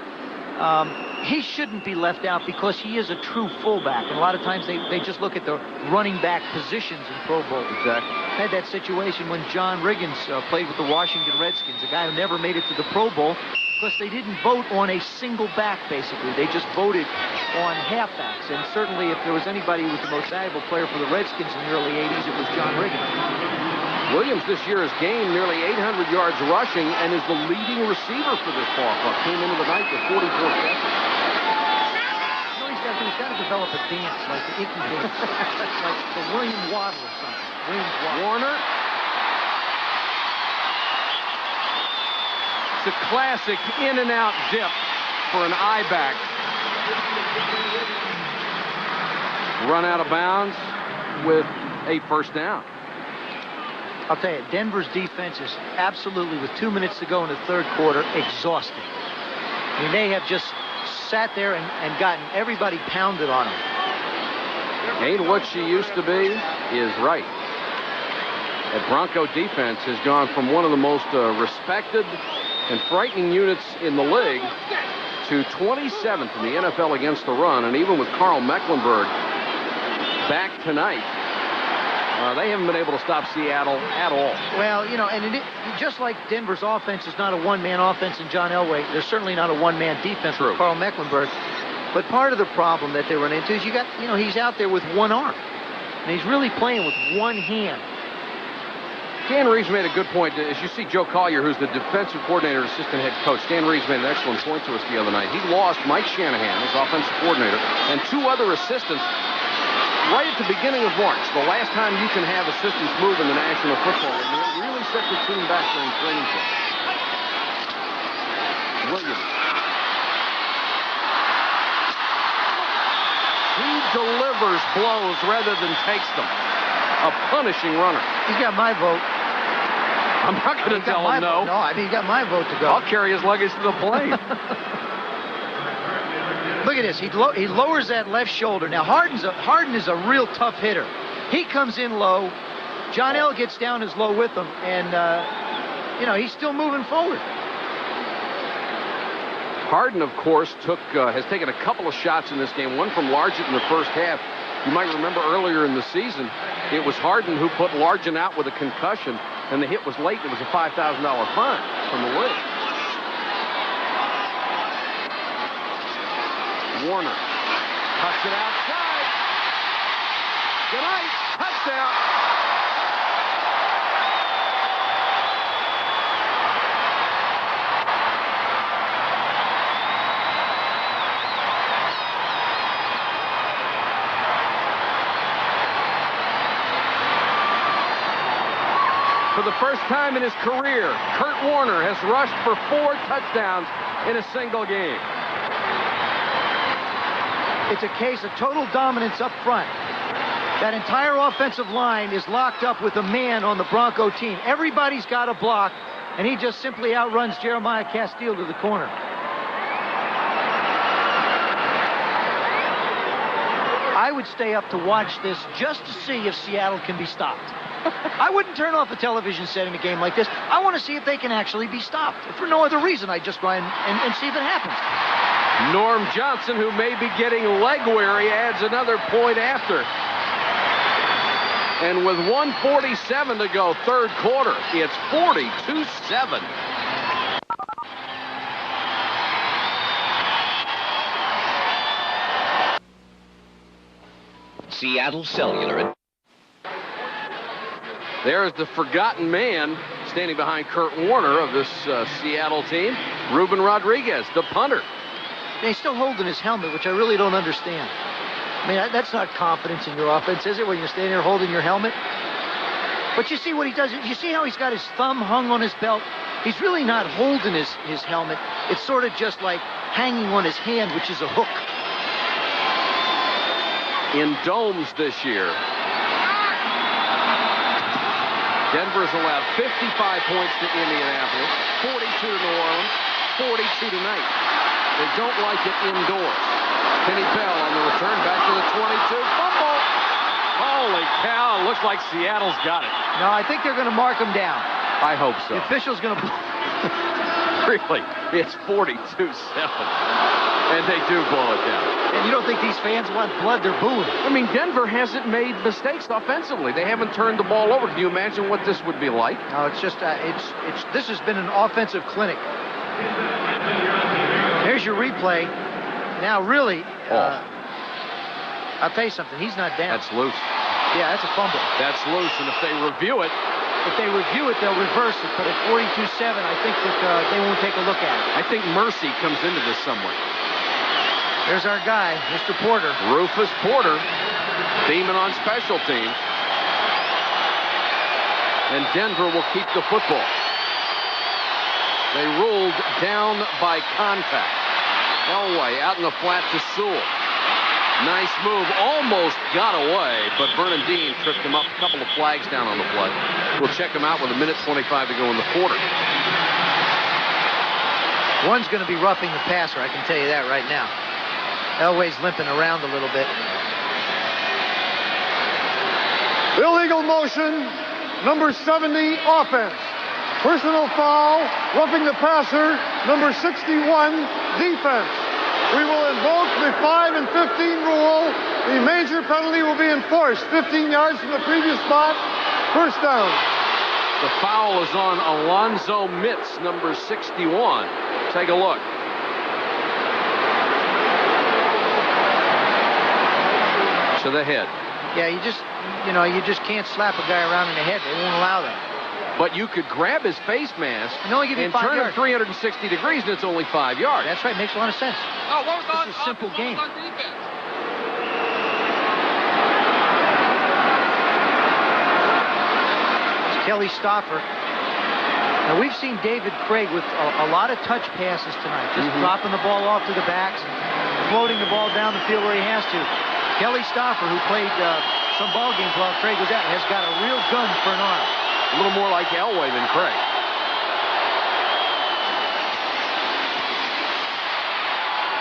S2: He shouldn't be left out because he is a true fullback. And a lot of times they just look at the running back positions in Pro Bowl.
S1: Exactly.
S2: Had that situation when John Riggins played with the Washington Redskins, a guy who never made it to the Pro Bowl because they didn't vote on a single back, basically. They just voted on halfbacks. And certainly if there was anybody who was the most valuable player for the Redskins in the early 80s, it was John Riggins.
S1: Williams this year has gained nearly 800 yards rushing and is the leading receiver for this ball club. Came into the night with 44 catches.
S2: He's got to develop a dance, like the Icky dance, like the William Waddle or something. Williams Waddle.
S1: Warner. It's a classic in-and-out dip for an I-back. Run out of bounds with a first down.
S2: I'll tell you, Denver's defense is absolutely, with 2 minutes to go in the third quarter, exhausted. I mean, they have just sat there and gotten everybody pounded on them.
S1: Ain't what she used to be is right. That Bronco defense has gone from one of the most respected and frightening units in the league to 27th in the NFL against the run. And even with Carl Mecklenburg back tonight, they haven't been able to stop Seattle at all.
S2: Well, you know, and just like Denver's offense is not a one-man offense in John Elway, there's certainly not a one-man defense with Carl Mecklenburg. But part of the problem that they run into is he's out there with one arm. And he's really playing with one hand.
S1: Dan Reeves made a good point. As you see Joe Collier, who's the defensive coordinator, assistant head coach, Dan Reeves made an excellent point to us the other night. He lost Mike Shanahan, his offensive coordinator, and 2 other assistants right at the beginning of March, the last time you can have assistants move in the National Football League. And it really set the team back during training camp. Williams. He delivers blows rather than takes them. A punishing runner.
S2: He's got my vote.
S1: I'm not going to tell him no.
S2: No, I mean, he got my vote to go.
S1: I'll carry his luggage to the plane.
S2: Look at this. He lowers that left shoulder. Now, Harden is a real tough hitter. He comes in low. John L. gets down as low with him, and, he's still moving forward.
S1: Harden, of course, has taken a couple of shots in this game, one from Largent in the first half. You might remember earlier in the season, it was Harden who put Largent out with a concussion, and the hit was late. It was a $5,000 fine from the league. Warner cuts it outside. Good night. Touchdown. For the first time in his career, Kurt Warner has rushed for 4 touchdowns in a single game.
S2: It's a case of total dominance up front. That entire offensive line is locked up with a man on the Bronco team. Everybody's got a block, and he just simply outruns Jeremiah Castile to the corner. I would stay up to watch this just to see if Seattle can be stopped. I wouldn't turn off the television set in a game like this. I want to see if they can actually be stopped. For no other reason, I'd just go and see if it happens.
S1: Norm Johnson, who may be getting leg weary, adds another point after. And with 1:47 to go, third quarter, it's 42-7.
S13: Seattle Cellular.
S1: There's the forgotten man standing behind Kurt Warner of this Seattle team, Ruben Rodriguez, the punter.
S2: He's still holding his helmet, which I really don't understand. I mean, that's not confidence in your offense, is it, when you're standing there holding your helmet? But you see what he does. You see how he's got his thumb hung on his belt? He's really not holding his helmet. It's sort of just like hanging on his hand, which is a hook.
S1: In domes this year, Denver's allowed 55 points to Indianapolis, 42 to New Orleans, 42 tonight. They don't like it indoors. Kenny Bell on the return back to the 22. Fumble! Holy cow, looks like Seattle's got it.
S2: No, I think they're going to mark him down.
S1: I hope so.
S2: The official's going to...
S1: Really, it's 42-7. And they do blow it down.
S2: And you don't think these fans want blood? They're booing.
S1: I mean, Denver hasn't made mistakes offensively. They haven't turned the ball over. Can you imagine what this would be like?
S2: No, it's just, this has been an offensive clinic. There's your replay. Now, really, I'll tell you something. He's not down.
S1: That's loose.
S2: Yeah, that's a fumble.
S1: That's loose, and if they review it...
S2: If they review it, they'll reverse it. But at 42-7, I think that they won't take a look at it.
S1: I think mercy comes into this somewhere.
S2: There's our guy, Mr. Porter.
S1: Rufus Porter, demon on special teams. And Denver will keep the football. They ruled down by contact. Elway out in the flat to Sewell. Nice move, almost got away, but Bernardine tripped him up. A couple of flags down on the play. We'll check him out with 1:25 to go in the quarter.
S2: One's going to be roughing the passer, I can tell you that right now. Elway's limping around a little bit.
S3: Illegal motion, number 70, offense. Personal foul, roughing the passer, number 61, defense. We will invoke the 5 and 15 rule. The major penalty will be enforced. 15 yards from the previous spot. First down.
S1: The foul is on Alonzo Mitz, number 61. Take a look. To the head.
S2: Yeah, you just can't slap a guy around in the head. They won't allow that.
S1: But you could grab his face mask and
S2: turn
S1: it 360 degrees, and it's only 5 yards.
S2: That's right. Makes a lot of sense.
S1: Oh, what was
S2: this is a simple game. It's Kelly Stoffer. Now, we've seen David Craig with a lot of touch passes tonight, just dropping the ball off to the backs, floating the ball down the field where he has to. Kelly Stoffer, who played some ball games while Craig was out, has got a real gun for an arm.
S1: A little more like Elway than Craig.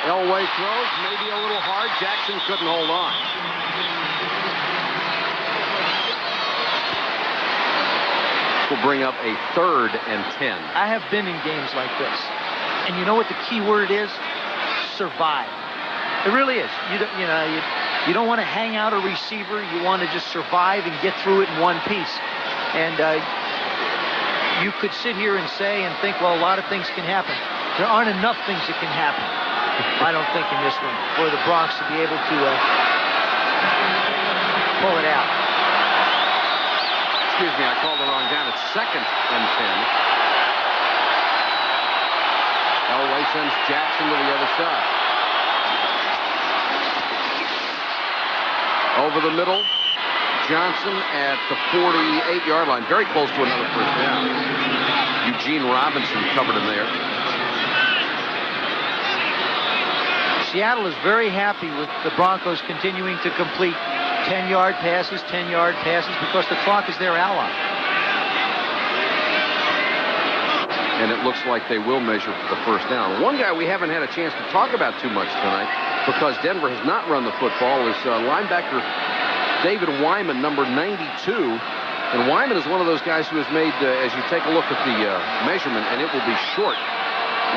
S1: Elway throws, maybe a little hard. Jackson couldn't hold on. Will bring up a 3rd and 10.
S2: I have been in games like this. And you know what the key word is? Survive. It really is. You don't want to hang out a receiver. You want to just survive and get through it in one piece. And you could sit here and say and think, well, a lot of things can happen. There aren't enough things that can happen, I don't think, in this one, for the Bronx to be able to pull it out.
S1: Excuse me, I called the wrong down. It's 2nd and 10. Elway sends Jackson to the other side. Over the middle. Johnson at the 48-yard line, very close to another first down. Eugene Robinson covered him there.
S2: Seattle is very happy with the Broncos continuing to complete 10-yard passes, 10-yard passes, because the clock is their ally.
S1: And it looks like they will measure for the first down. One guy we haven't had a chance to talk about too much tonight, because Denver has not run the football, is linebacker David Wyman, number 92. And Wyman is one of those guys who has made, as you take a look at the measurement, and it will be short.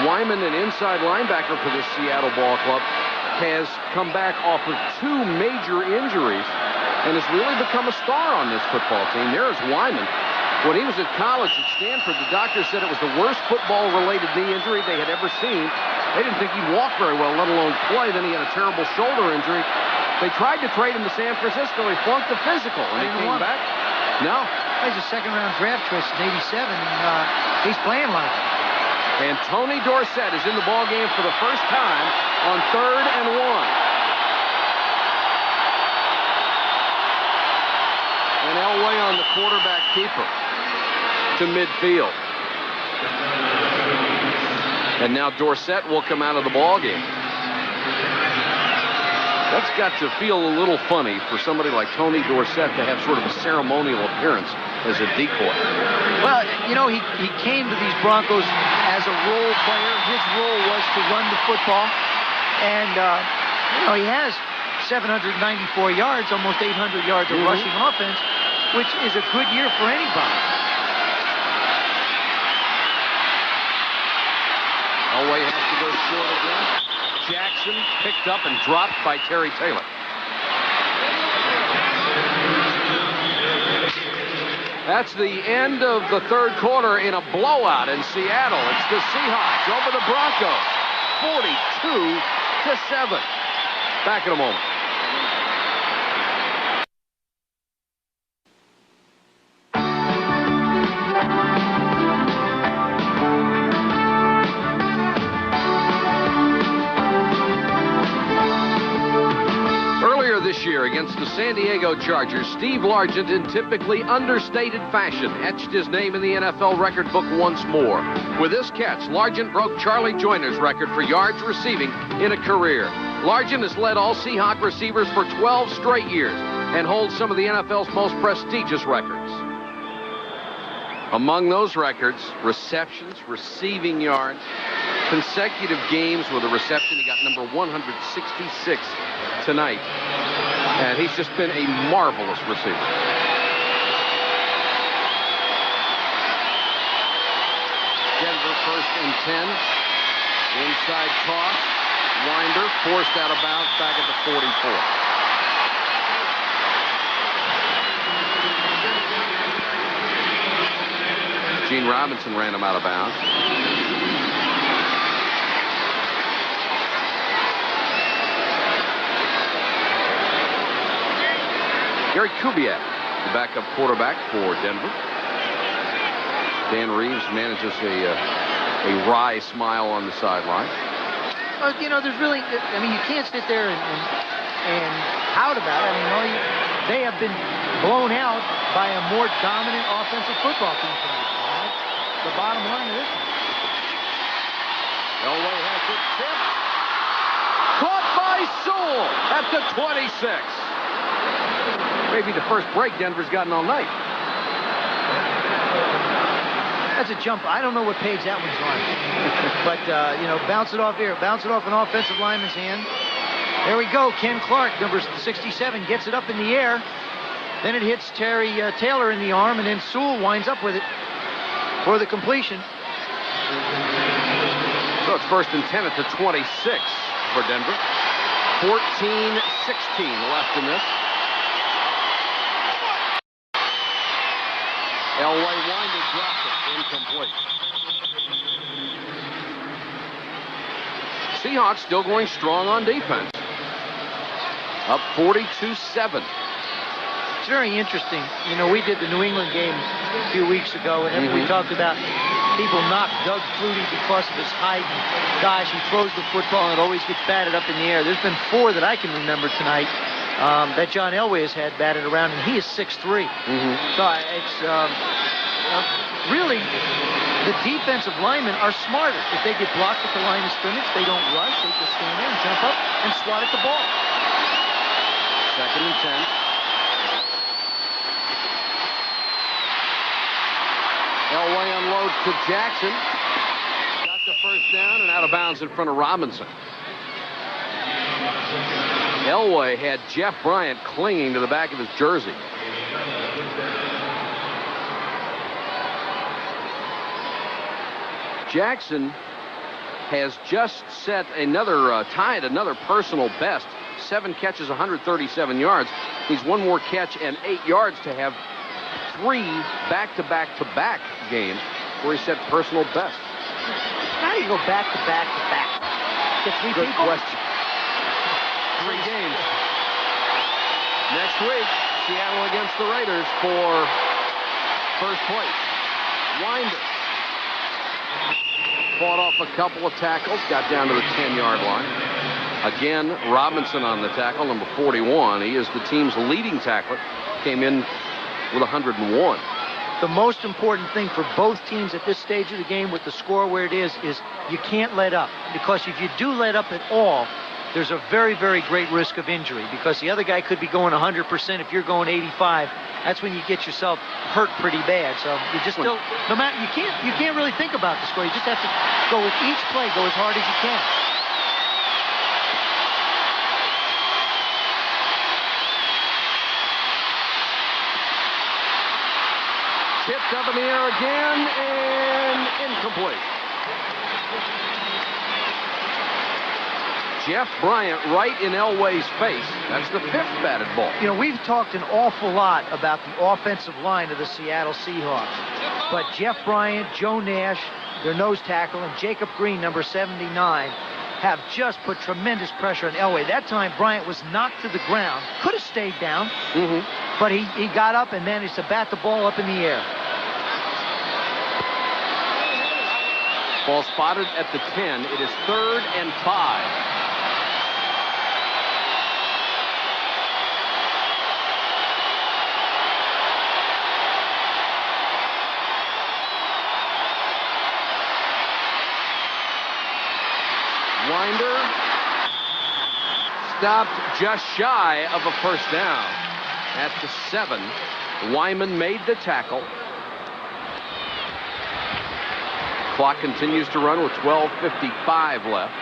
S1: Wyman, an inside linebacker for the Seattle ball club, has come back off of 2 major injuries and has really become a star on this football team. There's Wyman. When he was at college at Stanford, the doctor said it was the worst football-related knee injury they had ever seen. They didn't think he'd walk very well, let alone play. Then he had a terrible shoulder injury. They tried to trade him to San Francisco. He flunked the physical, and he came back. No.
S2: He's a second-round draft choice in '87, and he's playing like it.
S1: And Tony Dorsett is in the ballgame for the first time on 3rd and 1. Elway on the quarterback keeper to midfield. And now Dorsett will come out of the ball game. That's got to feel a little funny for somebody like Tony Dorsett to have sort of a ceremonial appearance as a decoy.
S2: Well, you know, he came to these Broncos as a role player. His role was to run the football. And, you know, he has 794 yards, almost 800 yards of rushing offense, which is a good year for anybody.
S1: Elway has to go short again. Jackson picked up and dropped by Terry Taylor. That's the end of the third quarter in a blowout in Seattle. It's the Seahawks over the Broncos, 42-7. Back in a moment. This year against the San Diego Chargers, Steve Largent, in typically understated fashion, etched his name in the NFL record book once more. With this catch, Largent broke Charlie Joyner's record for yards receiving in a career. Largent has led all Seahawk receivers for 12 straight years and holds some of the NFL's most prestigious records. Among those records, receptions, receiving yards, consecutive games with a reception. He got number 166 tonight. And he's just been a marvelous receiver. Denver 1st and 10. Inside toss. Winder forced out of bounds back at the 44. Gene Robinson ran him out of bounds. Gary Kubiak, the backup quarterback for Denver. Dan Reeves manages a wry smile on the sideline.
S2: Well, you know, there's really, I mean, you can't sit there and pout about it. I mean, they have been blown out by a more dominant offensive football team tonight. That's the bottom line of this one.
S1: Elway has it tipped. Caught by Sewell at the 26. Maybe the first break Denver's gotten all night.
S2: That's a jump. I don't know what page that one's on. But, you know, bounce it off here. Bounce it off an offensive lineman's hand. There we go. Ken Clark, number 67, gets it up in the air. Then it hits Terry Taylor in the arm, and then Sewell winds up with it for the completion.
S1: So it's 1st and 10 at the 26 for Denver. 14-16 left in this. Elway winded, dropped it, incomplete. Seahawks still going strong on defense. Up 42-7.
S2: It's very interesting. You know, we did the New England game a few weeks ago, and we talked about people knock Doug Flutie because of his height. And gosh, he throws the football and it always gets batted up in the air. There's been 4 that I can remember tonight that John Elway has had batted around, and he is 6'3". So it's really, the defensive linemen are smarter. If they get blocked at the line of scrimmage, they don't rush. They just stand there and jump up and swat at the ball.
S1: 2nd and 10. Elway unloads to Jackson. Got the first down and out of bounds in front of Robinson. Elway had Jeff Bryant clinging to the back of his jersey. Jackson has just set tied another personal best. 7 catches, 137 yards. He's 1 more catch and 8 yards to have 3 back-to-back-to-back games where he set personal best.
S2: How do you go back-to-back-to-back? Get 3
S1: Good
S2: people?
S1: question. 3 games. Next week, Seattle against the Raiders for first place. Winder fought off a couple of tackles, got down to the 10-yard line. Again, Robinson on the tackle, number 41. He is the team's leading tackler. Came in with 101.
S2: The most important thing for both teams at this stage of the game with the score where it is you can't let up. Because if you do let up at all, there's a very, very great risk of injury because the other guy could be going 100% if you're going 85. That's when you get yourself hurt pretty bad. So you just don't, no matter, you can't really think about the score. You just have to go with each play, go as hard as you can.
S1: Tipped up in the air again and incomplete. Jeff Bryant right in Elway's face. That's the 5th batted ball.
S2: You know, we've talked an awful lot about the offensive line of the Seattle Seahawks. But Jeff Bryant, Joe Nash, their nose tackle, and Jacob Green, number 79, have just put tremendous pressure on Elway. That time, Bryant was knocked to the ground. Could have stayed down, but he got up and managed to bat the ball up in the air.
S1: Ball spotted at the 10. It is 3rd and 5. Winder stopped just shy of a first down at the 7. Wyman made the tackle. Clock continues to run with 12:55 left.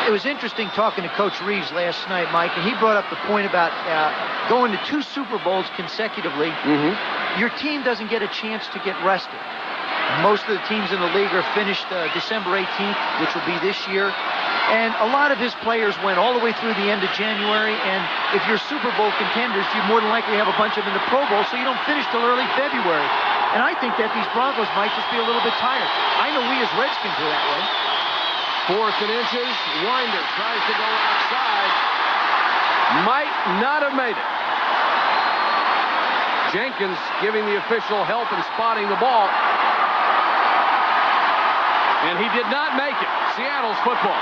S2: It was interesting talking to Coach Reeves last night, Mike, and he brought up the point about going to 2 Super Bowls consecutively. Your team doesn't get a chance to get rested. Most of the teams in the league are finished December 18th, which will be this year. And a lot of his players went all the way through the end of January. And if you're Super Bowl contenders, you more than likely have a bunch of them in the Pro Bowl, so you don't finish till early February. And I think that these Broncos might just be a little bit tired. I know we as Redskins are that way.
S1: 4th and inches. Winder tries to go outside. Might not have made it. Jenkins giving the official help in spotting the ball. And he did not make it. Seattle's football.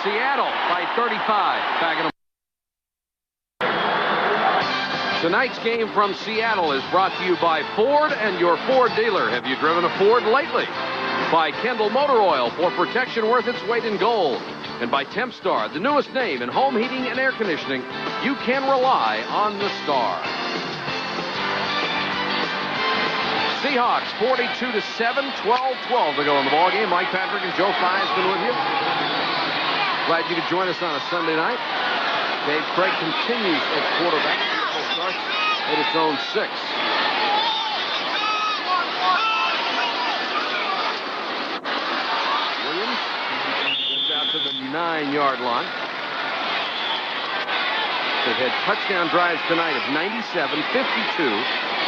S1: Seattle by 35. Back in Tonight's game from Seattle is brought to you by Ford and your Ford dealer. Have you driven a Ford lately? By Kendall Motor Oil for protection worth its weight in gold. And by Tempstar, the newest name in home heating and air conditioning. You can rely on the Star. Seahawks 42-7, 12-12 to go in the ballgame. Mike Patrick and Joe Theismann with you. Glad you could join us on a Sunday night. Dave Craig continues at quarterback. Starts at its own 6. Williams gets out to the 9-yard line. They've had touchdown drives tonight of 97, 52,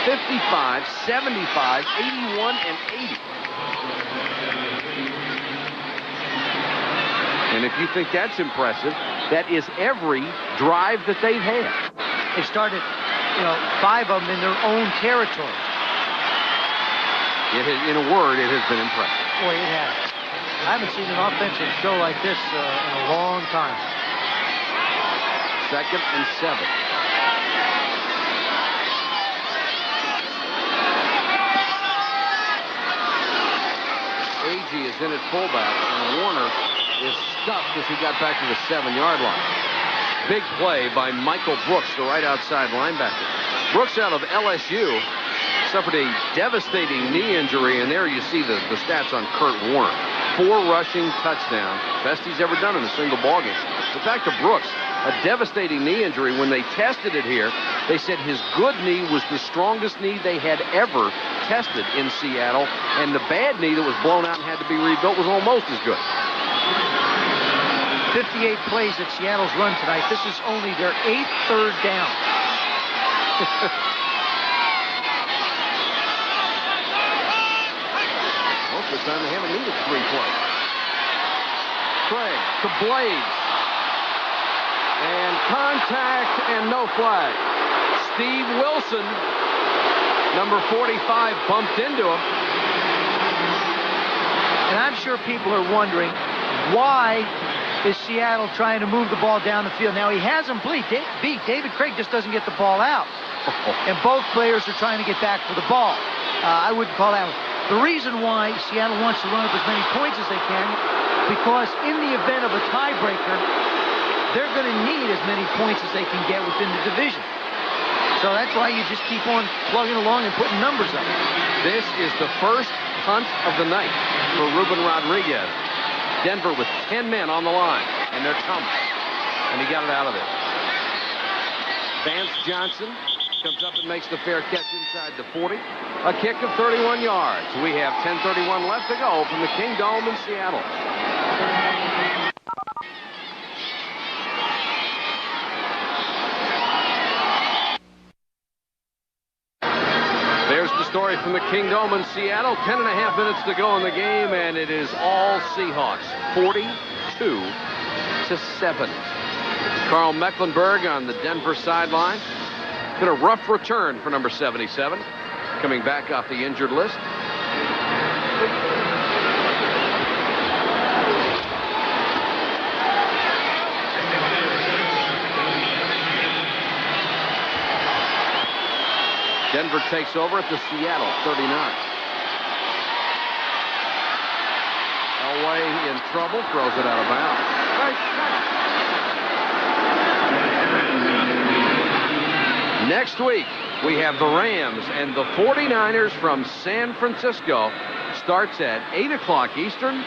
S1: 55, 75, 81, and 80. And if you think that's impressive, that is every drive that they've had.
S2: They started, 5 of them in their own territory.
S1: It has, in a word, it has been impressive.
S2: Boy, it has. I haven't seen an offensive show like this in a long time.
S1: 2nd and 7. Agee is in at fullback, and Warner is stuffed as he got back to the 7-yard line. Big play by Michael Brooks, the right outside linebacker. Brooks out of LSU suffered a devastating knee injury, and there you see the stats on Kurt Warner. 4 rushing touchdowns, best he's ever done in a single ballgame. But back to Brooks, a devastating knee injury. When they tested it here, they said his good knee was the strongest knee they had ever tested in Seattle, and the bad knee that was blown out and had to be rebuilt was almost as good.
S2: 58 plays that Seattle's run tonight. This is only their 8th third down.
S1: Most of the time they haven't needed 3 plays. Craig to Blades. And contact and no flag. Steve Wilson, number 45, bumped into him.
S2: And I'm sure people are wondering, why is Seattle trying to move the ball down the field? Now, he has him beat. David Craig just doesn't get the ball out. And both players are trying to get back for the ball. I wouldn't call that one. The reason why Seattle wants to run up as many points as they can, because in the event of a tiebreaker, they're going to need as many points as they can get within the division. So that's why you just keep on plugging along and putting numbers up.
S1: This is the first punt of the night for Ruben Rodriguez. Denver with 10 men on the line, and they're coming. And he got it out of there. Vance Johnson comes up and makes the fair catch inside the 40. A kick of 31 yards. We have 10:31 left to go from the King Dome in Seattle. There's the story from the King Dome in Seattle. 10.5 minutes to go in the game, and it is all Seahawks. 42-7. Carl Mecklenburg on the Denver sideline. Been a rough return for number 77, coming back off the injured list. Denver takes over at the Seattle 39. Elway in trouble, throws it out of bounds. Next week, we have the Rams and the 49ers from San Francisco. Starts at 8 o'clock Eastern.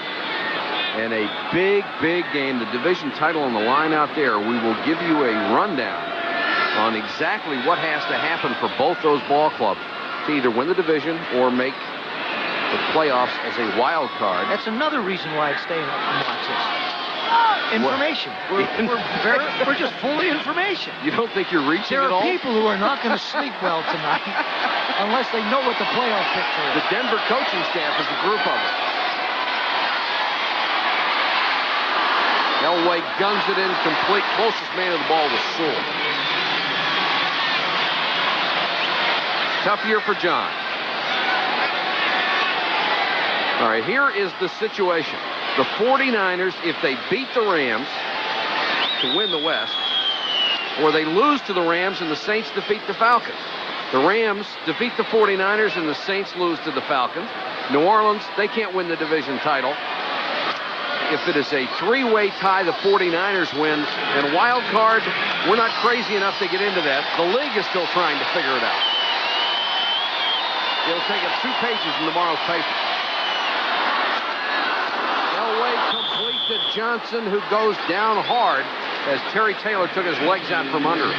S1: And a big, big game. The division title on the line out there. We will give you a rundown on exactly what has to happen for both those ball clubs to either win the division or make the playoffs as a wild card.
S2: That's another reason why I'd stay up and watch this. Information. We're just full of information.
S1: You don't think you're reaching
S2: at all?
S1: There
S2: are people who are not going to sleep well tonight unless they know what the playoff picture is.
S1: The Denver coaching staff is a group of them. Elway guns it in complete. Closest man to the ball was Sewell. Tough year for John. All right, here is the situation. The 49ers, if they beat the Rams to win the West, or they lose to the Rams and the Saints defeat the Falcons. The Rams defeat the 49ers and the Saints lose to the Falcons. New Orleans, they can't win the division title. If it is a three-way tie, the 49ers win. And wild card, we're not crazy enough to get into that. The league is still trying to figure it out. It'll take up 2 pages in tomorrow's paper. Elway complete to Johnson, who goes down hard as Terry Taylor took his legs out from under him.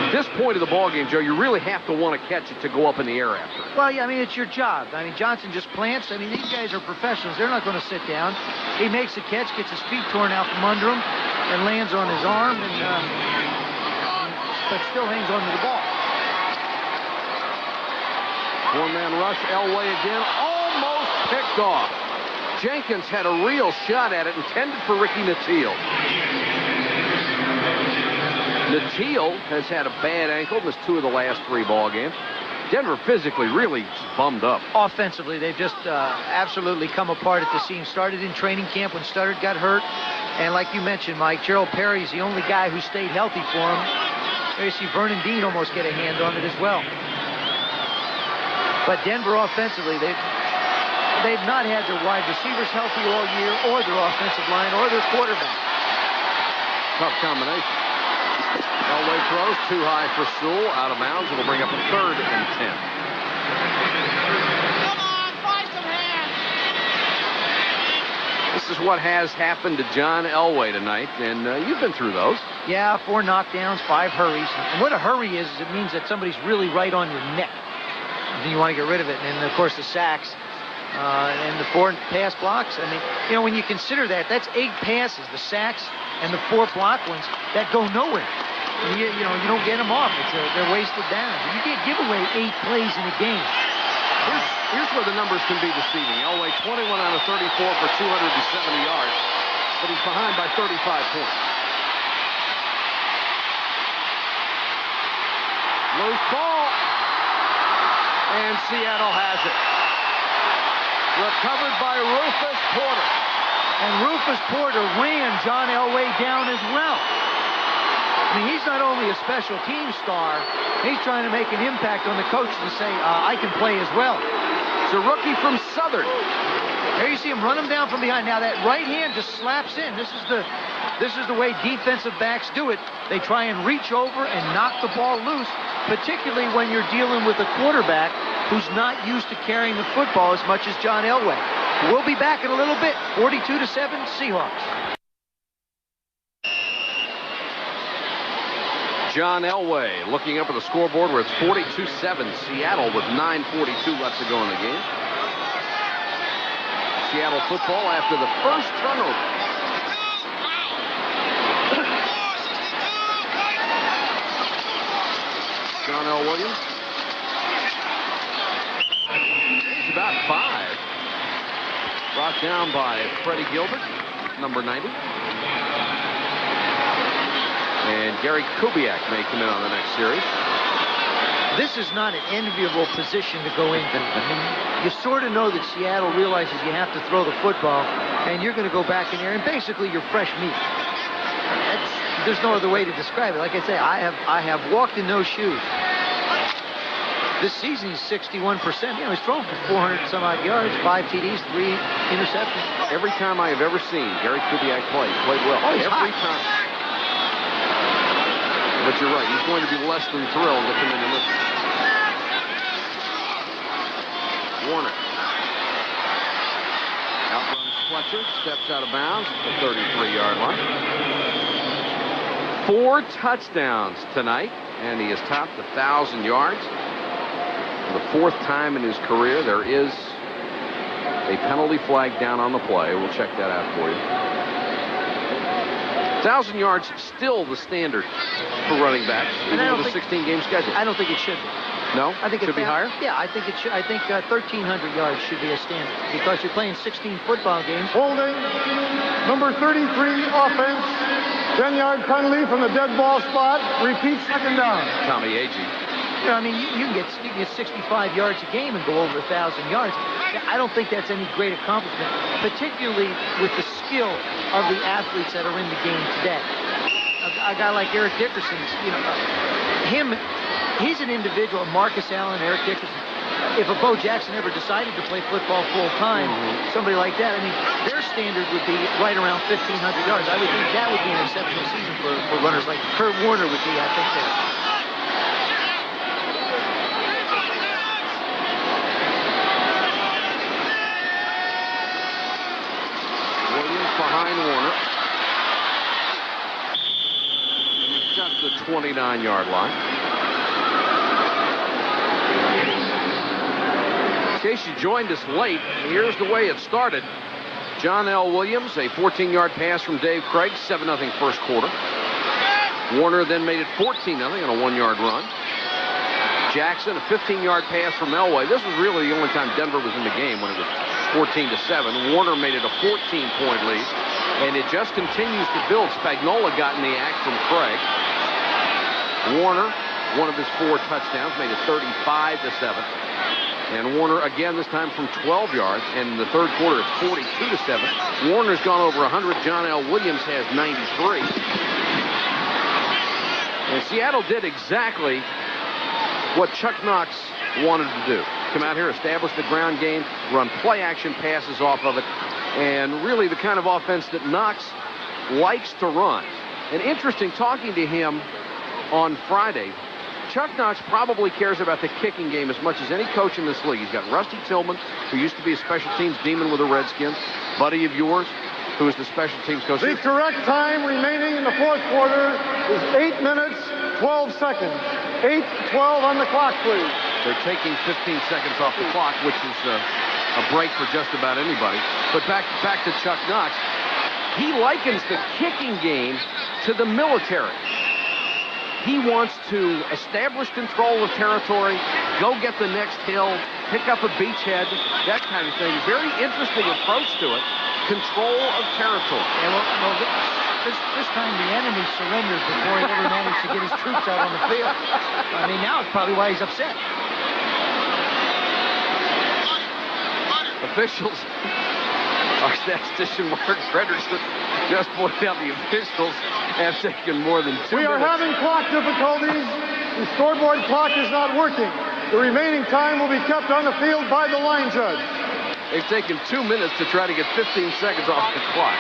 S1: At this point of the ballgame, Joe, you really have to want to catch it to go up in the air after it.
S2: Well, yeah, I mean, it's your job. I mean, Johnson just plants. I mean, these guys are professionals. They're not going to sit down. He makes the catch, gets his feet torn out from under him, and lands on his arm, and but still hangs onto the ball.
S1: One-man rush, Elway again, almost picked off. Jenkins had a real shot at it, intended for Ricky Nattiel. Nattiel has had a bad ankle, missed 2 of the last 3 ball games. Denver physically really bummed up.
S2: Offensively, they've just absolutely come apart at the seams. Started in training camp when Studdard got hurt. And like you mentioned, Mike, Gerald Perry's the only guy who stayed healthy for him. There you see Vernon Dean almost get a hand on it as well. But Denver offensively, they've not had their wide receivers healthy all year, or their offensive line, or their quarterback.
S1: Tough combination. Elway throws too high for Sewell, out of bounds. It'll bring up a 3rd and 10.
S14: Come on, find some hands.
S1: This is what has happened to John Elway tonight, and you've been through those.
S2: Yeah, 4 knockdowns, 5 hurries. And what a hurry is it means that somebody's really right on your neck. And you want to get rid of it. And, of course, the sacks and the 4 pass blocks. I mean, you know, when you consider that, that's 8 passes, the sacks and the 4 block ones that go nowhere. You don't get them off. They're wasted down. You can't give away 8 plays in a game.
S1: Here's where the numbers can be deceiving. Elway, 21 out of 34 for 270 yards, but he's behind by 35 points. Loose ball. And Seattle has it. Recovered by Rufus Porter.
S2: And Rufus Porter ran John Elway down as well. I mean, he's not only a special team star, he's trying to make an impact on the coaches to say, I can play as well.
S1: It's a rookie from Southern.
S2: There you see him run him down from behind. Now that right hand just slaps in. This is the way defensive backs do it. They try and reach over and knock the ball loose, particularly when you're dealing with a quarterback who's not used to carrying the football as much as John Elway. We'll be back in a little bit. 42-7 Seahawks.
S1: John Elway looking up at the scoreboard where it's 42-7 Seattle with 9:42 left to go in the game. Seattle football after the first turnover. John L. Williams. He's about 5. Brought down by Freddie Gilbert, number 90. And Gary Kubiak may come in on the next series.
S2: This is not an enviable position to go into. I mean, you sort of know that Seattle realizes you have to throw the football, and you're going to go back in there, and basically you're fresh meat. There's no other way to describe it. Like I say, I have walked in those shoes. This season he's 61%. You know, he's thrown for 400 some odd yards, 5 TDs, 3 interceptions.
S1: Every time I have ever seen Gary Kubiak play, he played well.
S2: Oh,
S1: every time. But you're right, he's going to be less than thrilled to come into this. Warner. Outruns Fletcher, steps out of bounds at the 33-yard line. 4 touchdowns tonight, and he has topped 1,000 yards. For the 4th time in his career, there is a penalty flag down on the play. We'll check that out for you. 1,000 yards still the standard for running backs, even with a 16-game schedule.
S2: I don't think it should be.
S1: No?
S2: I think
S1: it should be higher?
S2: Yeah, I think it should. I think 1,300 yards should be a standard because you're playing 16 football games.
S3: Holding number 33 offense. 10-yard penalty from the dead ball spot. Repeat second down.
S1: Tommy Agee.
S2: You know, I mean, you can get 65 yards a game and go over 1,000 yards. I don't think that's any great accomplishment, particularly with the skill of the athletes that are in the game today. A guy like Eric Dickerson, you know, he's an individual. Marcus Allen, Eric Dickerson. If a Bo Jackson ever decided to play football full time, somebody like that, I mean, their standard would be right around 1,500 yards. I would think that would be an exceptional season for runners like Kurt Warner would be, I think, there.
S1: Behind Warner. Got the 29-yard line. In case you joined us late, here's the way it started. John L. Williams, a 14-yard pass from Dave Craig, 7-0 first quarter. Warner then made it 14-0 on a 1-yard run. Jackson, a 15-yard pass from Elway. This was really the only time Denver was in the game when it was 14-7. Warner made it a 14-point lead, and it just continues to build. Spagnuolo got in the act from Craig. Warner, one of his 4 touchdowns, made it 35-7. And Warner again this time from 12 yards, and in the third quarter it's 42-7. Warner's gone over 100. John L. Williams has 93. And Seattle did exactly what Chuck Knox wanted to do. Come out here, establish the ground game, run play-action passes off of it, and really the kind of offense that Knox likes to run. And interesting, talking to him on Friday, Chuck Knox probably cares about the kicking game as much as any coach in this league. He's got Rusty Tillman, who used to be a special teams demon with the Redskins, buddy of yours, who is the special teams coach.
S3: The correct time remaining in the fourth quarter is 8 minutes, 12 seconds. 8:12 on the clock, please.
S1: They're taking 15 seconds off the clock, which is a break for just about anybody. But back to Chuck Knox. He likens the kicking game to the military. He wants to establish control of territory, go get the next hill, pick up a beachhead, that kind of thing. Very interesting approach to it. Control of territory.
S2: Yeah, well, this time the enemy surrendered before he ever managed to get his troops out on the field. I mean, now it's probably why he's upset.
S1: officials, our statistician Mark Frederickson just pointed out the officials have taken more than 2 minutes.
S3: We are having clock difficulties. The scoreboard clock is not working. The remaining time will be kept on the field by the line judge.
S1: They've taken 2 minutes to try to get 15 seconds off the clock.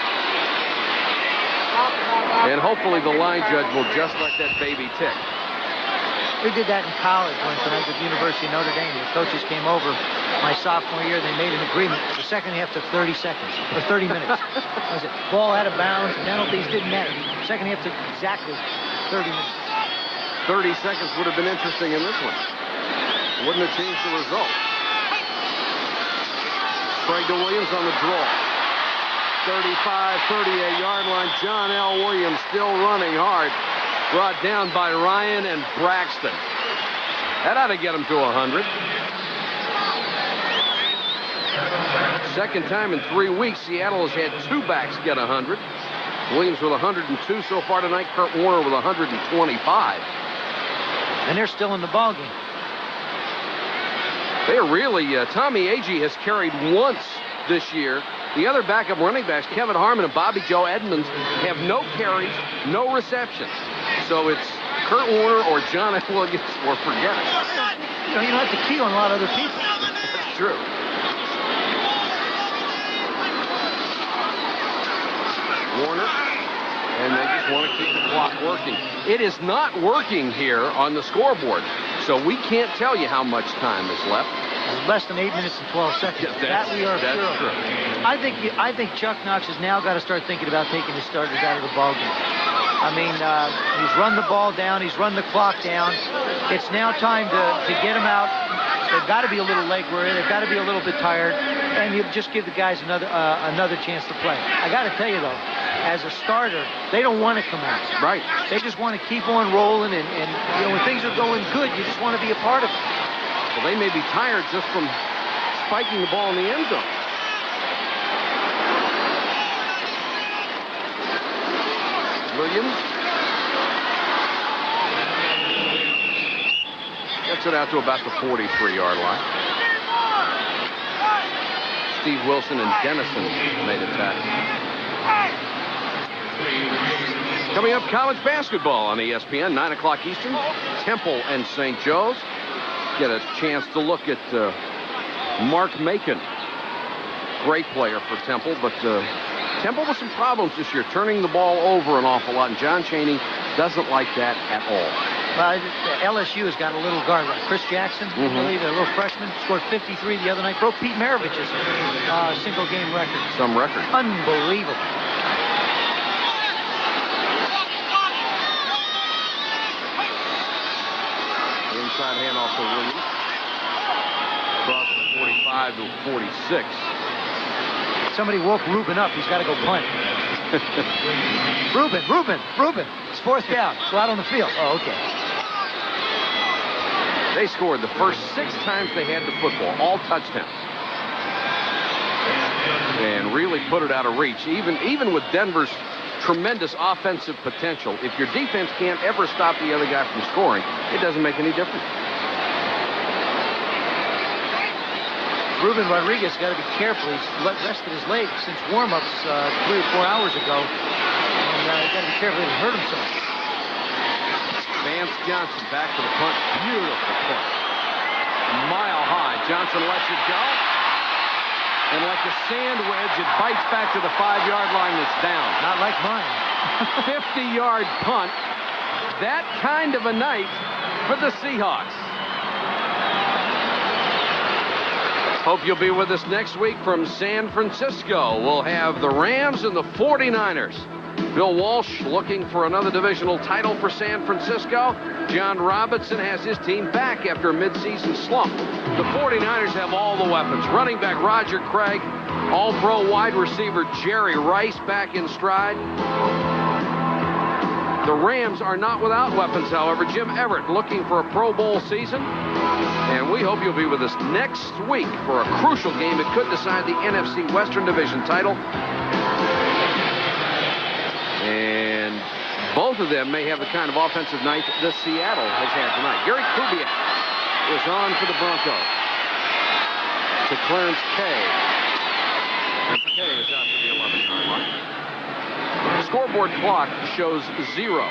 S1: And hopefully the line judge will just let that baby tick.
S2: We did that in college once when I was at the University of Notre Dame. The coaches came over my sophomore year. They made an agreement. The second half took 30 seconds, or 30 minutes. Was it ball out of bounds, penalties, didn't matter. Second half took exactly 30 minutes.
S1: 30 seconds would have been interesting in this one. Wouldn't have changed the result. Craig to Williams on the draw. 35, 38-yard line. John L. Williams still running hard. Brought down by Ryan and Braxton. That ought to get him to 100. Second time in 3 weeks, Seattle has had 2 backs get 100. Williams with 102 so far tonight. Kurt Warner with 125.
S2: And they're still in the ballgame.
S1: They're really, Tommy Agee has carried once this year. The other backup running backs, Kevin Harmon and Bobby Joe Edmonds, have no carries, no receptions. So it's Kurt Warner or John F. Williams or forget it.
S2: You don't have to key on a lot of other people.
S1: That's true. Warner, and they just want to keep the clock working. It is not working here on the scoreboard, so we can't tell you how much time is left.
S2: Less than 8 minutes and 12 seconds.
S1: Yeah,
S2: that we are
S1: that's
S2: sure.
S1: True.
S2: I think Chuck Knox has now got to start thinking about taking his starters out of the ballgame. I mean, he's run the ball down. He's run the clock down. It's now time to get him out. They've got to be a little leg weary. They've got to be a little bit tired. And you just give the guys another chance to play. I got to tell you, though, as a starter, they don't want to come out.
S1: Right.
S2: They just want to keep on rolling. And you know, when things are going good, you just want to be a part of it.
S1: Well, they may be tired just from spiking the ball in the end zone. Williams gets it out to about the 43-yard line. Steve Wilson and Dennison made a tackle. Coming up, college basketball on ESPN, 9 o'clock Eastern. Temple and St. Joe's. Get a chance to look at Mark Macon. Great player for Temple, but Temple with some problems this year, turning the ball over an awful lot, and John Chaney doesn't like that at all.
S2: Well, LSU has got a little guard like Chris Jackson, I believe, a little freshman, scored 53 the other night, broke Pete Maravich's single-game record.
S1: Some record.
S2: Unbelievable.
S1: Inside handoff to Williams. Across the 45 to 46.
S2: Somebody woke Ruben up. He's got to go punt. Ruben. It's fourth down. Go out on the field. Oh, okay.
S1: They scored the first 6 times they had the football, all touchdowns. And really put it out of reach. Even with Denver's tremendous offensive potential, if your defense can't ever stop the other guy from scoring, it doesn't make any difference.
S2: Ruben Rodriguez got to be careful. He's rested his leg since warm-ups 3 or 4 hours ago. And got to be careful that he hurt himself.
S1: Vance Johnson back to the punt. Beautiful punt. Mile high. Johnson lets it go. And like a sand wedge, it bites back to the 5-yard line. That's down.
S2: Not like mine.
S1: 50-yard punt. That kind of a night for the Seahawks. Hope you'll be with us next week from San Francisco. We'll have the Rams and the 49ers. Bill Walsh looking for another divisional title for San Francisco. John Robinson has his team back after a midseason slump. The 49ers have all the weapons. Running back Roger Craig, all-pro wide receiver Jerry Rice back in stride. The Rams are not without weapons, however. Jim Everett looking for a Pro Bowl season. And we hope you'll be with us next week for a crucial game that could decide the NFC Western Division title. And both of them may have the kind of offensive night that Seattle has had tonight. Gary Kubiak is on for the Broncos. To Clarence Kay. scoreboard clock shows 0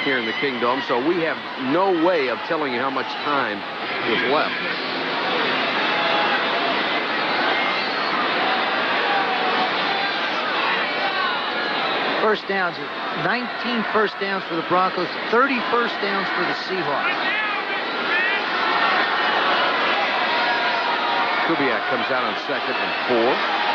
S1: here in the Kingdome, so we have no way of telling you how much time is left.
S2: First downs, 19 first downs for the Broncos, 30 first downs for the Seahawks.
S1: Kubiak comes out on 2nd and 4.